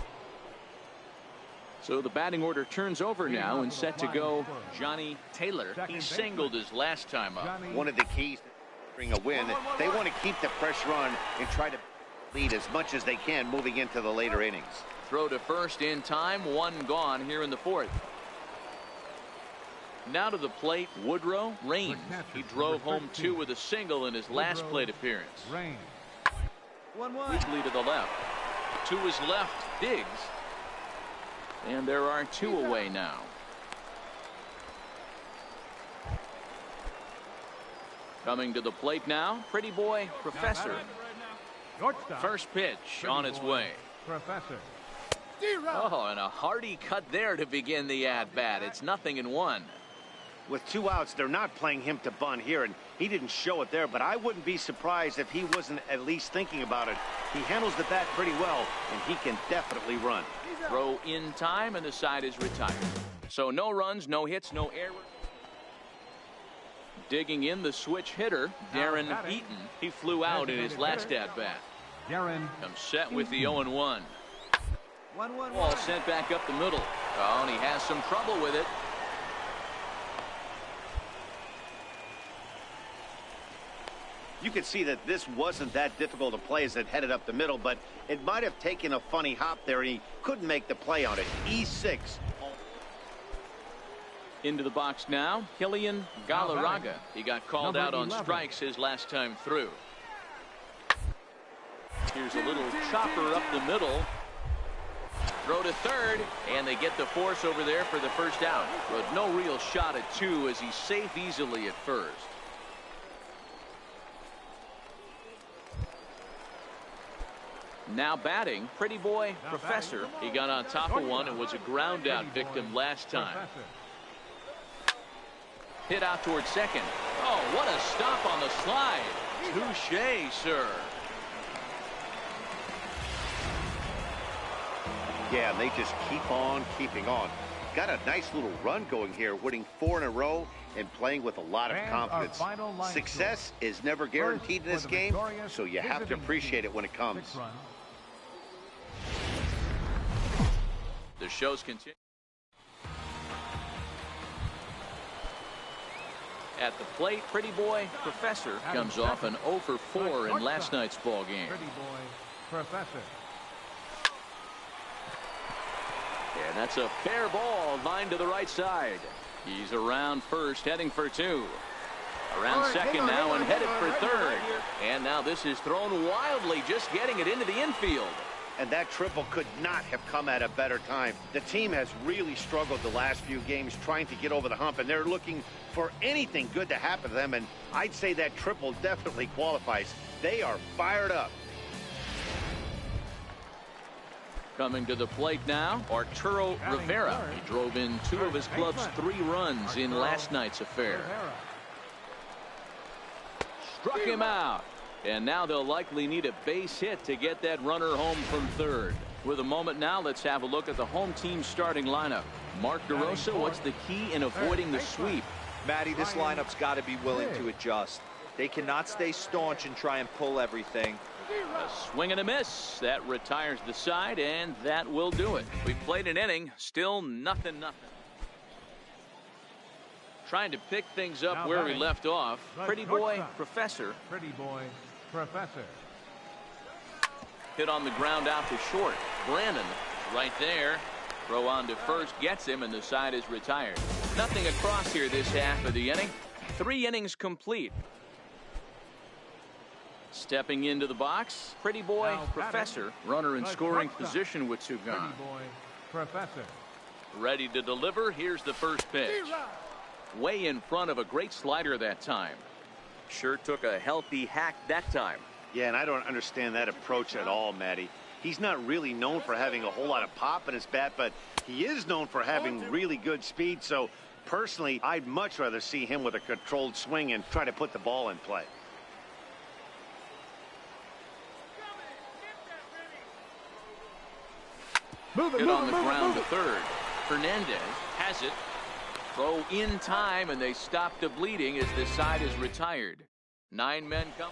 So the batting order turns over now and set to go Johnny Taylor. He singled his last time up. One of the keys to bring a win, they want to keep the pressure on and try to lead as much as they can moving into the later innings. Throw to first in time, one gone here in the fourth. Now to the plate, Woodrow Raines. He drove home 2 with a single in his last plate appearance. Weekly to the left. To his left, Diggs. And there are 2 away now. Coming to the plate now, Pretty Boy Professor. First pitch on its way. Professor. Oh, and a hearty cut there to begin the at-bat. It's 0-1. With 2 outs, they're not playing him to bunt here, and he didn't show it there, but I wouldn't be surprised if he wasn't at least thinking about it. He handles the bat pretty well, and he can definitely run. Throw in time, and the side is retired. So no runs, no hits, no errors. Digging in the switch hitter, Darren Eaton. He flew out in his last at-bat. Comes set with the 0-1. Ball sent back up the middle. Oh, and he has some trouble with it. You could see that this wasn't that difficult a play as it headed up the middle, but it might have taken a funny hop there, and he couldn't make the play on it. E6. Into the box now, Killian Galarraga. He got called out on strikes his last time through. Here's a little chopper up the middle. Throw to third, and they get the force over there for the first out. But no real shot at 2 as he's safe easily at first. Now batting, Pretty Boy Professor. He got on top of one and was a ground out victim last time. Hit out towards second. Oh, what a stop on the slide. Touche, sir. Yeah, they just keep on keeping on. Got a nice little run going here, winning 4 in a row and playing with a lot of confidence. Success is never guaranteed in this game, so you have to appreciate it when it comes. The show's continue. At the plate, Pretty Boy Professor comes off an 0 for 4 in last night's ball game. Pretty Boy Professor. And that's a fair ball, lined to the right side. He's around first, heading for 2. Around second now and headed for third. And now this is thrown wildly, just getting it into the infield. And that triple could not have come at a better time. The team has really struggled the last few games trying to get over the hump, and they're looking for anything good to happen to them, and I'd say that triple definitely qualifies. They are fired up. Coming to the plate now, Arturo Rivera. He drove in 2 of his club's 3 runs in last night's affair. Struck him out. And now they'll likely need a base hit to get that runner home from third. With a moment now, let's have a look at the home team starting lineup. Mark DeRosa, what's the key in avoiding the sweep? Matty, this lineup's got to be willing to adjust. They cannot stay staunch and try and pull everything. A swing and a miss. That retires the side, and that will do it. We've played an inning, still 0-0. Trying to pick things up where we left off. Pretty Boy Professor. Pretty Boy Professor. Hit on the ground out to short. Brandon right there. Throw on to first gets him, and the side is retired. Nothing across here this half of the inning. 3 innings complete. Stepping into the box, Pretty Boy Professor. Runner in scoring position with 2 gone. Pretty Boy Professor. Ready to deliver. Here's the first pitch. Way in front of a great slider that time. Sure took a healthy hack that time. Yeah, and I don't understand that approach at all, Matty. He's not really known for having a whole lot of pop in his bat, but he is known for having really good speed. So personally, I'd much rather see him with a controlled swing and try to put the ball in play. Hit on the ground to third. Fernandez has it. Throw in time, and they stop the bleeding as the side is retired. 9 men come.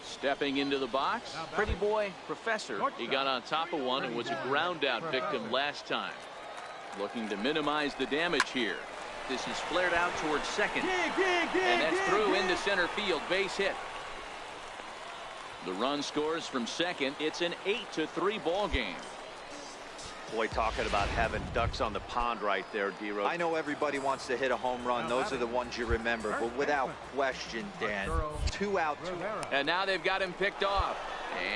Stepping into the box, Pretty Boy Professor. He got on top of one and was a ground out victim last time. Looking to minimize the damage here. This is flared out towards second. And that's through into center field. Base hit. The run scores from second. It's an 8-3 ball game. Boy, talking about having ducks on the pond right there, D-Rose. I know everybody wants to hit a home run. Those are the ones you remember. But without question, Dan, 2 out. And now they've got him picked off.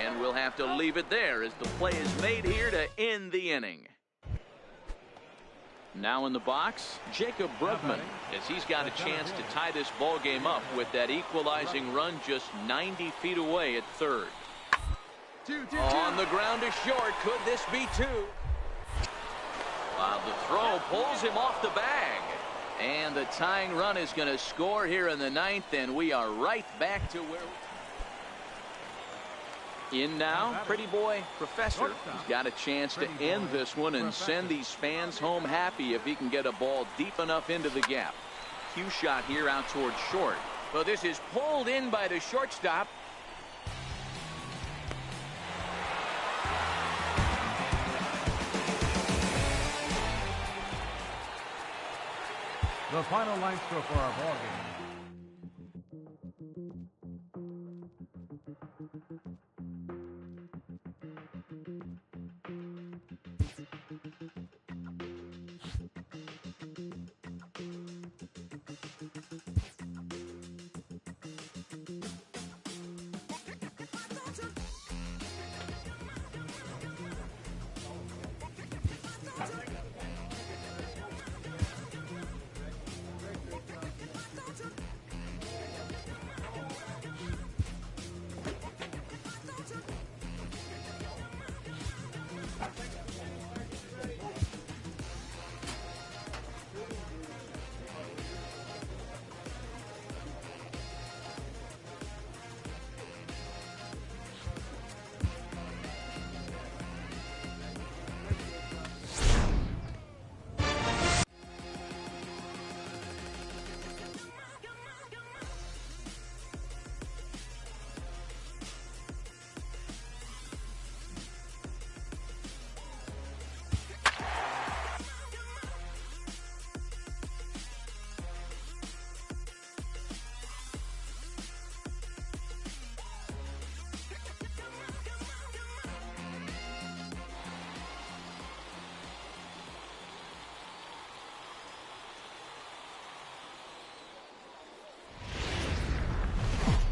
And we'll have to leave it there as the play is made here to end the inning. Now in the box, Jacob Brugman, as he's got a chance to tie this ball game up with that equalizing run just 90 feet away at third. On the ground to short. Could this be 2? While the throw pulls him off the bag. And the tying run is going to score here in the 9th, and we are right back to where in now, Pretty Boy Professor. He's got a chance to end this one and send these fans home happy if he can get a ball deep enough into the gap. Cue shot here out towards short. Well, this is pulled in by the shortstop. The final line score for our ball game.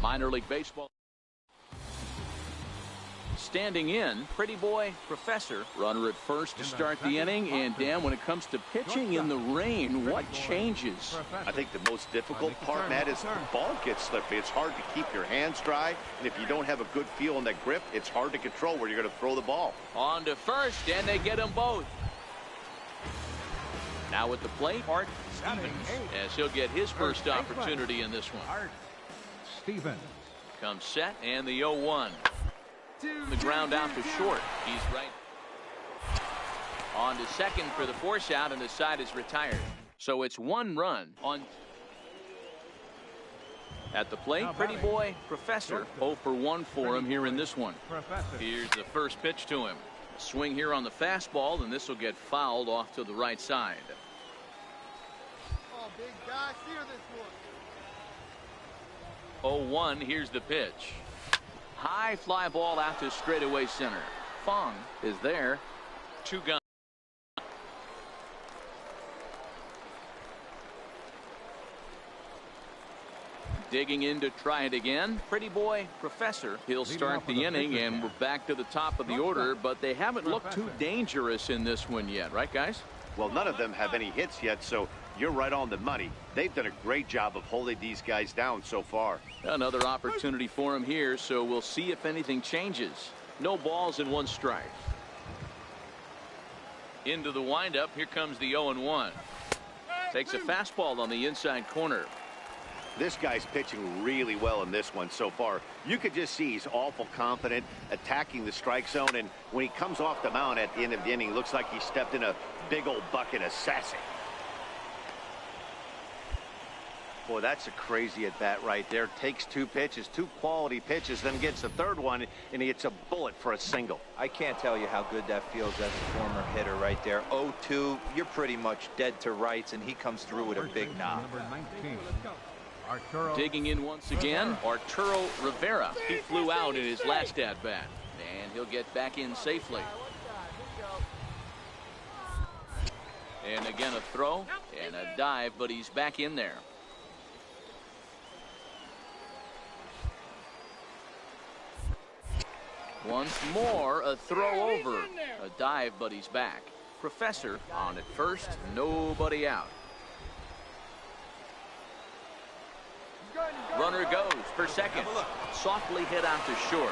Minor League Baseball. Standing in, Pretty Boy Professor. Runner at first to start the inning. And Dan, when it comes to pitching in the rain, what changes? I think the most difficult part, Matt, is the ball gets slippery. It's hard to keep your hands dry. And if you don't have a good feel on that grip, it's hard to control where you're going to throw the ball. On to first, and they get them both. Now at the plate, Art Stevens, as he'll get his first opportunity in this one. Art Stevens comes set, and the 0-1. The ground out to short. He's right. On to second for the force out, and the side is retired. So it's 1 run on. At the plate, Pretty Boy Professor. 0 for 1 for him here in this one. Here's the first pitch to him. Swing here on the fastball, and this will get fouled off to the right side. Oh, big guy, steer this one. 0-1, here's the pitch. High fly ball out to straightaway center. Fong is there. 2 guns. Digging in to try it again. Pretty Boy Professor. He'll start the inning, and we're back to the top of the order, but they haven't looked too dangerous in this one yet, right, guys? Well, none of them have any hits yet, so you're right on the money. They've done a great job of holding these guys down so far. Another opportunity for him here, so we'll see if anything changes. No balls and 1 strike. Into the windup. Here comes the 0-1. Takes a fastball on the inside corner. This guy's pitching really well in this one so far. You could just see he's awful confident, attacking the strike zone, and when he comes off the mound at the end of the inning, looks like he stepped in a big old bucket of sassy. Boy, that's a crazy at bat right there. Takes 2 pitches, 2 quality pitches, then gets a 3rd one, and he hits a bullet for a single. I can't tell you how good that feels as a former hitter right there. 0-2, you're pretty much dead to rights, and he comes through with a big knock. Digging in once again, Arturo Rivera. He flew out in his last at-bat, and he'll get back in safely. And again a throw and a dive, but he's back in there. Once more, a throw over. A dive, but he's back. Professor on at first, nobody out. Runner goes for second. Softly hit out to short.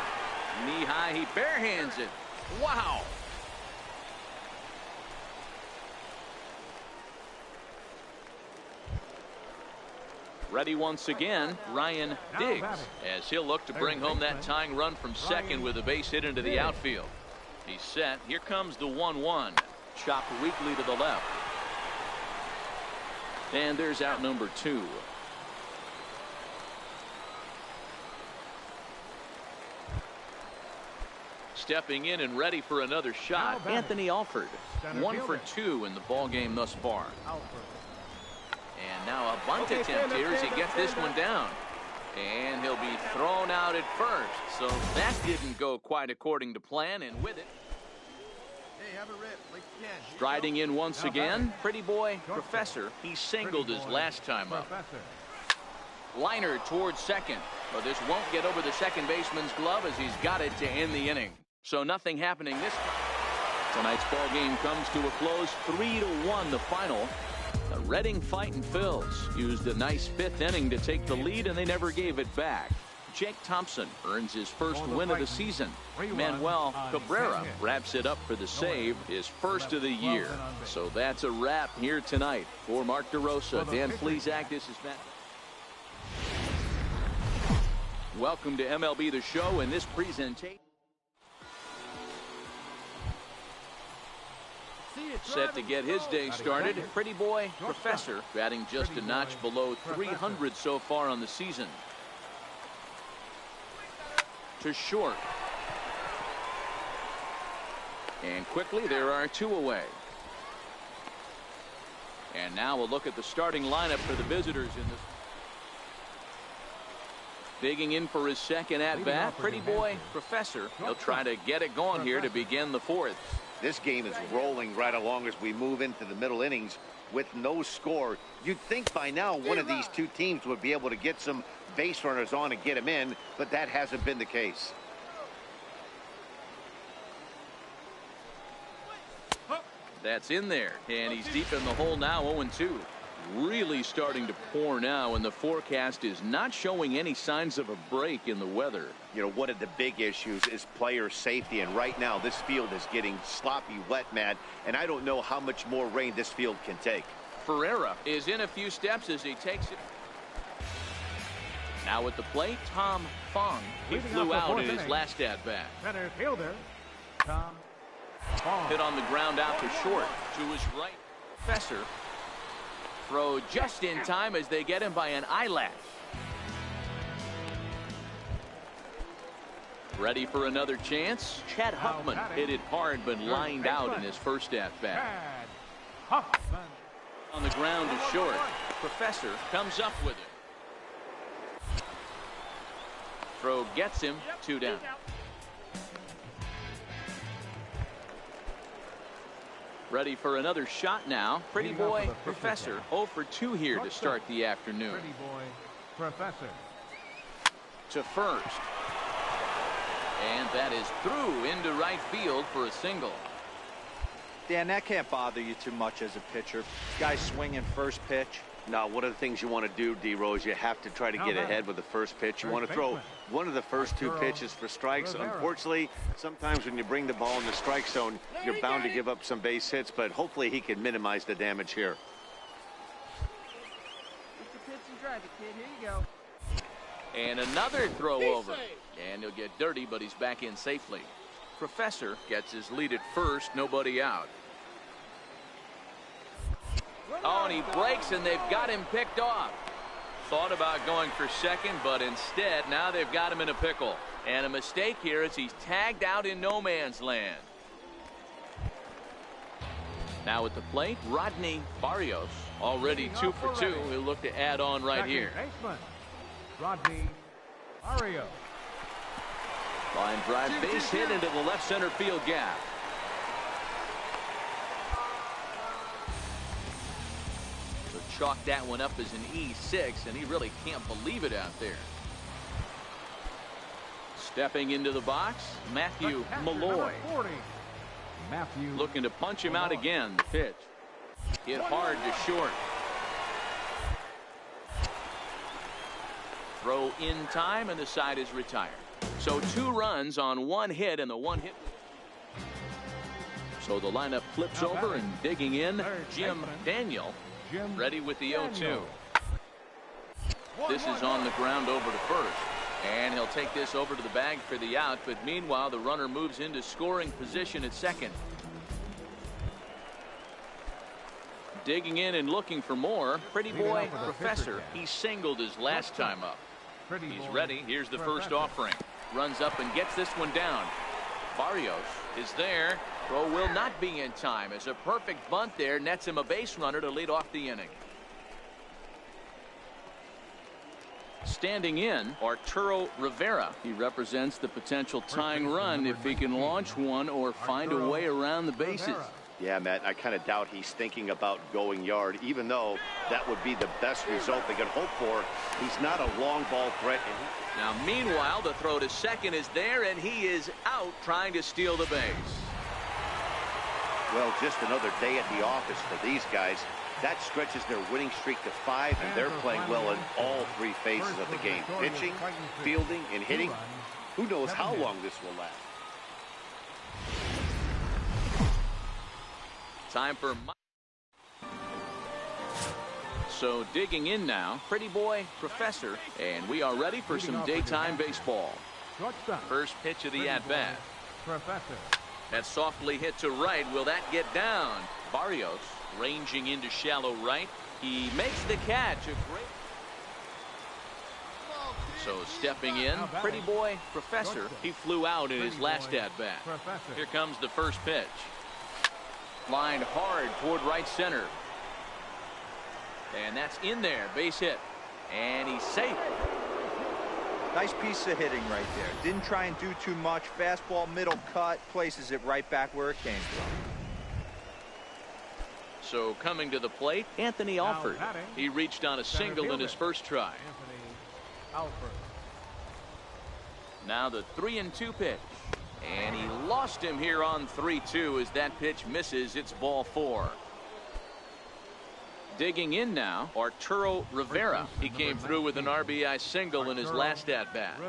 Knee high, he barehands it. Wow. Ready once again, Ryan Diggs, as he'll look to bring home that tying run from second with a base hit into the outfield. He's set. Here comes the 1-1. Chopped weakly to the left. And there's out number 2. Stepping in and ready for another shot, Anthony Alford. 1 for 2 in the ball game thus far. And now a bunt attempt here as he gets this one down. And he'll be thrown out at first. So that didn't go quite according to plan, and with it. Hey, have a rip like you can. Striding in once again, Pretty Boy Professor. He singled his last time up. Liner towards second. But this won't get over the second baseman's glove as he's got it to end the inning. So nothing happening this time. Tonight's ball game comes to a close, 3-1 the final. The Reading Fightin' Phils used a nice 5th inning to take the lead, and they never gave it back. Jake Thompson earns his first win of the season. Manuel Cabrera wraps it up for the save, his first of the year. So that's a wrap here tonight. For Mark DeRosa, Dan Flezak, this is Matt. Welcome to MLB The Show in this presentation. Set to get his day started, Pretty Boy Professor, batting just a notch below 300 so far on the season. To short. And quickly there are 2 away. And now we'll look at the starting lineup for the visitors in this. Digging in for his second at-bat, Pretty Boy Professor. He'll try to get it going here to begin the 4th. This game is rolling right along as we move into the middle innings with no score. You'd think by now one of these 2 teams would be able to get some base runners on and get them in, but that hasn't been the case. That's in there, and he's deep in the hole now, 0-2. Really starting to pour now, and the forecast is not showing any signs of a break in the weather. You know, one of the big issues is player safety, and right now this field is getting sloppy wet, Matt, and I don't know how much more rain this field can take. Ferreira is in a few steps as he takes it. Now at the plate, Tom Fong. He flew out in his last at-bat. Center fielder, Tom Fong. Hit on the ground out to short. To his right, Professor. Throw just in time as they get him by an eyelash. Ready for another chance? Chad Huffman hit it hard but lined out in his first at-bat. Huffman. On the ground to short. Professor comes up with it. Throw gets him, 2 down. Ready for another shot now. Pretty Boy Professor 0 for 2 here to start the afternoon. Pretty Boy Professor. To first. And that is through into right field for a single. Dan, that can't bother you too much as a pitcher. Guy swinging first pitch. Now, one of the things you want to do, D-Rose, you have to try to get ahead with the first pitch. You want to throw one of the first 2 pitches for strikes. Unfortunately, sometimes when you bring the ball in the strike zone, you're bound to give up some base hits, but hopefully he can minimize the damage here. It's a pitch and drive. drive it, kid. Here you go. And another throw over. And he'll get dirty, but he's back in safely. Professor gets his lead at first, nobody out. Oh, and he breaks, and they've got him picked off. Thought about going for second, but instead, now they've got him in a pickle. And a mistake here as he's tagged out in no man's land. Now at the plate, Rodney Barrios, already 2 for 2. He'll look to add on right here. Baseman, Rodney Barrios. Line drive base hit into the left center field gap. So chalk that one up as an E6, and he really can't believe it out there. Stepping into the box, Matthew Malloy. Matthew looking to punch him out again. The pitch hit hard to short. Throw in time, and the side is retired. So 2 runs on 1 hit, and the 1 hit. So the lineup flips over, and digging in, Jim Daniel, ready with the 0-2. This is on the ground over to first. And he'll take this over to the bag for the out, but meanwhile the runner moves into scoring position at second. Digging in and looking for more. Pretty boy Professor. He singled his last time up. He's ready. Here's the first offering. Runs up and gets this one down. Barrios is there. Throw will not be in time as a perfect bunt there nets him a base runner to lead off the inning. Standing in, Arturo Rivera. He represents the potential tying run if he can launch one or find a way around the bases. Yeah, Matt, I kind of doubt he's thinking about going yard, even though that would be the best result they could hope for. He's not a long ball threat. Now, meanwhile, the throw to second is there, and he is out trying to steal the base. Well, just another day at the office for these guys. That stretches their winning streak to 5, and they're playing well in all 3 phases of the game. Pitching, fielding, and hitting. Who knows how long this will last. Time for so digging in now, Pretty Boy Professor, and we are ready for some daytime baseball. First pitch of the at-bat. That's softly hit to right. Will that get down? Barrios ranging into shallow right. He makes the catch. So stepping in, Pretty Boy Professor. He flew out in his last at-bat. Here comes the first pitch. Lined hard toward right center. And that's in there. Base hit. And he's safe. Nice piece of hitting right there. Didn't try and do too much. Fastball, middle cut, places it right back where it came from. So coming to the plate, Anthony Alford. He reached on a single in his first try. Now the 3-2 pitch. And he lost him here on 3-2 as that pitch misses. It's ball 4. Digging in now, Arturo Rivera. He came through with an RBI single in his last at-bat.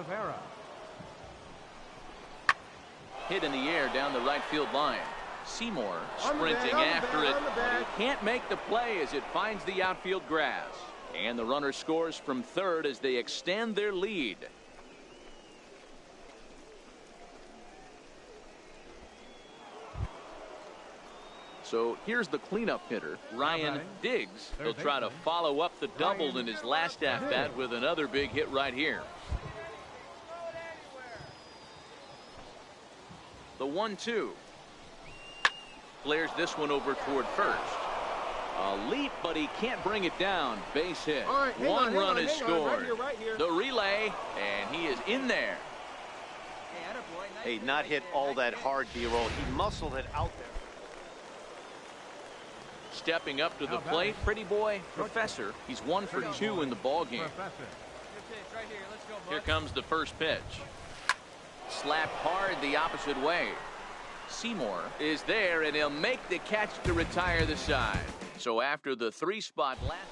Hit in the air down the right field line. Seymour sprinting after it. But he can't make the play as it finds the outfield grass. And the runner scores from third as they extend their lead. So here's the cleanup hitter, Ryan Diggs. He'll try to follow up the double in his last at-bat with another big hit right here. The 1-2. Flares this one over toward first. A leap, but he can't bring it down. Base hit. One run is scored. The relay, and he is in there. Hey, not hit all that hard, D-roll. He muscled it out there. Stepping up to the plate, Pretty Boy Professor. He's 1 for 2 in the ball game. Here comes the first pitch. Slapped hard the opposite way. Seymour is there, and he'll make the catch to retire the side. So after the 3-spot last.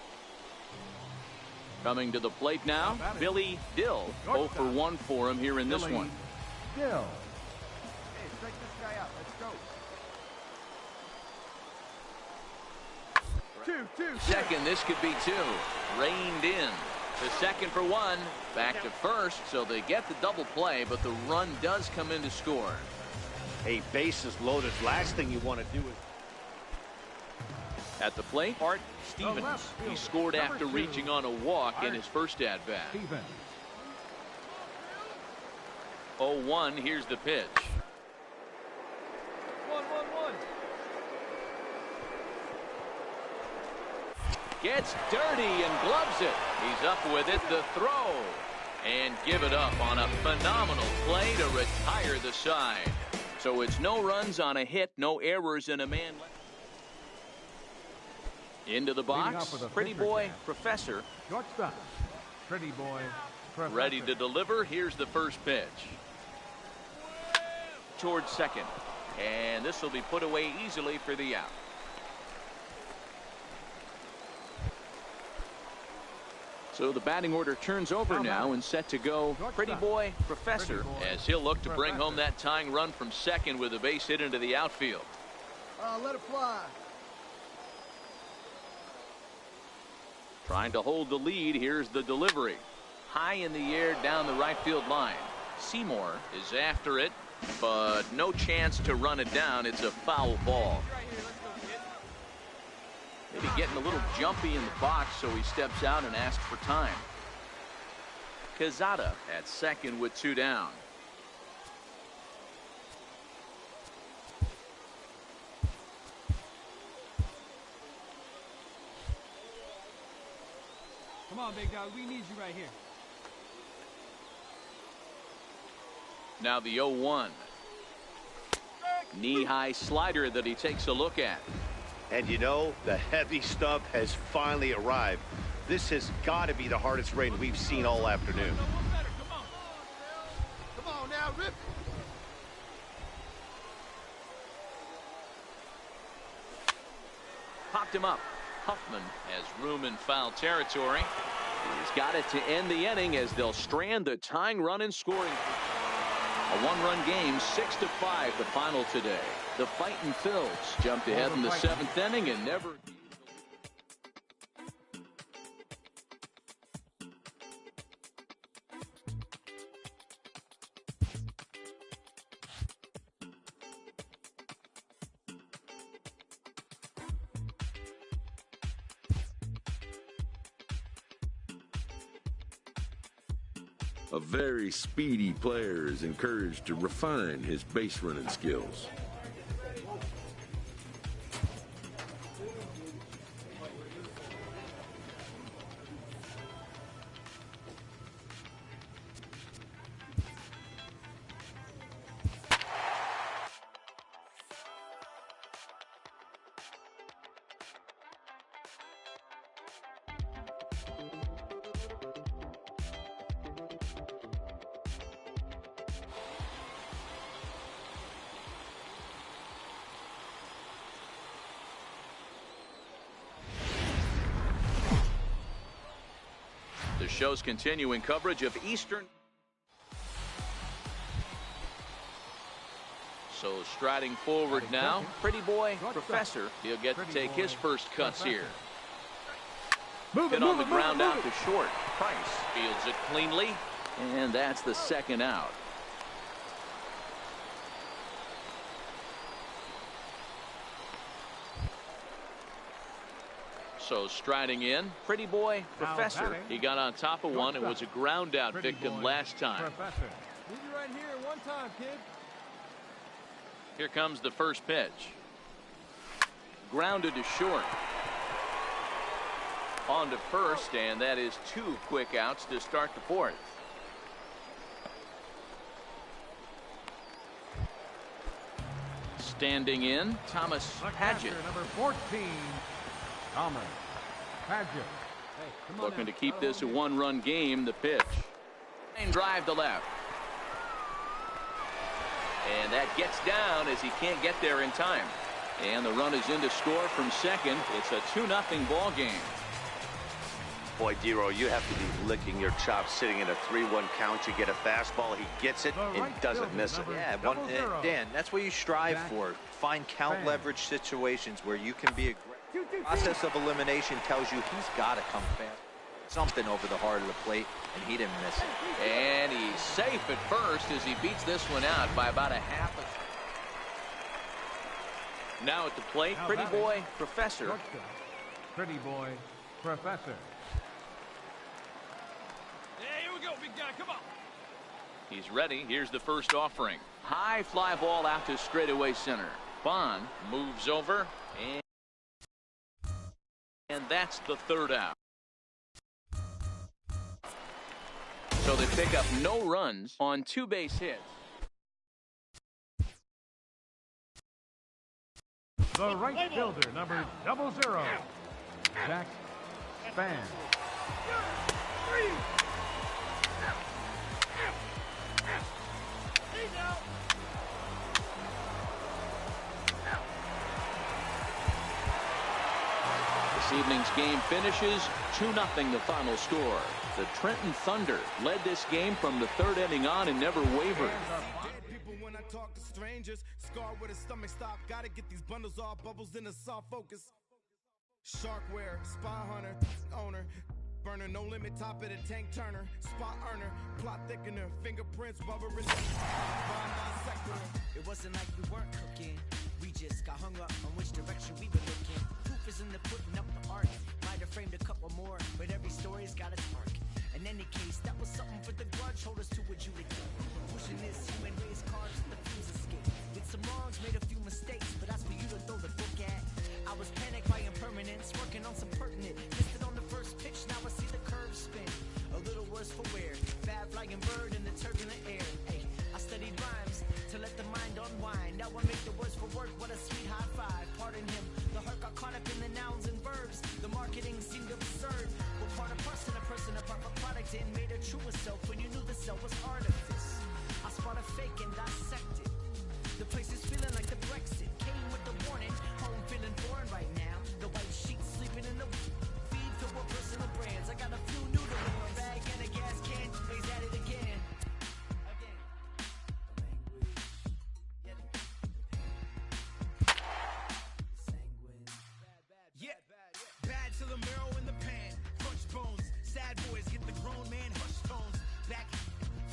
Coming to the plate now, Billy Dill. 0 for 1 for him here in this one. Dill. Hey, strike this guy out. Let's go. Second, this could be 2. Reined in. The second for one. Back to first, so they get the double play, but the run does come in to score. Hey, bases loaded. Last thing you want to do is... At the plate, Art Stevens. He scored after reaching on a walk in his first at-bat. 0-1, here's the pitch. 1-1-1. Gets dirty and gloves it. He's up with it, the throw. And give it up on a phenomenal play to retire the side. So it's no runs on a hit, no errors, and a man left. Into the box, Pretty Boy Professor. Shortstop, Pretty Boy Professor. Ready to deliver. Here's the first pitch. Towards second. And this will be put away easily for the out. So the batting order turns over now and set to go Pretty Boy Professor as he'll look to bring home that tying run from second with a base hit into the outfield. Let it fly. Trying to hold the lead. Here's the delivery. High in the air down the right field line. Seymour is after it, but no chance to run it down. It's a foul ball. Maybe getting a little jumpy in the box, so he steps out and asks for time. Quezada at second with 2 down. Come on, big dog. We need you right here. Now the 0-1. Knee-high slider that he takes a look at. And you know, the heavy stuff has finally arrived. This has got to be the hardest rain we've seen all afternoon. Come on now, rip. Popped him up. Huffman has room in foul territory. He's got it to end the inning as they'll strand the tying run in scoring. A 1-run game, 6-5 the final today. The Fightin' Phils jumped ahead in the 7th inning and never... A very speedy player is encouraged to refine his base running skills. The show's continuing coverage of Eastern. So striding forward now, Pretty Boy Professor. He'll get to take his first cuts here. Hit on the ground out to short. Price fields it cleanly, and that's the second out. So striding in, Pretty Boy Professor. He got on top of one and was a ground out victim last time. Leave you right here one time, kid. Here comes the first pitch. Grounded to short. On to first, and that is 2 quick outs to start the 4th. Standing in, Thomas Padgett. Number 14, Thomas Padgett. Hey, looking to keep this a 1-run game. The pitch. And drive to left. And that gets down as he can't get there in time. And the run is in to score from second. It's a 2-0 ball game. Boy, Dero, you have to be licking your chops sitting in a 3-1 count. You get a fastball, he gets it and doesn't miss it. Yeah, Dan, that's what you strive for. Find count leverage situations where you can be aggressive. Process of elimination tells you he's got to come fast. something over the heart of the plate, and he didn't miss it. And he's safe at first as he beats this one out by about a half. Now at the plate, Pretty Boy Professor. Pretty Boy Professor. Yeah, here we go, big guy. Come on. He's ready. Here's the first offering. High fly ball out to straightaway center. Bond moves over, and that's the third out. So they pick up no runs on 2 base hits. The right fielder, number 00, Jack Span. This evening's game finishes 2-0 the final score. The Trenton Thunder led this game from the 3rd inning on and never wavered. When I talk to strangers, scarred with a stomach stop, gotta get these bundles off, bubbles in a soft focus. Sharkware, spy hunter, owner, burner, no limit, top of the tank turner, spot earner, plot thickener, fingerprints, bubble resist, It wasn't like we weren't cooking, we just got hung up on which direction we were looking. Proof is in the putting up the art, might have framed a couple more, but every story's got its arc. In any case, that was something for the grudge holders to adjudicate. Pushing this human race card to the fuse escape. Did some wrongs, made a few mistakes, but that's for you to throw the book at. I was panicked by impermanence, working on some pertinent. Missed it on the first pitch, now I see the curve spin. A little worse for wear, bad flying bird in the turbulent air. Hey, I studied rhymes to let the mind unwind. Now I make the words for work, what a sweet high five. Pardon him, the heart got caught up in the nouns and verbs. The marketing seemed absurd. We're part of person, a proper product, and made a truer self when you knew the self was artifice. I spot a fake and dissect it. The place is feeling like the Brexit. Came with the warning, home feeling foreign right now. The white sheets sleeping in the feed to what personal brands. I got a few new to wear, a bag and a gas can. Raise at it again. yeah, bad to the marrow in the pan, crunch bones, sad boys get the grown man hush tones, back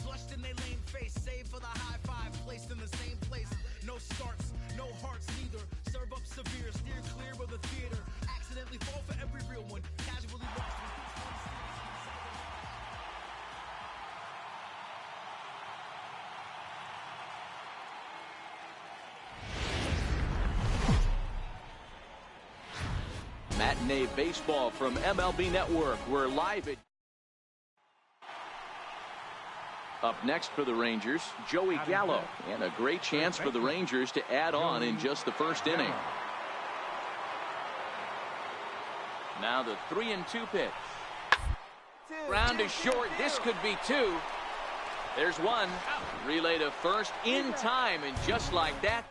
flushed in their lame face, save for the high five, placed in the same place, no starts, no hearts neither, serve up severe, steer clear of the theater, accidentally fall for every real one, casually lost. Matinee baseball from MLB Network. We're live at. Up next for the Rangers, Joey Gallo, and a great chance for the Rangers to add on in just the first inning. Now the 3-2 pitch. Ground is short. This could be 2. There's 1. Relay to first in time, and just like that.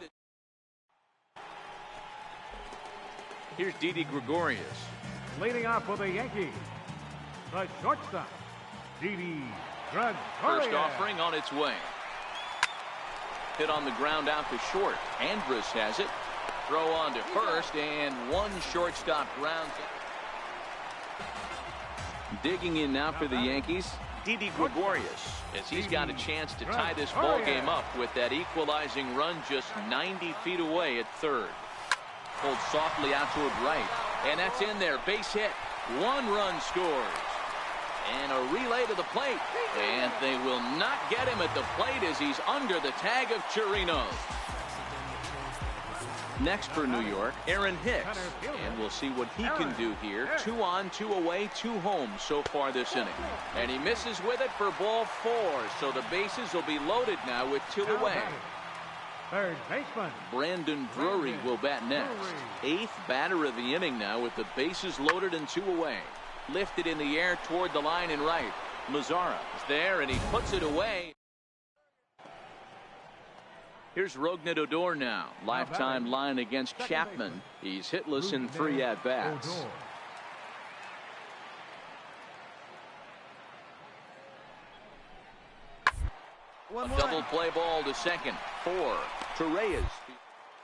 Here's Didi Gregorius. Leading off for the Yankees, the shortstop, Didi Gregorius. First offering on its way. Hit on the ground out to short. Andrus has it. Throw on to first, and 1 shortstop ground. Digging in now for the Yankees, Didi Gregorius, as he's got a chance to tie this ball game up with that equalizing run just 90 feet away at third. Pulled softly out toward right, and that's in there. Base hit. 1 run scores. And a relay to the plate. And they will not get him at the plate as he's under the tag of Chirinos. Next for New York, Aaron Hicks. And we'll see what he can do here. 2 on, 2 away, 2 home so far this inning. And he misses with it for ball 4. So the bases will be loaded now with 2 away. Third baseman Brandon Drury will bat next. 8th batter of the inning now with the bases loaded and 2 away. Lifted in the air toward the line and right. Mazzara is there and he puts it away. Here's Rougned Odor now. Lifetime line against Chapman. He's hitless in 3 at-bats. A double play ball to second. 4. Torreyes.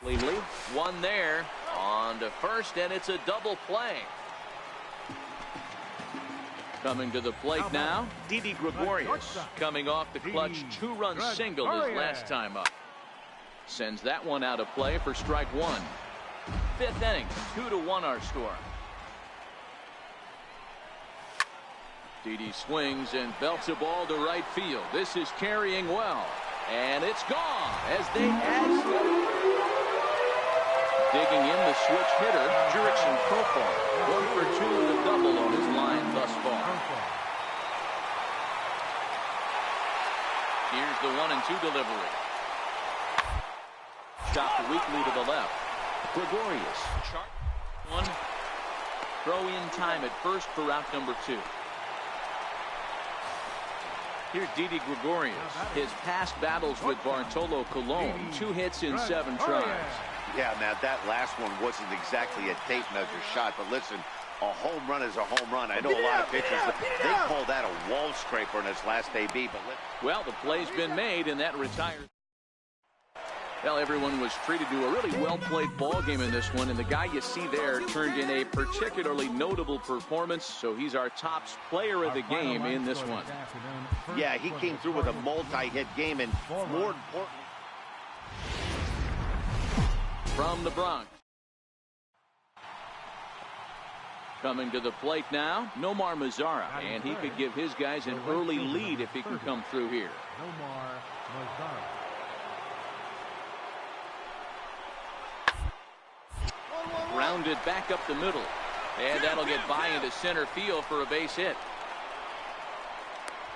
Cleanly. 1 there. On to first, and it's a double play. Coming to the plate now, Didi Gregorius, coming off the clutch two-run single his last time up. Sends that one out of play for strike one. Fifth inning, 2-1 our score. Didi swings and belts a ball to right field. This is carrying well, and it's gone as they add. Digging in the switch hitter, Jurickson Profar. 1 for 2 with a double on his line thus far. Here's the 1-2 delivery. Chopped weakly to the left. Gregorius. Chart one. Throw in time at first for route number 2. Here's Didi Gregorius. His past battles with Bartolo Colon. 2 hits in 7 tries. Yeah, now that last one wasn't exactly a tape measure shot, but listen, a home run is a home run. I know a lot of pitchers, they call that a wall scraper in his last AB, but well, the play's been made, and that retires. Well, everyone was treated to a really well-played ball game in this one, and the guy you see there turned in a particularly notable performance, so he's our top player of the game in this one. Yeah, he came through with a multi-hit game, and more important, from the Bronx. Coming to the plate now, Nomar Mazara, and he could give his guys an early lead if he can come through here. Nomar Mazara. Grounded back up the middle, and that'll get by into center field for a base hit.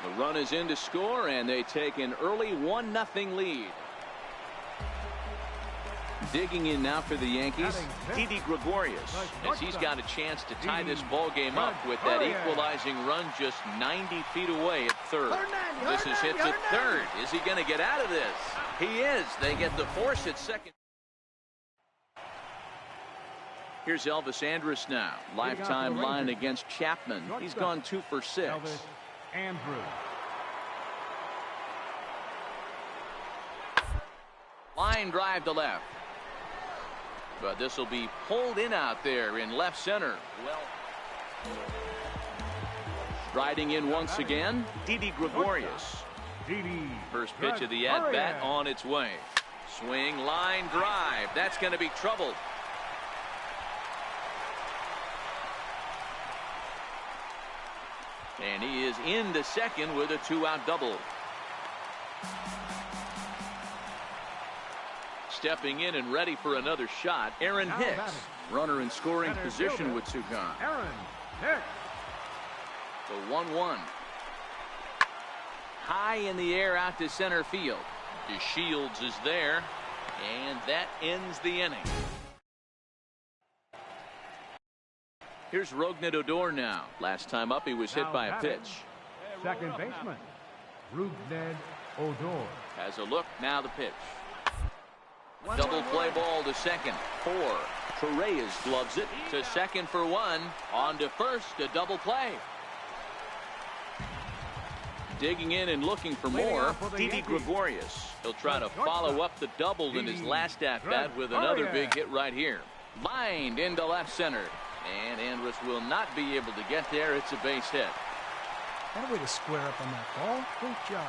The run is in to score, and they take an early 1-0 lead. Digging in now for the Yankees, Didi Gregorius, as he's got a chance to tie this ball game up with that equalizing run just 90 feet away at third. This is hit to third. Is he going to get out of this? He is. They get the force at second. Here's Elvis Andrus now. Lifetime line against Chapman. He's gone 2 for 6. Elvis Andrus. Line drive to left. But this will be pulled in out there in left center. Well, riding in once again, Didi Gregorius. First pitch of the at-bat on its way. Swing, line drive. That's going to be trouble. And he is into second with a 2-out double. Stepping in and ready for another shot, Aaron Hicks. Runner in scoring position with 2 gone. Aaron Hicks. The 1-1. High in the air out to center field. DeShields is there, and that ends the inning. Here's Rougned Odor now. Last time up, he was hit by a pitch. Second baseman, Rougned Odor. Has a look, now the pitch. Double play ball to second. 4. Torres gloves it to second for 1. On to first, a double play. Digging in and looking for more, Didi Gregorius. He'll try to follow up the double in his last at-bat with another big hit right here. Lined into left center. And Andrus will not be able to get there. It's a base hit. What a way to square up on that ball. Great job.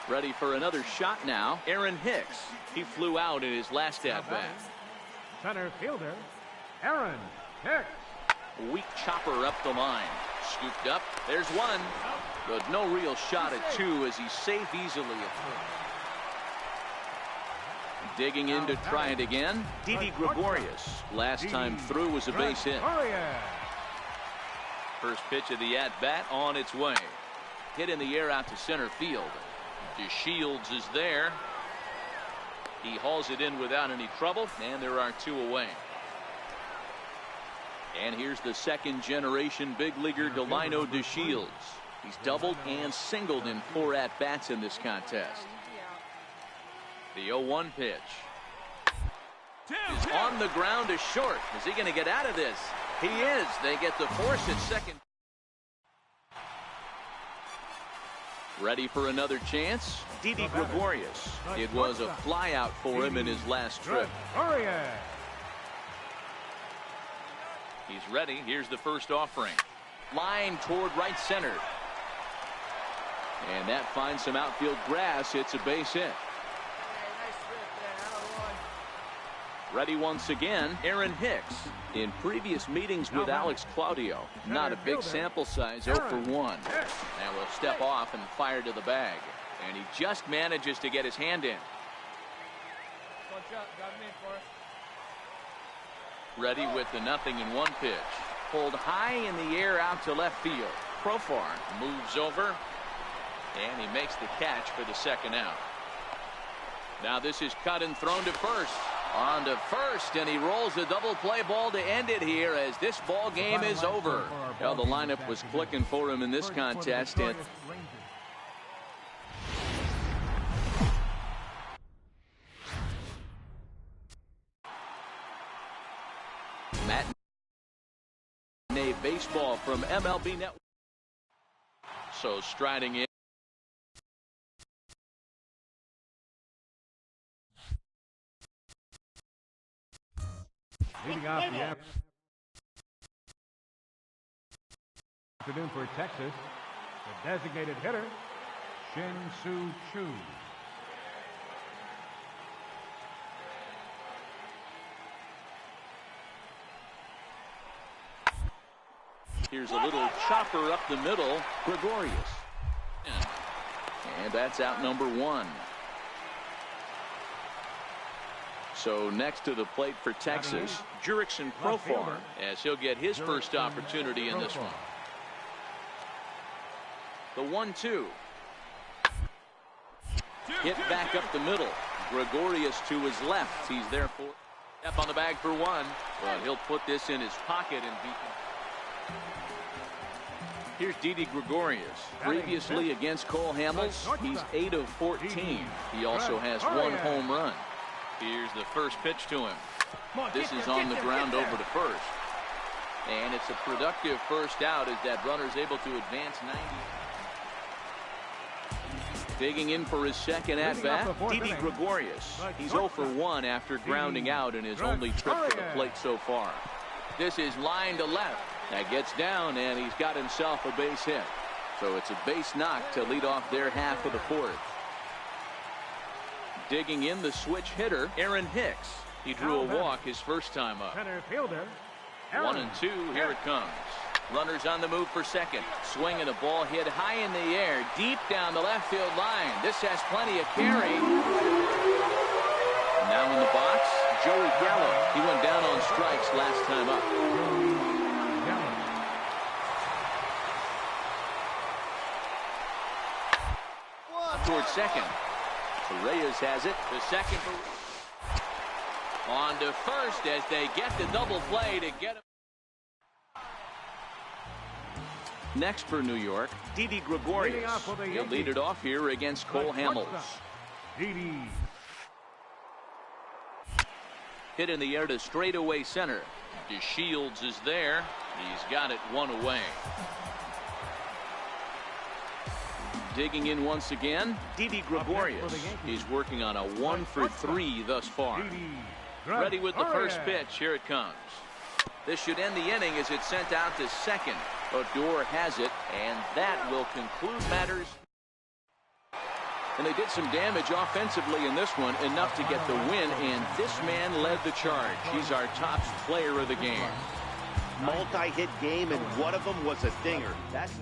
Ready for another shot now, Aaron Hicks. He flew out in his last at-bat. Center fielder, Aaron Hicks. Weak chopper up the line. Scooped up. There's 1. But no real shot at 2 as he's safe easily at 3. Digging in to try it again, Didi Gregorius. Last time through was a base hit. First pitch of the at-bat on its way. Hit in the air out to center field. DeShields is there. He hauls it in without any trouble, and there are 2 away. And here's the second-generation big leaguer Delino DeShields. He's doubled and singled in 4 at-bats in this contest. The 0-1 pitch is on the ground to short. Is he going to get out of this? He is. They get the force at second. Ready for another chance? Didi Gregorius. It was a flyout for him in his last trip. He's ready. Here's the first offering. Line toward right center. And that finds some outfield grass. It's a base hit. Ready once again, Aaron Hicks. In previous meetings with Alex Claudio, not a big sample size, 0 for 1. And will step off and fire to the bag. And he just manages to get his hand in. Ready with the 0-1 pitch. Pulled high in the air out to left field. Profar moves over. And he makes the catch for the second out. Now this is cut and thrown to first. On to first, and he rolls a double play ball to end it here as this ball game is over. Well, the lineup was clicking for him in this contest. And Matinee baseball from MLB Network. So striding in. Leading off the afternoon for Texas, the designated hitter, Shin-Soo Choo. Here's a little chopper up the middle, Gregorius. And that's out number 1. So next to the plate for Texas, Jurickson Profar, as he'll get his first opportunity in this one. The 1-2. Hit back up the middle. Gregorius to his left. He's there for step on the bag for 1. But he'll put this in his pocket and beat him. Here's Didi Gregorius. Previously against Cole Hamels, he's 8 of 14. He also has 1 home run. Here's the first pitch to him. This is on the ground over to first. And it's a productive first out as that runner's able to advance 90. Digging in for his second at-bat, Didi Gregorius. He's 0 for 1 after grounding out in his only trip to the plate so far. This is line to left. That gets down, and he's got himself a base hit. So it's a base knock to lead off their half of the 4th. Digging in the switch hitter, Aaron Hicks. He drew a walk his first time up. 1-2, here it comes. Runners on the move for second. Swing and a ball hit high in the air, deep down the left field line. This has plenty of carry. Now in the box, Joey Gallo. He went down on strikes last time up. Towards second. Reyes has it. The second. On to first as they get the double play to get him. Next for New York, Didi Gregorius. He'll lead it off here against Cole Hamels. Hit in the air to straightaway center. DeShields is there. He's got it 1 away. Digging in once again, Didi Gregorius. He's working on a 1 for 3 thus far. Ready with the first pitch. Here it comes. This should end the inning as it's sent out to second. Odor has it, and that will conclude matters. And they did some damage offensively in this one, enough to get the win, and this man led the charge. He's our top player of the game. Multi-hit game, and one of them was a dinger. That's